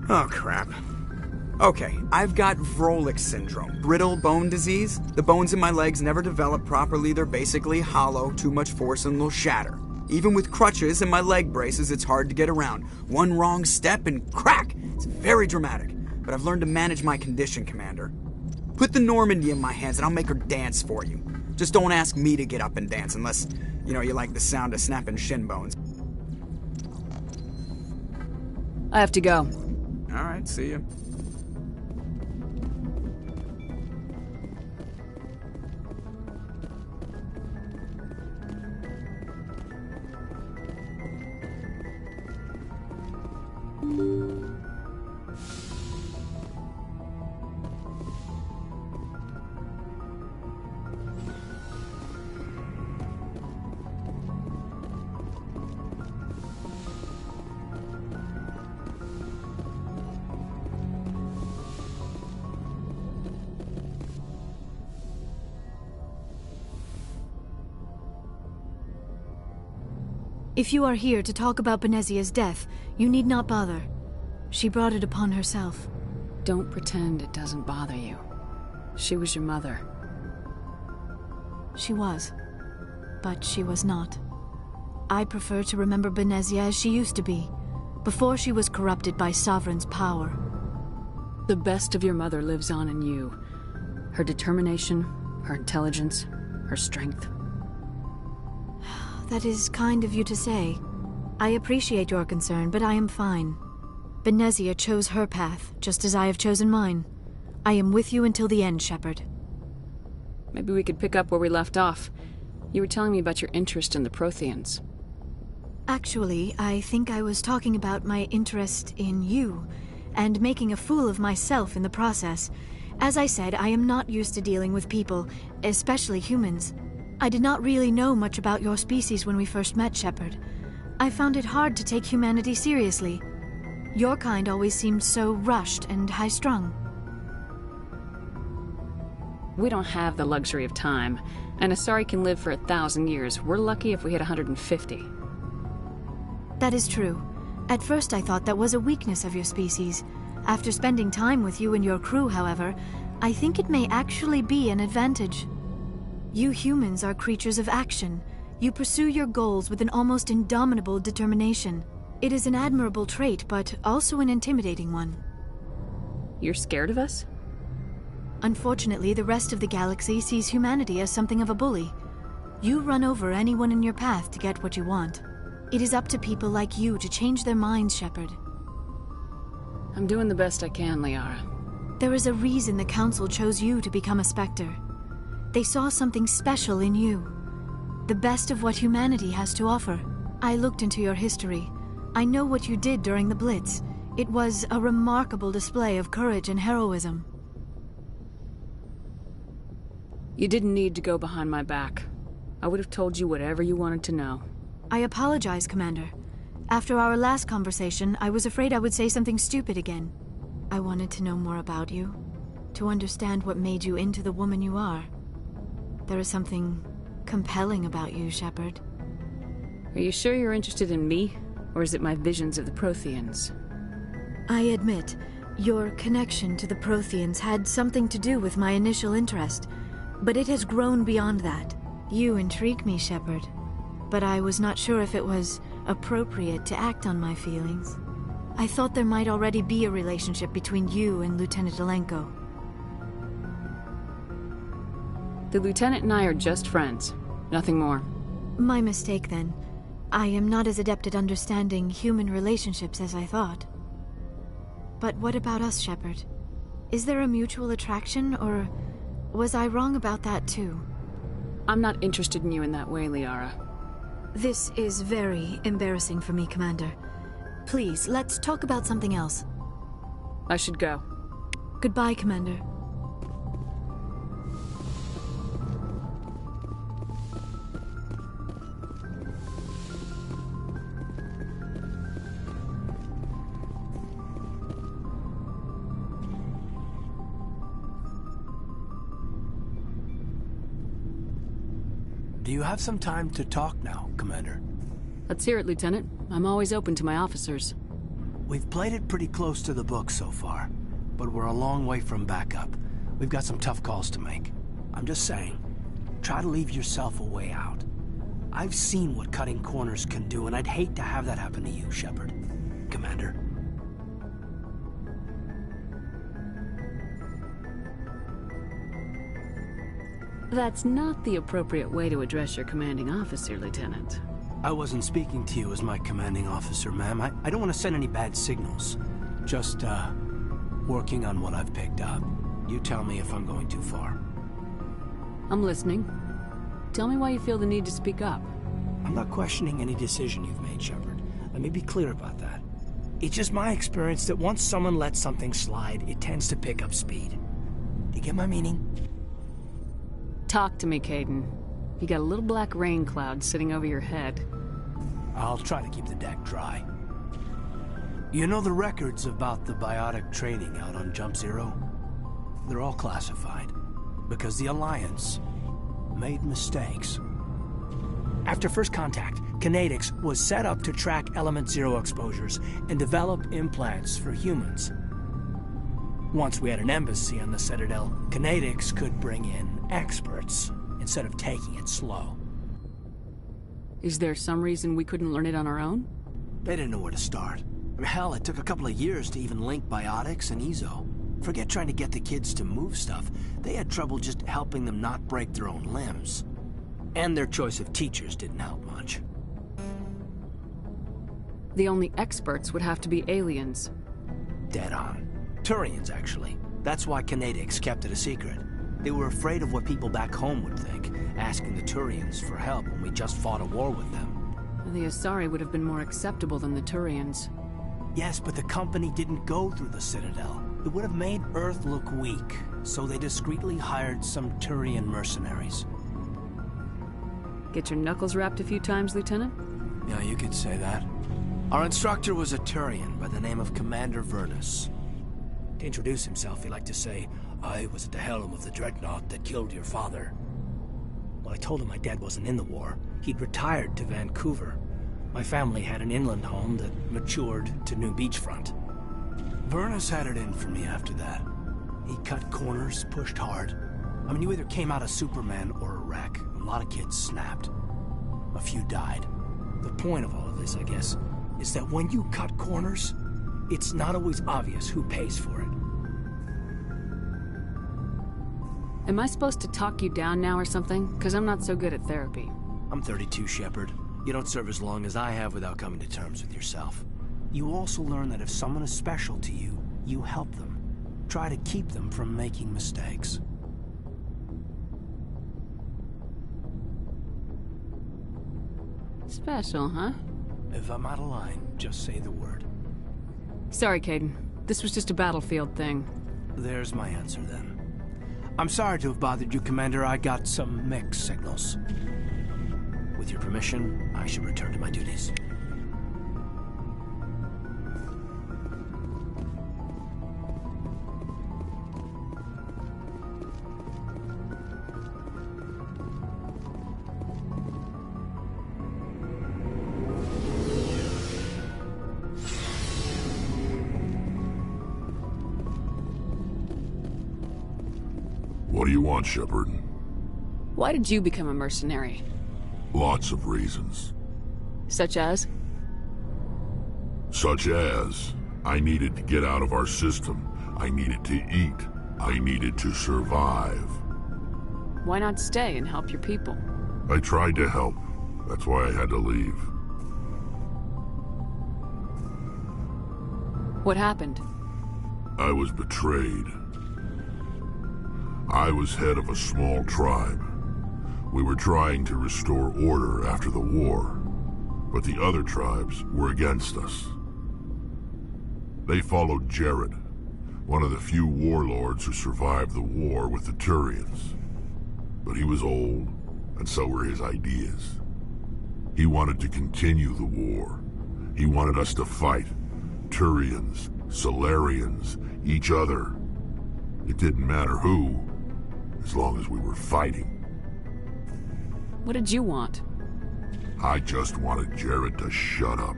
Oh, crap. Okay, I've got Vrolik syndrome, brittle bone disease. The bones in my legs never develop properly. They're basically hollow, too much force and they'll shatter. Even with crutches and my leg braces, it's hard to get around. One wrong step and crack! It's very dramatic, but I've learned to manage my condition, Commander. Put the Normandy in my hands and I'll make her dance for you. Just don't ask me to get up and dance unless, you like the sound of snapping shin bones. I have to go. All right, see ya. If you are here to talk about Benezia's death, you need not bother. She brought it upon herself. Don't pretend it doesn't bother you. She was your mother. She was. But she was not. I prefer to remember Benezia as she used to be, before she was corrupted by Sovereign's power. The best of your mother lives on in you. Her determination, her intelligence, her strength. That is kind of you to say. I appreciate your concern, but I am fine. Benezia chose her path, just as I have chosen mine. I am with you until the end, Shepard. Maybe we could pick up where we left off. You were telling me about your interest in the Protheans. Actually, I think I was talking about my interest in you, and making a fool of myself in the process. As I said, I am not used to dealing with people, especially humans. I did not really know much about your species when we first met, Shepard. I found it hard to take humanity seriously. Your kind always seemed so rushed and high-strung. We don't have the luxury of time. An Asari can live for 1,000 years. We're lucky if we hit 150. That is true. At first I thought that was a weakness of your species. After spending time with you and your crew, however, I think it may actually be an advantage. You humans are creatures of action. You pursue your goals with an almost indomitable determination. It is an admirable trait, but also an intimidating one. You're scared of us? Unfortunately, the rest of the galaxy sees humanity as something of a bully. You run over anyone in your path to get what you want. It is up to people like you to change their minds, Shepard. I'm doing the best I can, Liara. There is a reason the Council chose you to become a Spectre. They saw something special in you. The best of what humanity has to offer. I looked into your history. I know what you did during the Blitz. It was a remarkable display of courage and heroism. You didn't need to go behind my back. I would have told you whatever you wanted to know. I apologize, Commander. After our last conversation, I was afraid I would say something stupid again. I wanted to know more about you, to understand what made you into the woman you are. There is something compelling about you, Shepard. Are you sure you're interested in me, or is it my visions of the Protheans? I admit, your connection to the Protheans had something to do with my initial interest, but it has grown beyond that. You intrigue me, Shepard, but I was not sure if it was appropriate to act on my feelings. I thought there might already be a relationship between you and Lieutenant Alenko. The Lieutenant and I are just friends. Nothing more. My mistake, then. I am not as adept at understanding human relationships as I thought. But what about us, Shepard? Is there a mutual attraction, or was I wrong about that too? I'm not interested in you in that way, Liara. This is very embarrassing for me, Commander. Please, let's talk about something else. I should go. Goodbye, Commander. Do you have some time to talk now, Commander? Let's hear it, Lieutenant. I'm always open to my officers. We've played it pretty close to the book so far, but we're a long way from backup. We've got some tough calls to make. I'm just saying, try to leave yourself a way out. I've seen what cutting corners can do, and I'd hate to have that happen to you, Shepard. Commander. That's not the appropriate way to address your commanding officer, Lieutenant. I wasn't speaking to you as my commanding officer, ma'am. I don't want to send any bad signals. Just, working on what I've picked up. You tell me if I'm going too far. I'm listening. Tell me why you feel the need to speak up. I'm not questioning any decision you've made, Shepard. Let me be clear about that. It's just my experience that once someone lets something slide, it tends to pick up speed. Do you get my meaning? Talk to me, Caden. You got a little black rain cloud sitting over your head. I'll try to keep the deck dry. You know the records about the biotic training out on Jump Zero? They're all classified, because the Alliance made mistakes. After first contact, Kinetics was set up to track Element Zero exposures and develop implants for humans. Once we had an embassy on the Citadel, Kinetics could bring in experts instead of taking it slow. Is there some reason we couldn't learn it on our own? They didn't know where to start. I mean, hell, it took a couple of years to even link biotics and EZO. Forget trying to get the kids to move stuff. They had trouble just helping them not break their own limbs. And their choice of teachers didn't help much. The only experts would have to be aliens. Dead on. Turians, actually. That's why Kinetics kept it a secret. They were afraid of what people back home would think, asking the Turians for help when we just fought a war with them. The Asari would have been more acceptable than the Turians. Yes, but the company didn't go through the Citadel. It would have made Earth look weak, so they discreetly hired some Turian mercenaries. Get your knuckles rapped a few times, Lieutenant? Yeah, you could say that. Our instructor was a Turian by the name of Commander Vernus. To introduce himself, he liked to say, "I was at the helm of the dreadnought that killed your father." Well, I told him my dad wasn't in the war. He'd retired to Vancouver. My family had an inland home that matured to new beachfront. Vernus had it in for me after that. He cut corners, pushed hard. I mean, you either came out a Superman or a wreck. A lot of kids snapped. A few died. The point of all of this, I guess, is that when you cut corners, it's not always obvious who pays for it. Am I supposed to talk you down now or something? Because I'm not so good at therapy. I'm 32, Shepard. You don't serve as long as I have without coming to terms with yourself. You also learn that if someone is special to you, you help them. Try to keep them from making mistakes. Special, huh? If I'm out of line, just say the word. Sorry, Caden. This was just a battlefield thing. There's my answer, then. I'm sorry to have bothered you, Commander. I got some mixed signals. With your permission, I should return to my duties. What do you want, Shepard? Why did you become a mercenary? Lots of reasons. Such as? Such as, I needed to get out of our system. I needed to eat. I needed to survive. Why not stay and help your people? I tried to help. That's why I had to leave. What happened? I was betrayed. I was head of a small tribe. We were trying to restore order after the war, but the other tribes were against us. They followed Jared, one of the few warlords who survived the war with the Turians. But he was old, and so were his ideas. He wanted to continue the war. He wanted us to fight. Turians, Solarians, each other. It didn't matter who, as long as we were fighting. What did you want? I just wanted Jared to shut up,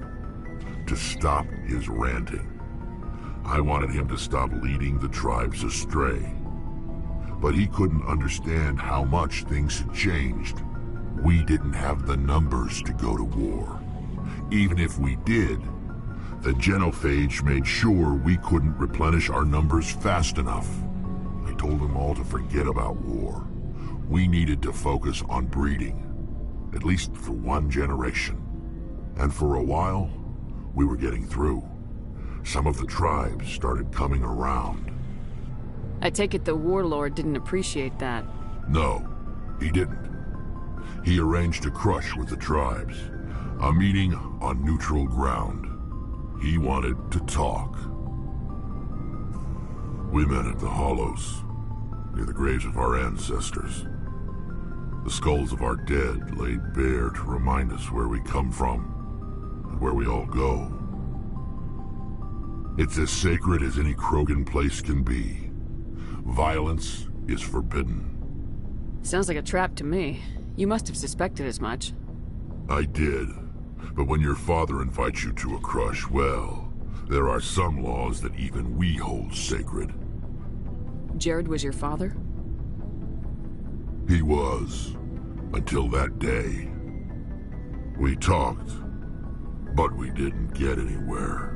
to stop his ranting. I wanted him to stop leading the tribes astray. But he couldn't understand how much things had changed. We didn't have the numbers to go to war. Even if we did, the genophage made sure we couldn't replenish our numbers fast enough. I told them all to forget about war. We needed to focus on breeding, at least for one generation. And for a while, we were getting through. Some of the tribes started coming around. I take it the warlord didn't appreciate that. No, he didn't. He arranged a crush with the tribes, a meeting on neutral ground. He wanted to talk. We met at the Hollows, near the graves of our ancestors. The skulls of our dead laid bare to remind us where we come from and where we all go. It's as sacred as any Krogan place can be. Violence is forbidden. Sounds like a trap to me. You must have suspected as much. I did. But when your father invites you to a crush, well, there are some laws that even we hold sacred. Jared was your father? He was. Until that day. We talked, but we didn't get anywhere.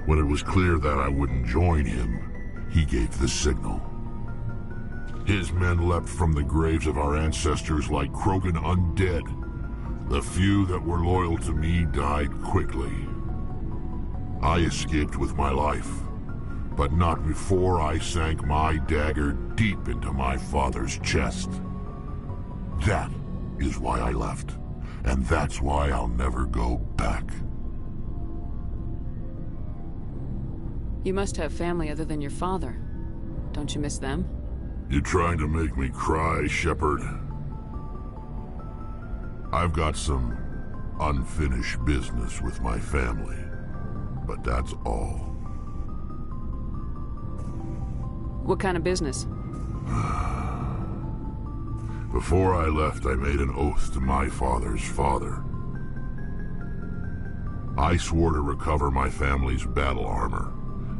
When it was clear that I wouldn't join him, he gave the signal. His men leapt from the graves of our ancestors like Krogan undead. The few that were loyal to me died quickly. I escaped with my life, but not before I sank my dagger deep into my father's chest. That is why I left, and that's why I'll never go back. You must have family other than your father. Don't you miss them? You trying to make me cry, Shepard? I've got some unfinished business with my family, but that's all. What kind of business? Before I left, I made an oath to my father's father. I swore to recover my family's battle armor.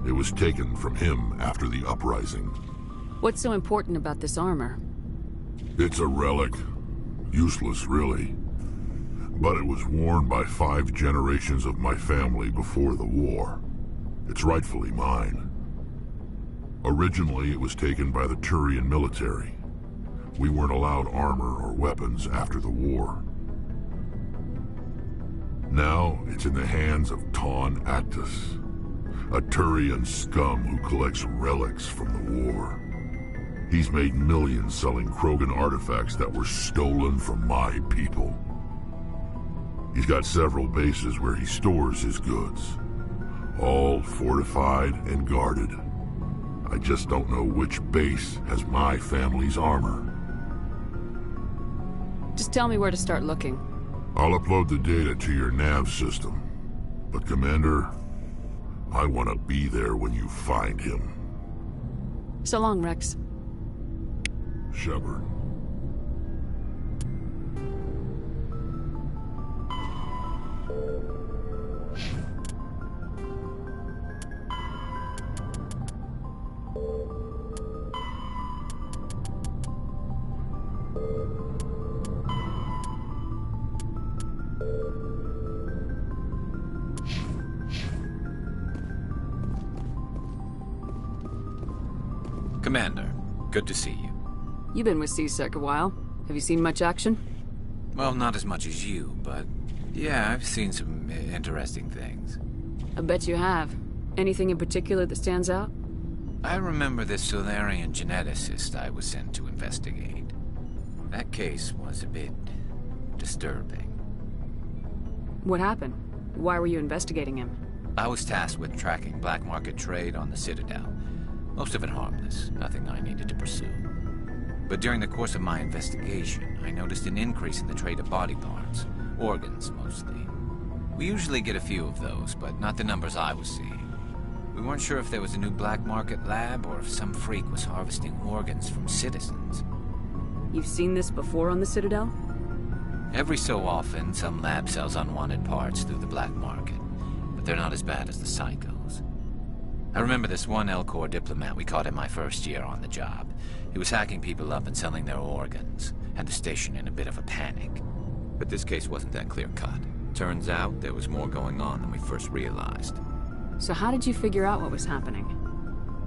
It was taken from him after the uprising. What's so important about this armor? It's a relic. Useless, really. But it was worn by 5 generations of my family before the war. It's rightfully mine. Originally, it was taken by the Turian military. We weren't allowed armor or weapons after the war. Now, it's in the hands of Taun Actus, a Turian scum who collects relics from the war. He's made millions selling Krogan artifacts that were stolen from my people. He's got several bases where he stores his goods, all fortified and guarded. I just don't know which base has my family's armor. Just tell me where to start looking. I'll upload the data to your nav system. But Commander, I want to be there when you find him. So long, Rex. Shepard. Commander, good to see you. You've been with CSEC a while. Have you seen much action? Well, not as much as you, but yeah, I've seen some interesting things. I bet you have. Anything in particular that stands out? I remember this Solarian geneticist I was sent to investigate. That case was a bit disturbing. What happened? Why were you investigating him? I was tasked with tracking black market trade on the Citadel. Most of it harmless, nothing I needed to pursue. But during the course of my investigation, I noticed an increase in the trade of body parts, organs mostly. We usually get a few of those, but not the numbers I was seeing. We weren't sure if there was a new black market lab or if some freak was harvesting organs from citizens. You've seen this before on the Citadel? Every so often, some lab sells unwanted parts through the black market, but they're not as bad as the psychos. I remember this one L-Corps diplomat we caught in my first year on the job. He was hacking people up and selling their organs. Had the station in a bit of a panic. But this case wasn't that clear-cut. Turns out there was more going on than we first realized. So how did you figure out what was happening?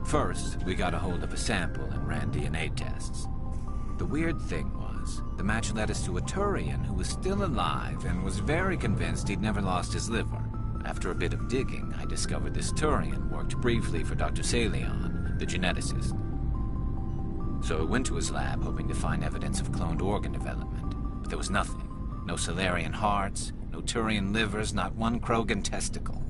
First, we got a hold of a sample and ran DNA tests. The weird thing was, the match led us to a Turian who was still alive and was very convinced he'd never lost his liver. After a bit of digging, I discovered this Turian worked briefly for Dr. Salion, the geneticist. So I went to his lab hoping to find evidence of cloned organ development, but there was nothing. No Solarian hearts, no Turian livers, not one Krogan testicle.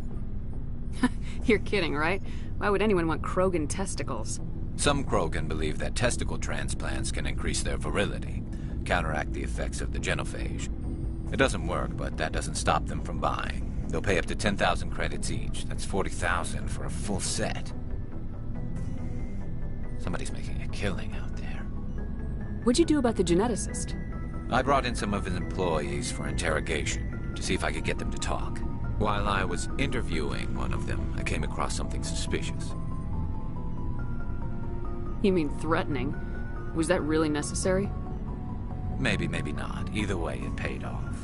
You're kidding, right? Why would anyone want Krogan testicles? Some Krogan believe that testicle transplants can increase their virility, counteract the effects of the genophage. It doesn't work, but that doesn't stop them from buying. They'll pay up to 10,000 credits each. That's 40,000 for a full set. Somebody's making a killing out there. What'd you do about the geneticist? I brought in some of his employees for interrogation, to see if I could get them to talk. While I was interviewing one of them, I came across something suspicious. You mean threatening? Was that really necessary? Maybe, maybe not. Either way, it paid off.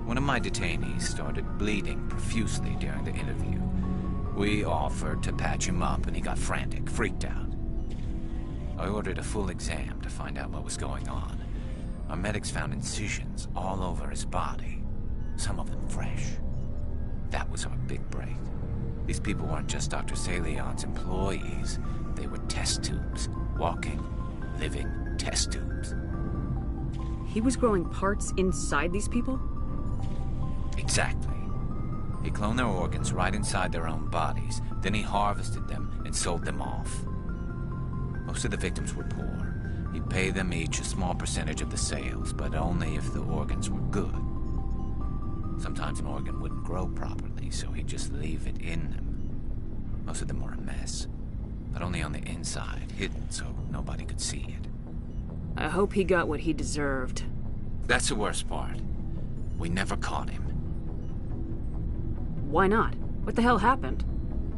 One of my detainees started bleeding profusely during the interview. We offered to patch him up, and he got frantic, freaked out. I ordered a full exam to find out what was going on. Our medics found incisions all over his body, some of them fresh. That was our big break. These people weren't just Dr. Salion's employees. They were test tubes. Walking, living test tubes. He was growing parts inside these people? Exactly. He cloned their organs right inside their own bodies. Then he harvested them and sold them off. Most of the victims were poor. He'd pay them each a small percentage of the sales, but only if the organs were good. Sometimes an organ wouldn't grow properly, so he'd just leave it in them. Most of them were a mess, but only on the inside, hidden so nobody could see it. I hope he got what he deserved. That's the worst part. We never caught him. Why not? What the hell happened?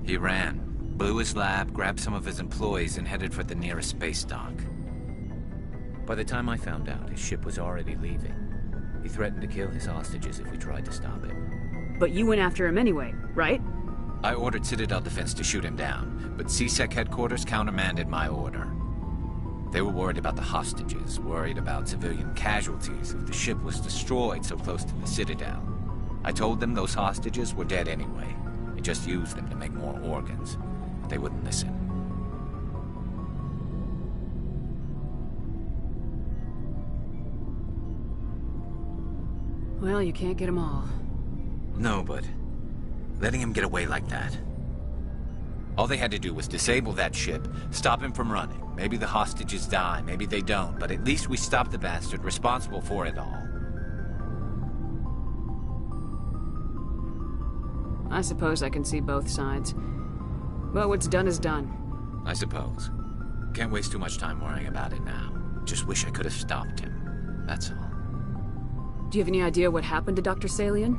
He ran, blew his lab, grabbed some of his employees, and headed for the nearest space dock. By the time I found out, his ship was already leaving. He threatened to kill his hostages if we tried to stop him. But you went after him anyway, right? I ordered Citadel Defense to shoot him down, but CSEC headquarters countermanded my order. They were worried about the hostages, worried about civilian casualties if the ship was destroyed so close to the Citadel. I told them those hostages were dead anyway. I just used them to make more organs. But they wouldn't listen. Well, you can't get them all. No, but letting him get away like that. All they had to do was disable that ship, stop him from running. Maybe the hostages die, maybe they don't, but at least we stopped the bastard responsible for it all. I suppose I can see both sides. But what's done is done. I suppose. Can't waste too much time worrying about it now. Just wish I could have stopped him. That's all. Do you have any idea what happened to Dr. Salion?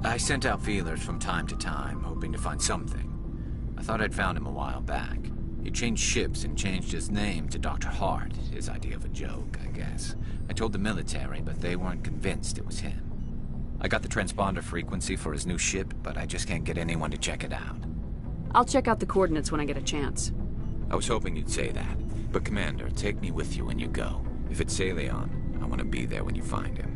I sent out feelers from time to time, hoping to find something. I thought I'd found him a while back. He changed ships and changed his name to Dr. Hart, his idea of a joke, I guess. I told the military, but they weren't convinced it was him. I got the transponder frequency for his new ship, but I just can't get anyone to check it out. I'll check out the coordinates when I get a chance. I was hoping you'd say that. But Commander, take me with you when you go. If it's Salion, I want to be there when you find him.